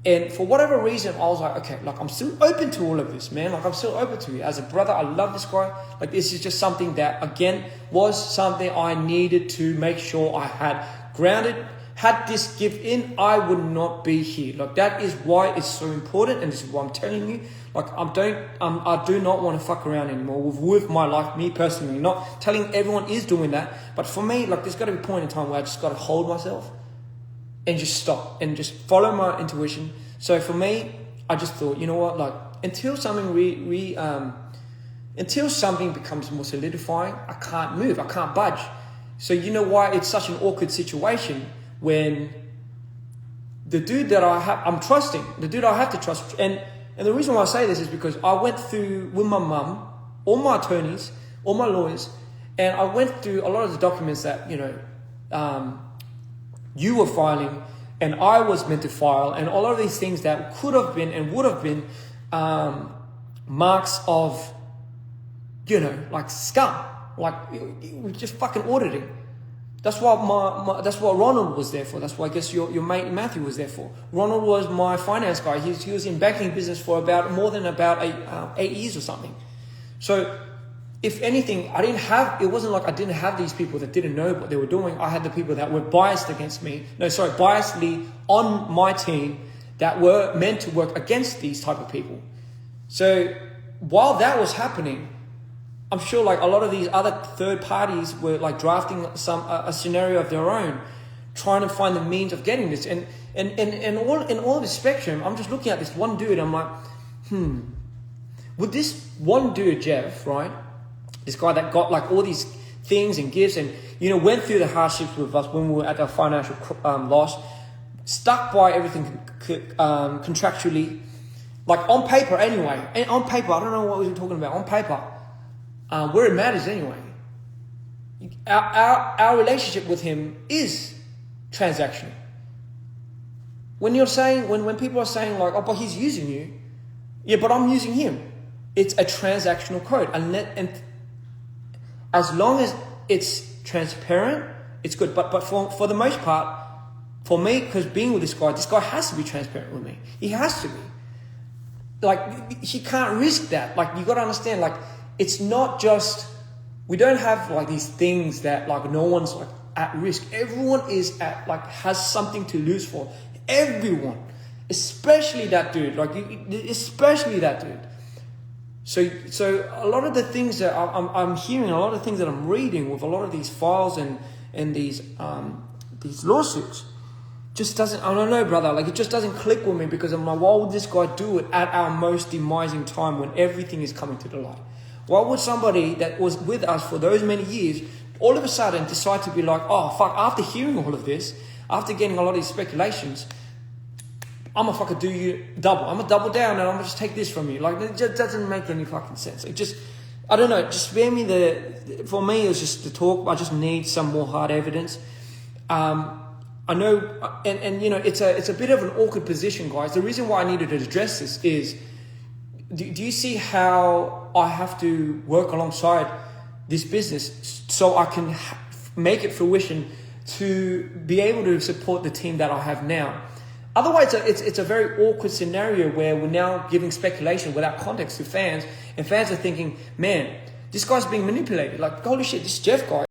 And for whatever reason, I was like, okay, like I'm still open to all of this, man. Like I'm still open to it. As a brother, I love this guy. Like this is just something that, again, was something I needed to make sure I had grounded. Had this give in, I would not be here. Like that is why it's so important, and this is why I'm telling you. Like I do not want to fuck around anymore with my life, me personally. Not telling everyone is doing that, but for me, like there's got to be a point in time where I just got to hold myself and just stop and just follow my intuition. So for me, I just thought, you know what, like until something until something becomes more solidifying, I can't move, I can't budge. So you know why it's such an awkward situation when the dude that I'm trusting, the dude I have to trust, and the reason why I say this is because I went through with my mum, all my attorneys, all my lawyers, and I went through a lot of the documents that, you were filing and I was meant to file, and all of these things that could have been and would have been marks of, like scum, like we just fucking auditing. That's what that's what Ronald was there for. That's what I guess your mate Matthew was there for. Ronald was my finance guy. He was in banking business for more than 8 years or something. So if anything, it wasn't like I didn't have these people that didn't know what they were doing. I had the people that were biasedly on my team that were meant to work against these type of people. So while that was happening, I'm sure like a lot of these other third parties were like drafting a scenario of their own, trying to find the means of getting this. And all the spectrum, I'm just looking at this one dude. I'm like, would this one dude, Jeff, right? This guy that got like all these things and gifts and, went through the hardships with us when we were at our financial loss, stuck by everything contractually, like on paper anyway. And on paper, I don't know what we were talking about. On paper, where it matters anyway. Our relationship with him is transactional. When people are saying like, oh, but he's using you. Yeah, but I'm using him. It's a transactional code. And as long as it's transparent, it's good. But for the most part, for me, because being with this guy has to be transparent with me. He has to be. Like, he can't risk that. Like, you got to understand, like, it's not just, we don't have like these things that like no one's like at risk. Everyone is has something to lose for. Everyone, especially that dude, especially that dude. So a lot of the things that I'm hearing, a lot of things that I'm reading with a lot of these files and these lawsuits, just doesn't, I don't know, brother, like it just doesn't click with me, because I'm like, why would this guy do it at our most demising time when everything is coming to the light? Why would somebody that was with us for those many years all of a sudden decide to be like, oh fuck, after hearing all of this, after getting a lot of these speculations, I'm gonna fucking do you double. I'm gonna double down and I'm gonna just take this from you. Like, it just doesn't make any fucking sense. It just, I don't know, just spare me for me, it was just the talk. I just need some more hard evidence. I know, and you know, it's a bit of an awkward position, guys. The reason why I needed to address this is, do you see how I have to work alongside this business so I can make it fruition to be able to support the team that I have now? Otherwise, it's a very awkward scenario where we're now giving speculation without context to fans, and fans are thinking, man, this guy's being manipulated. Like, holy shit, this Jeff guy,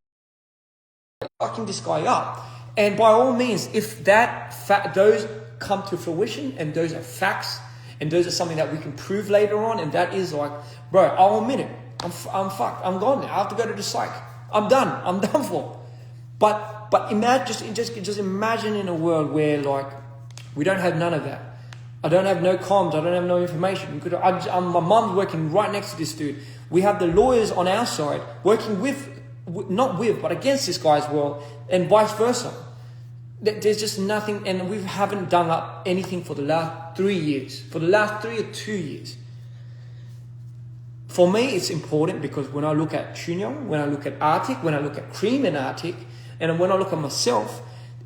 fucking this guy up. And by all means, if those come to fruition and those are facts and those are something that we can prove later on, and that is like, bro, I'll admit it. I'm fucked. I'm gone now. I have to go to the psych. I'm done. I'm done for. But imagine, just imagine in a world where like we don't have none of that. I don't have no comms. I don't have no information. My mom's working right next to this dude. We have the lawyers on our side working not with, but against this guy as well, and vice versa. There's just nothing, and we haven't done up anything for the last 3 years, for the last 3 or 2 years. For me, it's important because when I look at Chunyo, when I look at Arctic, when I look at Cream and Arctic, and when I look at myself,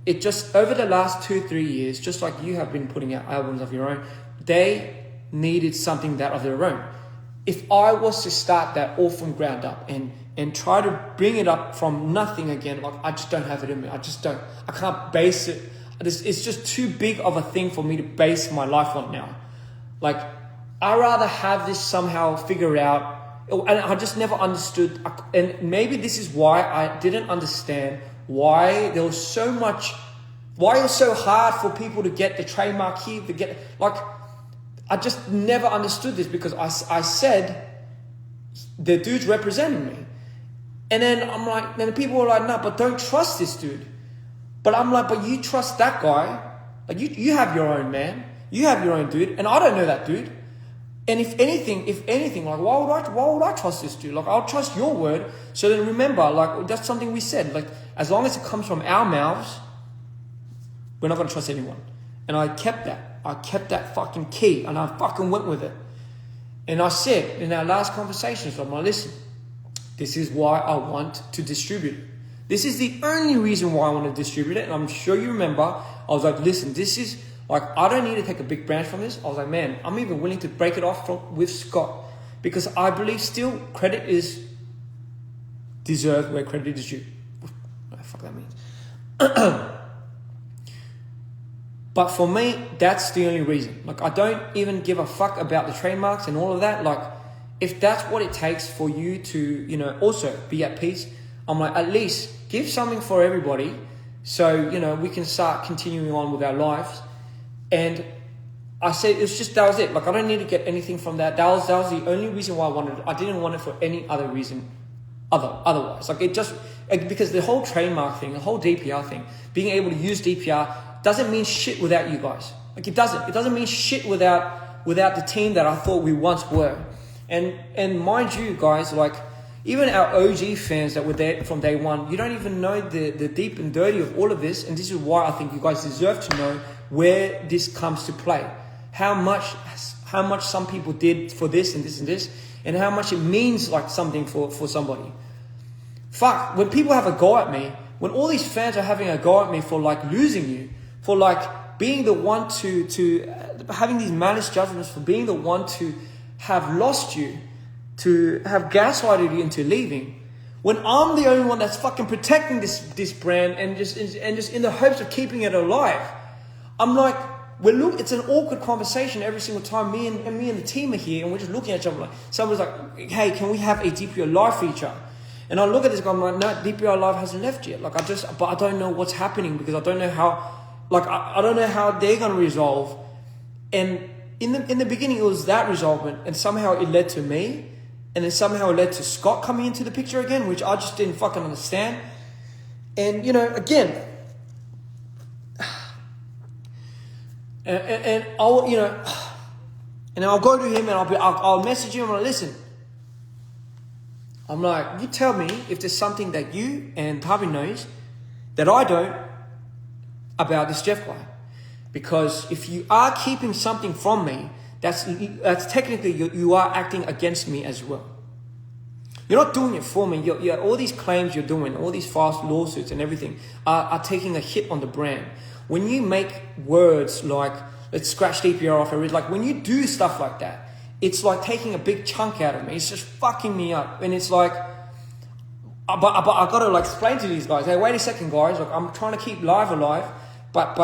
it just, over the last 2-3 years, just like you have been putting out albums of your own, they needed something that of their own. If I was to start that all from ground up and try to bring it up from nothing again, like I just don't have it in me. I can't base it. It's just too big of a thing for me to base my life on now. Like, I rather have this somehow figured out. And I just never understood. And maybe this is why I didn't understand why there was so much, why it was so hard for people to get the trademark here, I just never understood this, because I said the dude's representing me. And then I'm like, then the people were like, no, but don't trust this dude. But I'm like, but you trust that guy. Like, you have your own man. You have your own dude. And I don't know that dude. And if anything, like, why would I trust this dude? Like, I'll trust your word. So then remember, like, that's something we said. Like, as long as it comes from our mouths, we're not going to trust anyone. And I kept that. I kept that fucking key, and I fucking went with it. And I said in our last conversations, I'm like, listen, this is why I want to distribute it. This is the only reason why I want to distribute it. And I'm sure you remember, I was like, listen, this is like, I don't need to take a big branch from this. I was like, man, I'm even willing to break it off with Scott, because I believe still credit is deserved where credit is due. What the fuck that means. But for me, that's the only reason. Like, I don't even give a fuck about the trademarks and all of that. Like, if that's what it takes for you to, you know, also be at peace, I'm like, at least give something for everybody, so, you know, we can start continuing on with our lives. And I said, it's just, that was it. Like, I don't need to get anything from that. That was the only reason why I wanted it. I didn't want it for any other reason otherwise. Like, it just, like, because the whole trademark thing, the whole DPR thing, being able to use DPR doesn't mean shit without you guys. Like, it doesn't mean shit without the team that I thought we once were. And mind you guys, like, even our OG fans that were there from day one, you don't even know the deep and dirty of all of this. And this is why I think you guys deserve to know where this comes to play. How much some people did for this and this and this, and how much it means like something for somebody. Fuck, when people have a go at me, when all these fans are having a go at me for like losing you, for like being the one to having these malice judgments, for being the one to have lost you, to have gaslighted you into leaving, when I'm the only one that's fucking protecting this brand and just in the hopes of keeping it alive, I'm like, it's an awkward conversation every single time me and the team are here, and we're just looking at each other like, someone's like, hey, can we have a DPR Live feature? And I look at this guy, I'm like, no, DPR Live hasn't left yet. Like, but I don't know what's happening, because I don't know how, like, I don't know how they're going to resolve. And in the beginning, it was that result, and somehow it led to me, and then somehow it led to Scott coming into the picture again, which I just didn't fucking understand. And again, and I'll and I'll go to him and I'll message him and I'll listen. I'm like, you tell me if there's something that you and Tavi knows that I don't about this Jeff guy. Because if you are keeping something from me, that's technically you are acting against me as well. You're not doing it for me. You're all these claims you're doing, all these fast lawsuits and everything are taking a hit on the brand. When you make words like, let's scratch DPR off, like when you do stuff like that, it's like taking a big chunk out of me. It's just fucking me up. And it's like, but I got to like explain to these guys, hey, wait a second, guys. Like I'm trying to keep live alive, but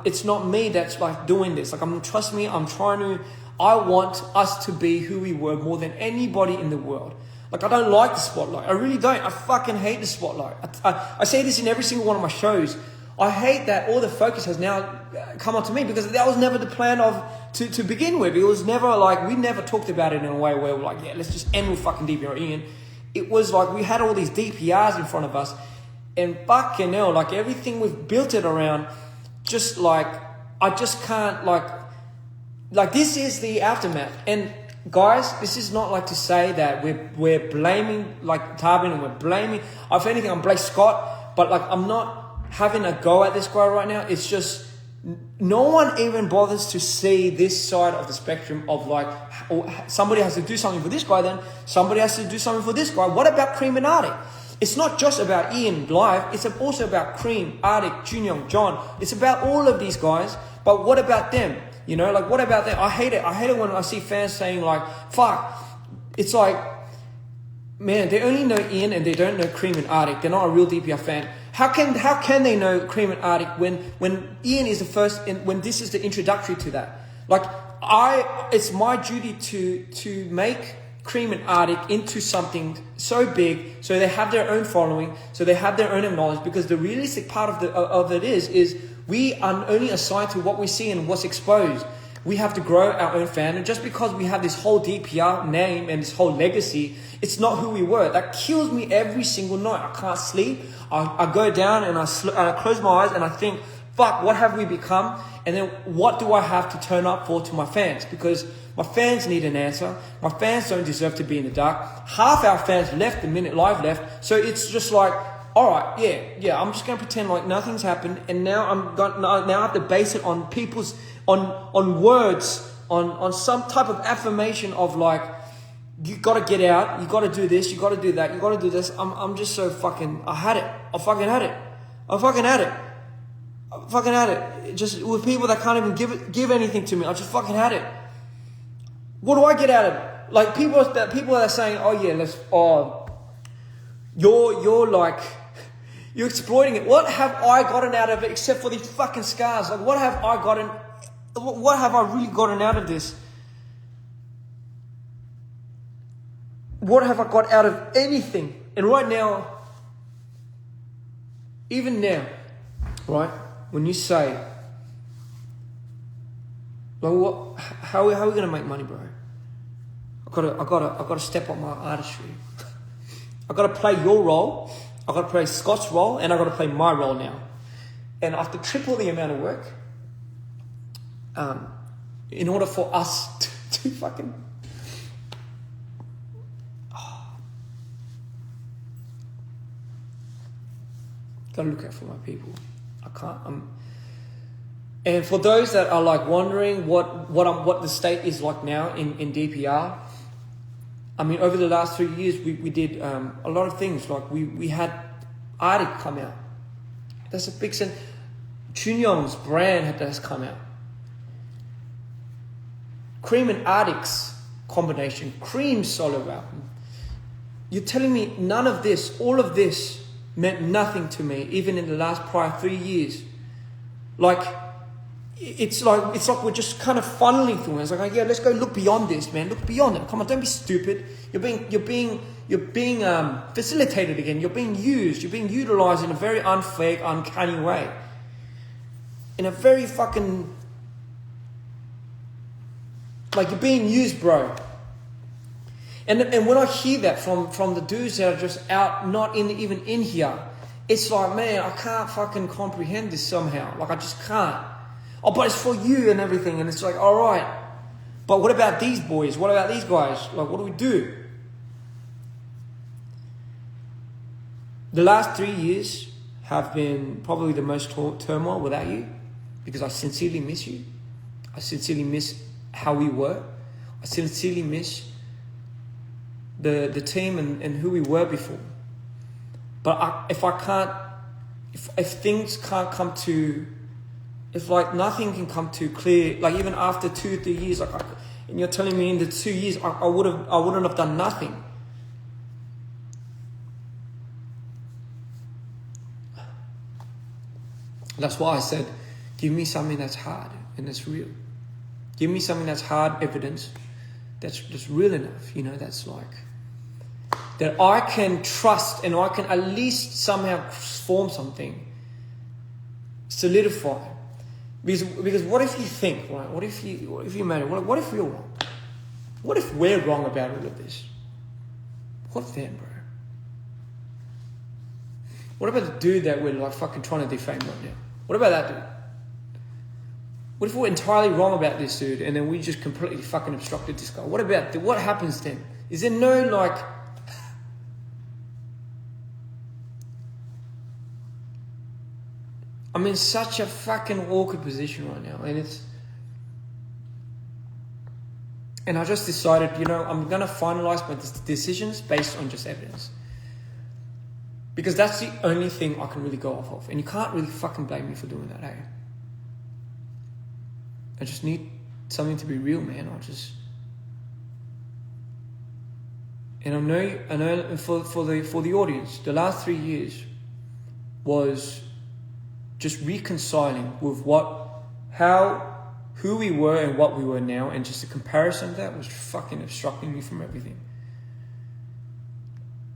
it's not me that's like doing this. Like trust me, I want us to be who we were more than anybody in the world. Like I don't like the spotlight. I really don't. I fucking hate the spotlight. I say this in every single one of my shows. I hate that all the focus has now come onto me because that was never the plan to begin with. It was never like, we never talked about it in a way where we're like, yeah, let's just end with fucking DPR IAN. It was like we had all these DPRs in front of us and fucking hell, like everything we've built it around, just like, I just can't like this is the aftermath. And guys, this is not like to say that we're blaming like Tarbin and we're blaming, if anything, I'm blaming Scott, but like I'm not having a go at this guy right now. It's just no one even bothers to see this side of the spectrum of like, somebody has to do something for this guy, then somebody has to do something for this guy. What about Cream and Arctic? It's not just about Ian live, it's also about Cream, Arctic, Junyoung, John. It's about all of these guys, but what about them? Like what about them? I hate it when I see fans saying like, fuck, it's like, man, they only know Ian and they don't know Cream and Arctic. They're not a real DPR fan. How can they know Cream and Arctic when Ian is the first, and when this is the introductory to that? Like it's my duty to make Cream and Arctic into something so big, so they have their own following, so they have their own knowledge. Because the realistic part of it is we are only assigned to what we see and what's exposed. We have to grow our own fandom. Just because we have this whole DPR name and this whole legacy, it's not who we were. That kills me every single night. I can't sleep. I go down and I close my eyes and I think, fuck, what have we become? And then what do I have to turn up for to my fans? Because my fans need an answer. My fans don't deserve to be in the dark. Half our fans left the minute live left. So it's just like, all right, yeah, I'm just going to pretend like nothing's happened. And now now I have to base it on people's, on words, on some type of affirmation of like, you got to get out, you got to do this, you got to do that, you got to do this. I'm just so fucking, I fucking had it. Just with people that can't even give anything to me. I just fucking had it. What do I get out of it? Like people that are saying, oh yeah, you're like, you're exploiting it. What have I gotten out of it except for these fucking scars? Like what have I really gotten out of this? What have I got out of anything? And right now, even now, right, when you say, well, how are we gonna make money, bro? I gotta step up my artistry. I gotta play your role. I gotta play Scott's role, and I gotta play my role now. And after triple the amount of work, in order for us to fucking. Gotta look out for my people. I can't. And for those that are like wondering what the state is like now in DPR, I mean, over the last 3 years, we did a lot of things. Like we had Arctic come out. That's a big sense. Junyoung's brand has come out. Cream and Arctic's combination, Cream's solo album. You're telling me none of this, all of this, meant nothing to me, even in the last prior 3 years. Like, it's like we're just kind of funneling through it. It's like, yeah, let's go look beyond this, man. Look beyond it. Come on, don't be stupid. You're being facilitated again. You're being used. You're being utilized in a very unfair, uncanny way. In a very fucking Like, you're being used, bro. And when I hear that from the dudes that are just out, not even in here, it's like, man, I can't fucking comprehend this somehow. Like, I just can't. Oh, but it's for you and everything. And it's like, all right. But what about these boys? What about these guys? Like, what do we do? The last 3 years have been probably the most turmoil without you, because I sincerely miss you. I sincerely miss how we were. I sincerely miss the team and who we were before. But if things can't come to, if like nothing can come to clear, like even after 2 or 3 years, like, and you're telling me in the 2 years I wouldn't have done nothing. That's why I said, give me something that's hard and that's real. Give me something that's hard evidence, that's just real enough, that's like, that I can trust and I can at least somehow form something, solidify. Because what if you think, right? What if you matter? What if we're wrong? What if we're wrong about all of this? What then, bro? What about the dude that we're like fucking trying to defame right now? What about that dude? What if we're entirely wrong about this dude and then we just completely fucking obstructed this guy? What happens then? Is there no like... I'm in such a fucking awkward position right now, and I just decided, I'm gonna finalize my decisions based on just evidence. Because that's the only thing I can really go off of. And you can't really fucking blame me for doing that, hey? I just need something to be real, man. And I know for the audience, the last 3 years was just reconciling with who we were and what we were now, and just the comparison of that was fucking obstructing me from everything.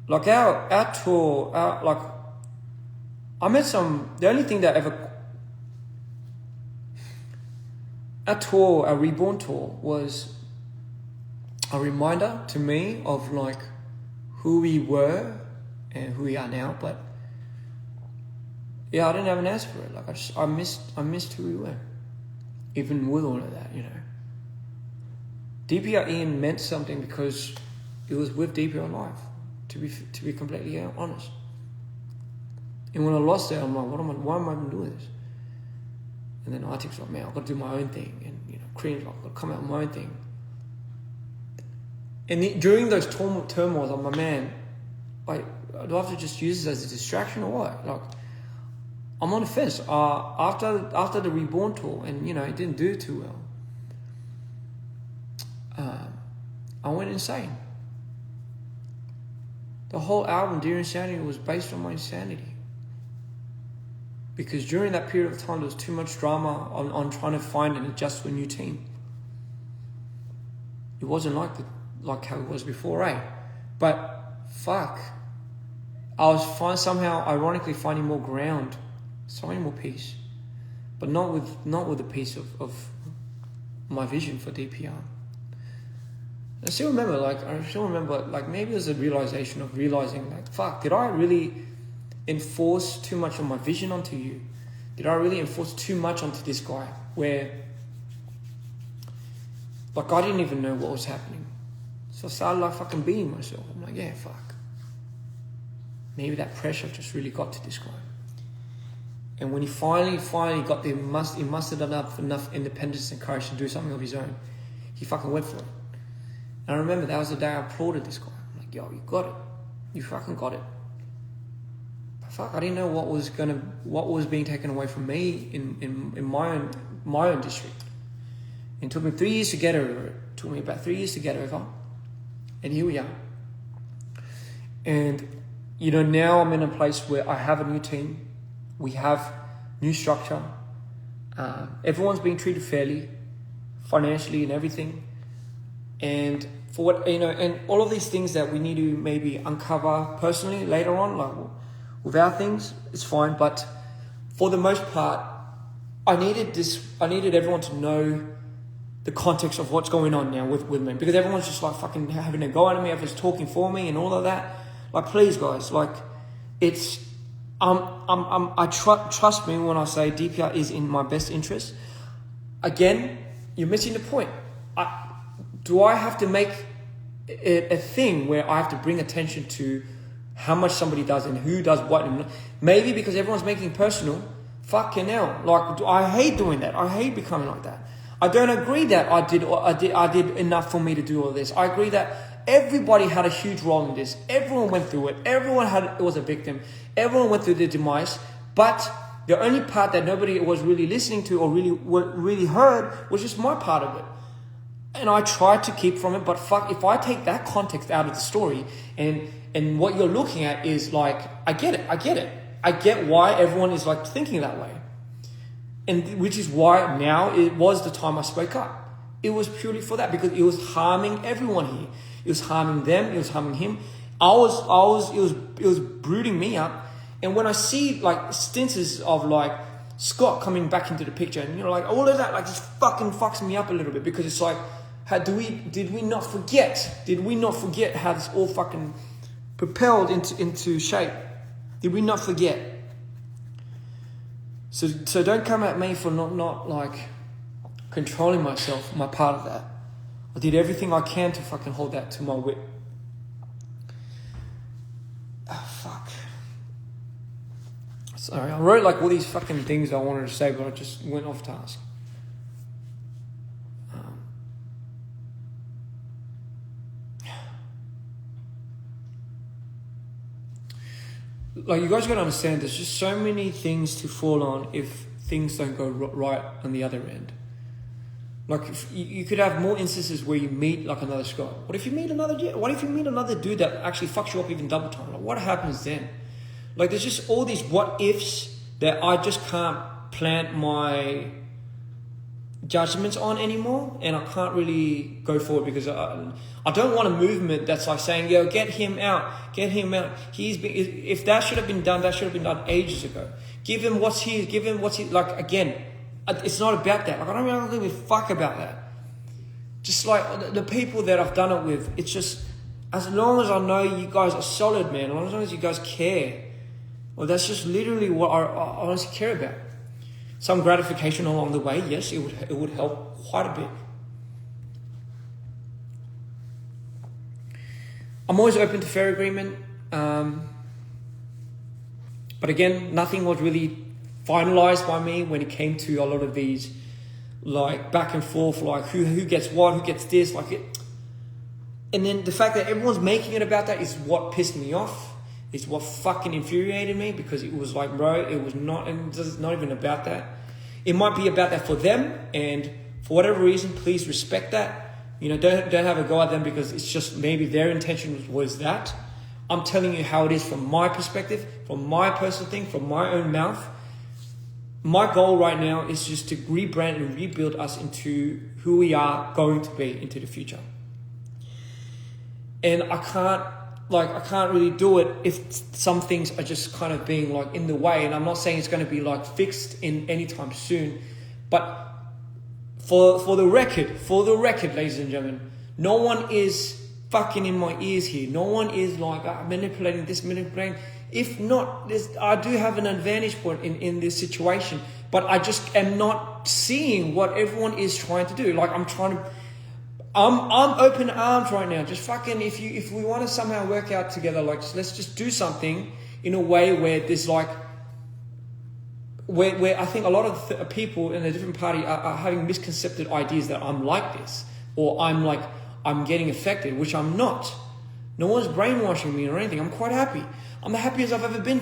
Like our tour, I met the only thing that ever, our Reborn tour was a reminder to me of like who we were and who we are now. But yeah, I didn't have an answer for it. Like I missed who we were, even with all of that, DPR IAN meant something because it was with DPR Live. To be completely honest. And when I lost it, I'm like, why am I even doing this? And then Arctic's like, man, I've got to do my own thing. And, Cream's like, I've got to come out with my own thing. And during those turmoils, I'm like, man, like, do I have to just use this as a distraction or what? Like, I'm on the fence. After the Reborn tour, and, it didn't do too well, I went insane. The whole album, Dear Insanity, was based on my insanity. Because during that period of time, there was too much drama on trying to find and adjust to a new team. It wasn't like how it was before, eh? But fuck, I was somehow ironically finding more ground, finding more peace, but not with the peace of my vision for DPR. I still remember, maybe it was a realization of realizing, like, fuck, did I really enforce too much of my vision onto you? Did I really enforce too much onto this guy? Where, like, I didn't even know what was happening. So I started, like, fucking being myself. I'm like, yeah, fuck. Maybe that pressure just really got to this guy. And when he finally got there, he mustered enough independence and courage to do something of his own. He fucking went for it. And I remember that was the day I applauded this guy. I'm like, yo, you got it. You fucking got it. But fuck, I didn't know what was being taken away from me in my own district. It took me 3 years to get over it. It took me about 3 years to get over. And here we are. And, now I'm in a place where I have a new team. We have new structure. Everyone's being treated fairly, financially and everything. And for what, and all of these things that we need to maybe uncover personally later on, like with our things, it's fine. But for the most part, I needed everyone to know the context of what's going on now with me, because everyone's just like fucking having a go at me, everyone's talking for me and all of that. Like, please guys, like, it's trust me when I say DPR is in my best interest. Again, you're missing the point. Do I have to make it a thing where I have to bring attention to how much somebody does and who does what? And maybe because everyone's making it personal. Fucking hell! Like, I hate doing that. I hate becoming like that. I don't agree that I did enough for me to do all this. I agree that everybody had a huge role in this. Everyone went through it. Everyone was a victim. Everyone went through their demise. But the only part that nobody was really listening to or really heard was just my part of it. And I tried to keep from it. But fuck, if I take that context out of the story and what you're looking at is like, I get it. I get why everyone is like thinking that way. And which is why now it was the time I spoke up. It was purely for that, because it was harming everyone here. It was harming them. It was harming him. It was brooding me up. And when I see like instances of like Scott coming back into the picture, and like all of that, like just fucking fucks me up a little bit, because it's like, did we not forget? Did we not forget how this all fucking propelled into shape? Did we not forget? So don't come at me for not like controlling myself, my part of that. I did everything I can to fucking hold that to my wit. Oh, fuck. Sorry, I wrote like all these fucking things I wanted to say, but I just went off task. Like, you guys got to understand, there's just so many things to fall on if things don't go right on the other end. Like, if you could have more instances where you meet like another Scott. What if you meet another dude that actually fucks you up even double time? Like, what happens then? Like, there's just all these what ifs that I just can't plant my judgments on anymore, and I can't really go forward, because I don't want a movement that's like saying, yo, get him out. If that should have been done, that should have been done ages ago. Give him what's his, like, again, it's not about that. Like, I don't really give a fuck about that. Just like the people that I've done it with, it's just, as long as I know you guys are solid, man, as long as you guys care, well, that's just literally what I honestly care about. Some gratification along the way, yes, it would help quite a bit. I'm always open to fair agreement, but again, nothing was really finalized by me when it came to a lot of these, like, back and forth, like who gets what, who gets this, like it. And then the fact that everyone's making it about that is what pissed me off. It's what fucking infuriated me, because it was like, bro, it's not even about that. It might be about that for them, and for whatever reason, please respect that. You know, don't have a go at them, because it's just maybe their intention was that. I'm telling you how it is from my perspective, from my personal thing, from my own mouth. My goal right now is just to rebrand and rebuild us into who we are going to be into the future. And I can't really do it if some things are just kind of being like in the way. And I'm not saying it's going to be like fixed in anytime soon, but for the record, ladies and gentlemen, no one is fucking in my ears here. No one is like manipulating. If not, I do have an advantage point in this situation, but I just am not seeing what everyone is trying to do. Like, I'm open arms right now. Just fucking, if we want to somehow work out together, like, let's just do something in a way where there's like, where I think a lot of people in a different party are having misconcepted ideas that I'm like this, or I'm getting affected, which I'm not. No one's brainwashing me or anything. I'm quite happy. I'm the happiest I've ever been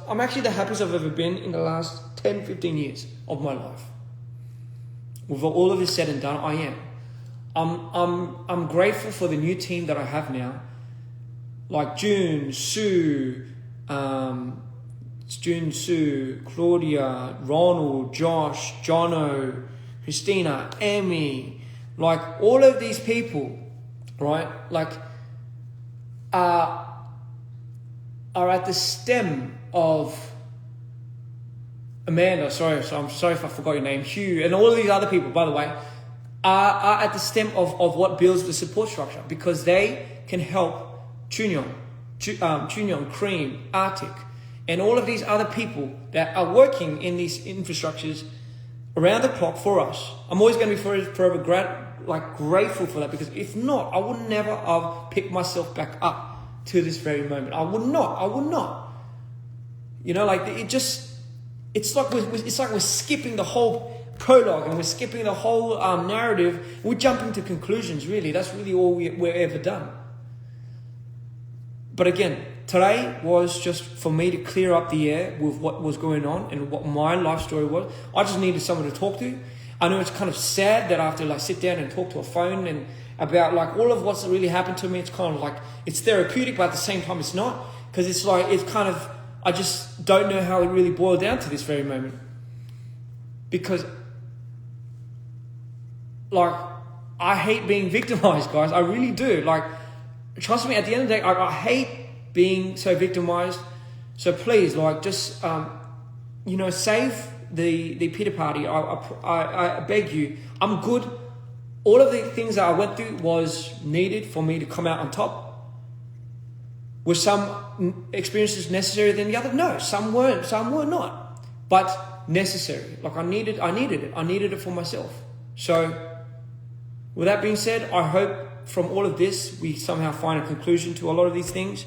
I'm actually the happiest I've ever been in the last 10, 15 years of my life. With all of this said and done, I am. I'm grateful for the new team that I have now, like June, Sue, Claudia, Ronald, Josh, Jono, Christina, Emmy, like all of these people, right? Like, are at the stem of Amanda. So I'm sorry if I forgot your name, Hugh, and all of these other people. By the way, are at the stem of what builds the support structure, because they can help Chunyon, Cream, Arctic, and all of these other people that are working in these infrastructures around the clock for us. I'm always going to be forever grateful for that, because if not, I would never have picked myself back up to this very moment. I would not. You know, like it's like we're skipping the whole prologue and we're skipping the whole narrative. We're jumping to conclusions, really. That's really all we're ever done. But again, today was just for me to clear up the air with what was going on and what my life story was. I just needed someone to talk to. I know it's kind of sad that I have to like sit down and talk to a phone and about like all of what's really happened to me. It's kind of like, it's therapeutic, but at the same time it's not, because it's like, it's kind of, I just don't know how it really boiled down to this very moment. Because like, I hate being victimized, guys. I really do. Like, trust me, at the end of the day, I hate being so victimized. So please, like, just, save the pity party. I beg you. I'm good. All of the things that I went through was needed for me to come out on top. Were some experiences necessary than the other? No, some weren't. Some were not. But necessary. Like, I needed it. I needed it for myself. So, with that being said, I hope from all of this, we somehow find a conclusion to a lot of these things.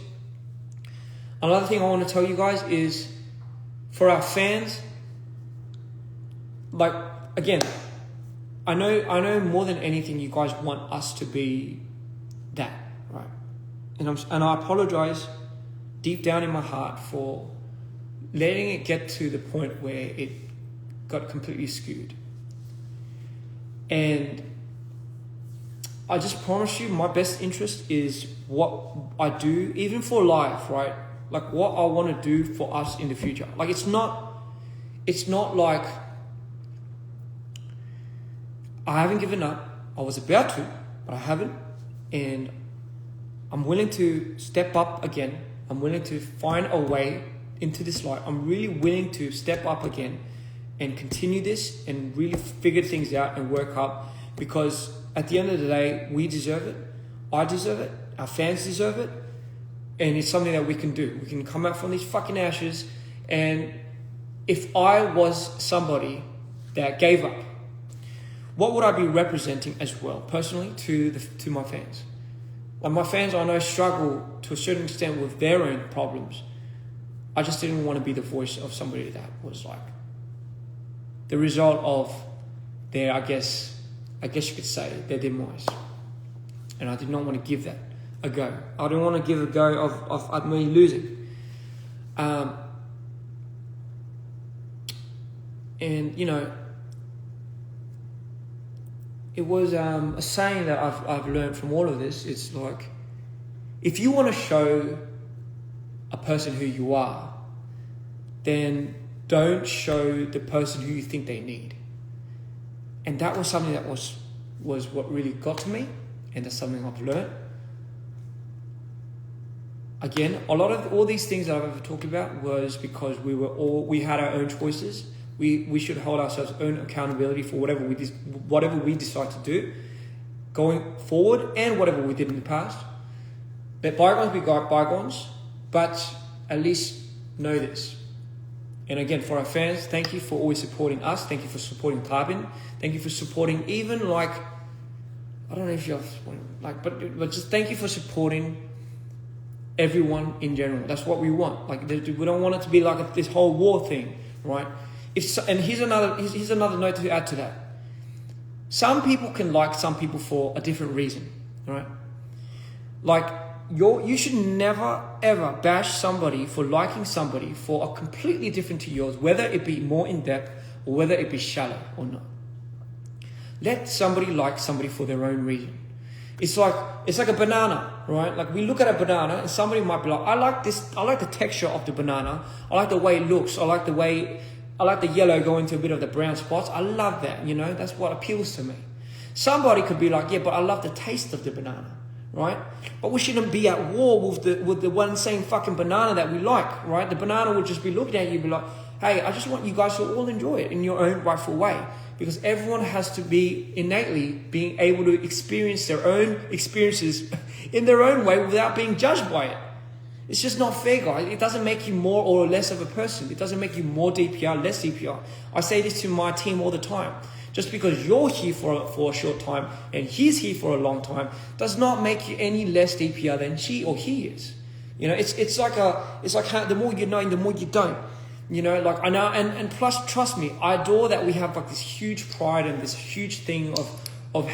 Another thing I want to tell you guys is, for our fans, like, again, I know more than anything you guys want us to be that, right? And I apologize deep down in my heart for letting it get to the point where it got completely skewed. And I just promise you, my best interest is what I do, even for life, right? Like what I want to do for us in the future. Like it's not like I haven't given up. I was about to, but I haven't. And I'm willing to step up again. I'm willing to find a way into this light. I'm really willing to step up again and continue this and really figure things out and work up, because at the end of the day, we deserve it. I deserve it. Our fans deserve it. And it's something that we can do. We can come out from these fucking ashes. And if I was somebody that gave up, what would I be representing as well, personally, to my fans? Like my fans, I know, struggle to a certain extent with their own problems. I just didn't want to be the voice of somebody that was like the result of their, I guess you could say, their demise. And I did not want to give that a go. I didn't want to give a go of me losing. And, it was a saying that I've learned from all of this. It's like, if you want to show a person who you are, then don't show the person who you think they need. And that was something that was what really got to me, and that's something I've learned. Again, a lot of all these things that I've ever talked about was because we had our own choices. We should hold ourselves own accountability for whatever we decide to do going forward, and whatever we did in the past. Let bygones be bygones, but at least know this. And again, for our fans, thank you for always supporting us. Thank you for supporting Carbon. Thank you for supporting even like, I don't know if you're like, but just thank you for supporting everyone in general. That's what we want. Like, we don't want it to be like this whole war thing, right? And here's another note to add to that. Some people can like some people for a different reason, right? Like, you should never ever bash somebody for liking somebody for a completely different to yours, whether it be more in depth or whether it be shallow or not. Let somebody like somebody for their own reason. It's like a banana, right? Like, we look at a banana and somebody might be like, I like the texture of the banana. I like the way it looks. I like the yellow going to a bit of the brown spots. I love that, that's what appeals to me. Somebody could be like, yeah, but I love the taste of the banana, right? But we shouldn't be at war with the one same fucking banana that we like, right? The banana would just be looking at you and be like, hey, I just want you guys to all enjoy it in your own rightful way, because everyone has to be innately being able to experience their own experiences in their own way without being judged by it. It's just not fair, guys. It doesn't make you more or less of a person. It doesn't make you more DPR, less DPR. I say this to my team all the time. Just because you're here for a short time and he's here for a long time does not make you any less DPR than she or he is. You know, it's like how the more you know, the more you don't. You know, like I know, and plus, trust me, I adore that we have like this huge pride and this huge thing of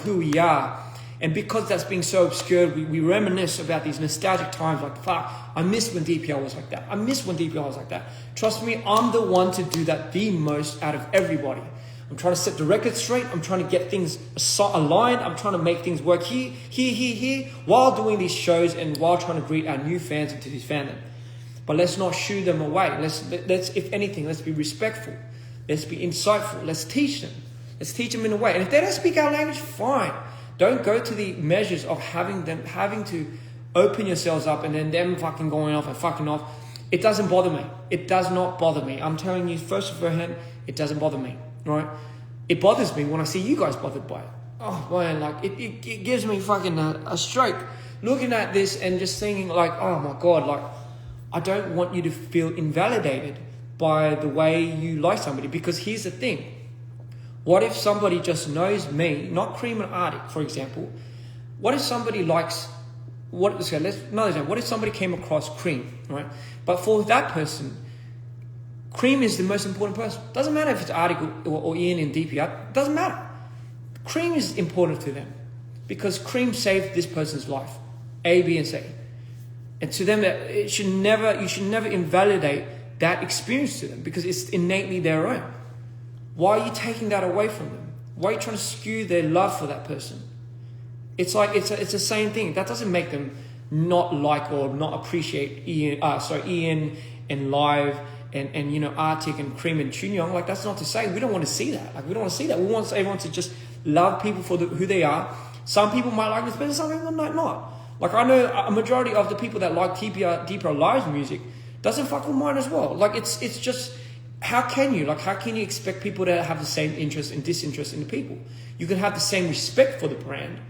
who we are. And because that's being so obscured, we reminisce about these nostalgic times like, fuck, I miss when DPR was like that. I miss when DPR was like that. Trust me, I'm the one to do that the most out of everybody. I'm trying to set the record straight. I'm trying to get things aligned. I'm trying to make things work here, while doing these shows and while trying to greet our new fans into this fandom. But let's not shoo them away. Let's, if anything, let's be respectful. Let's be insightful. Let's teach them. Let's teach them in a way. And if they don't speak our language, fine. Don't go to the measures of having to open yourselves up and then them fucking going off and fucking off. It doesn't bother me. It does not bother me. I'm telling you first of all, it doesn't bother me. Right? It bothers me when I see you guys bothered by it. Oh man, like it gives me fucking a stroke looking at this and just thinking like, oh my God, like I don't want you to feel invalidated by the way you like somebody, because here's the thing. What if somebody just knows me, not Cream and Arctic, for example? What if somebody likes, let's another example. What if somebody came across Cream, right? But for that person, Cream is the most important person. Doesn't matter if it's Arctic or Ian in DPR. Doesn't matter. Cream is important to them because Cream saved this person's life, A, B, and C. And to them, you should never invalidate that experience to them because it's innately their own. Why are you taking that away from them? Why are you trying to skew their love for that person? It's like it's the same thing. That doesn't make them not like or not appreciate Ian and Live and you know Arctic and Cream and Chunyong. Like that's not to say we don't want to see that. Like we don't want to see that. We want everyone to just love people for who they are. Some people might like this better, some people might not. Like I know a majority of the people that like DPR Live's music doesn't fuck with mine as well. Like it's just. How can you expect people to have the same interest and disinterest in the people? You can have the same respect for the brand,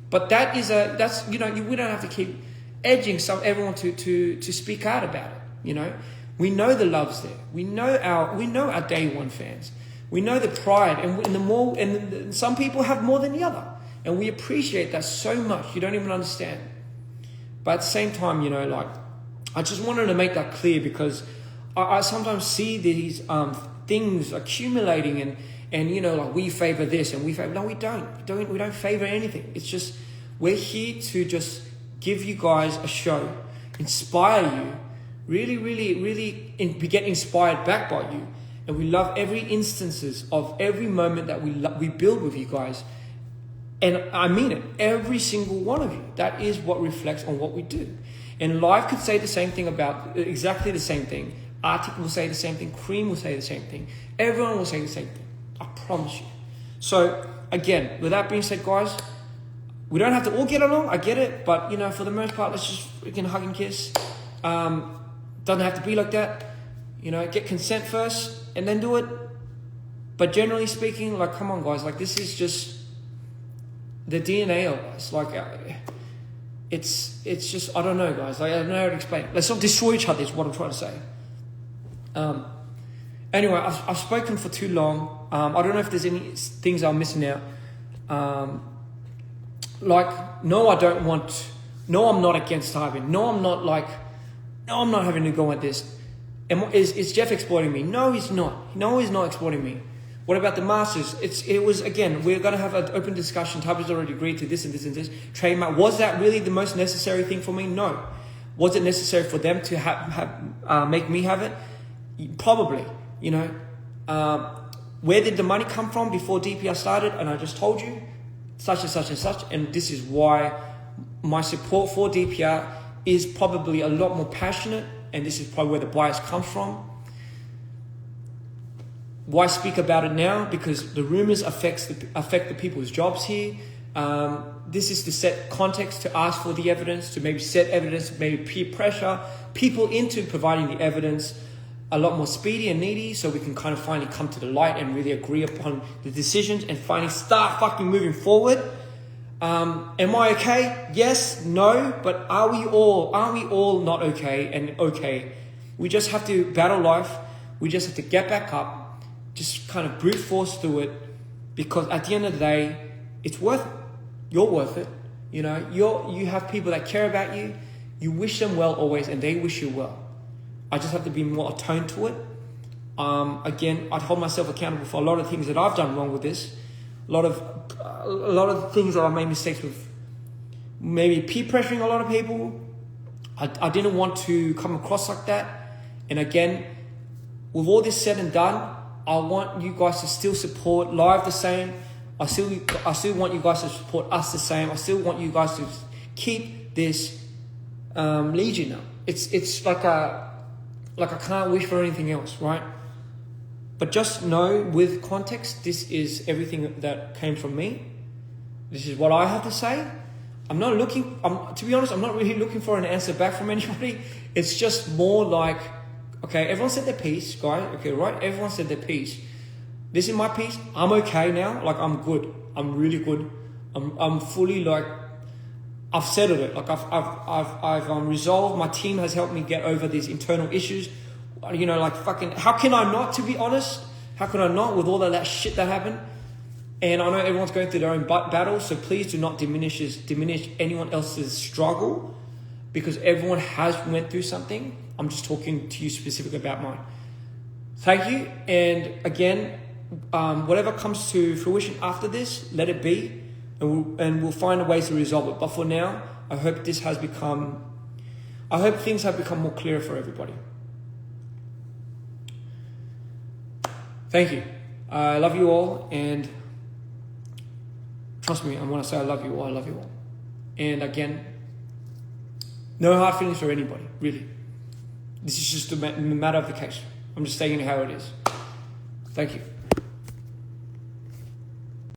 but we don't have to keep edging everyone to speak out about it. You know, we know the love's there. We know our day one fans. We know the pride, and some people have more than the other, and we appreciate that so much. You don't even understand. But at the same time, you know, like I just wanted to make that clear because. I sometimes see these things accumulating and you know like we favor this and we favor we don't favor anything. It's just we're here to just give you guys a show, inspire you, really get inspired back by you, and we love every instances of every moment that we build with you guys, and I mean it, every single one of you. That is what reflects on what we do. And Live could say the same thing about exactly the same thing. Arctic will say the same thing. Cream will say the same thing. Everyone will say the same thing. I promise you. So, again, with that being said, guys, we don't have to all get along. I get it. But, you know, for the most part, let's just freaking hug and kiss. Doesn't have to be like that. You know, get consent first and then do it. But generally speaking, like, come on, guys. Like, this is just the DNA of us. Like, it's just, I don't know, guys. Like, I don't know how to explain it. Let's not destroy each other is what I'm trying to say. Anyway, I've spoken for too long. I don't know if there's any things I'm missing out. No, I'm not against Tywin. No, I'm not having to go at this. Is Jeff exploiting me? No, he's not. No, he's not exploiting me. What about the Masters? It was, again, we're going to have an open discussion. Tywin's already agreed to this and this and this. Trademark. Was that really the most necessary thing for me? No. Was it necessary for them to make me have it? Probably, you know. Where did the money come from before DPR started? And I just told you, such and such and such. And this is why my support for DPR is probably a lot more passionate. And this is probably where the bias comes from. Why speak about it now? Because the rumors affect the people's jobs here. This is to set context, to ask for the evidence, to maybe set evidence, maybe peer pressure people into providing the evidence. a lot more speedy and needy, so we can kind of finally come to the light and really agree upon the decisions and finally start fucking moving forward. Am I okay? Yes, no, but aren't we all not okay and okay? We just have to battle life. We just have to get back up, just kind of brute force through it, because at the end of the day, it's worth it. You're worth it. You know, you have people that care about you. You wish them well always, and they wish you well. I just have to be more attuned to it. Again, I'd hold myself accountable for a lot of things that I've done wrong with this. A lot of things that I've made mistakes with. Maybe peer pressuring a lot of people. I didn't want to come across like that. And again, with all this said and done, I want you guys to still support Live the same. I still want you guys to support us the same. I still want you guys to keep this legion up. It's like I can't wish for anything else, right? But just know, with context, this is everything that came from me. This is what I have to say. To be honest, I'm not really looking for an answer back from anybody. It's just more like, okay, everyone said their piece, guys. Okay, right? Everyone said their piece. This is my piece. I'm okay now. Like, I'm good. I'm really good. I'm fully like, I've settled it. Like I've resolved. My team has helped me get over these internal issues. You know, like fucking, how can I not, to be honest? How can I not, with all of that shit that happened? And I know everyone's going through their own battles, so please do not diminish anyone else's struggle, because everyone has went through something. I'm just talking to you specifically about mine. Thank you. And again, whatever comes to fruition after this, let it be, and we'll find a way to resolve it. But for now, I hope things have become more clear for everybody. Thank you. I love you all, and trust me, I want to say I love you all. I love you all. And again, no hard feelings for anybody, really. This is just a matter of the case. I'm just saying how it is. Thank you.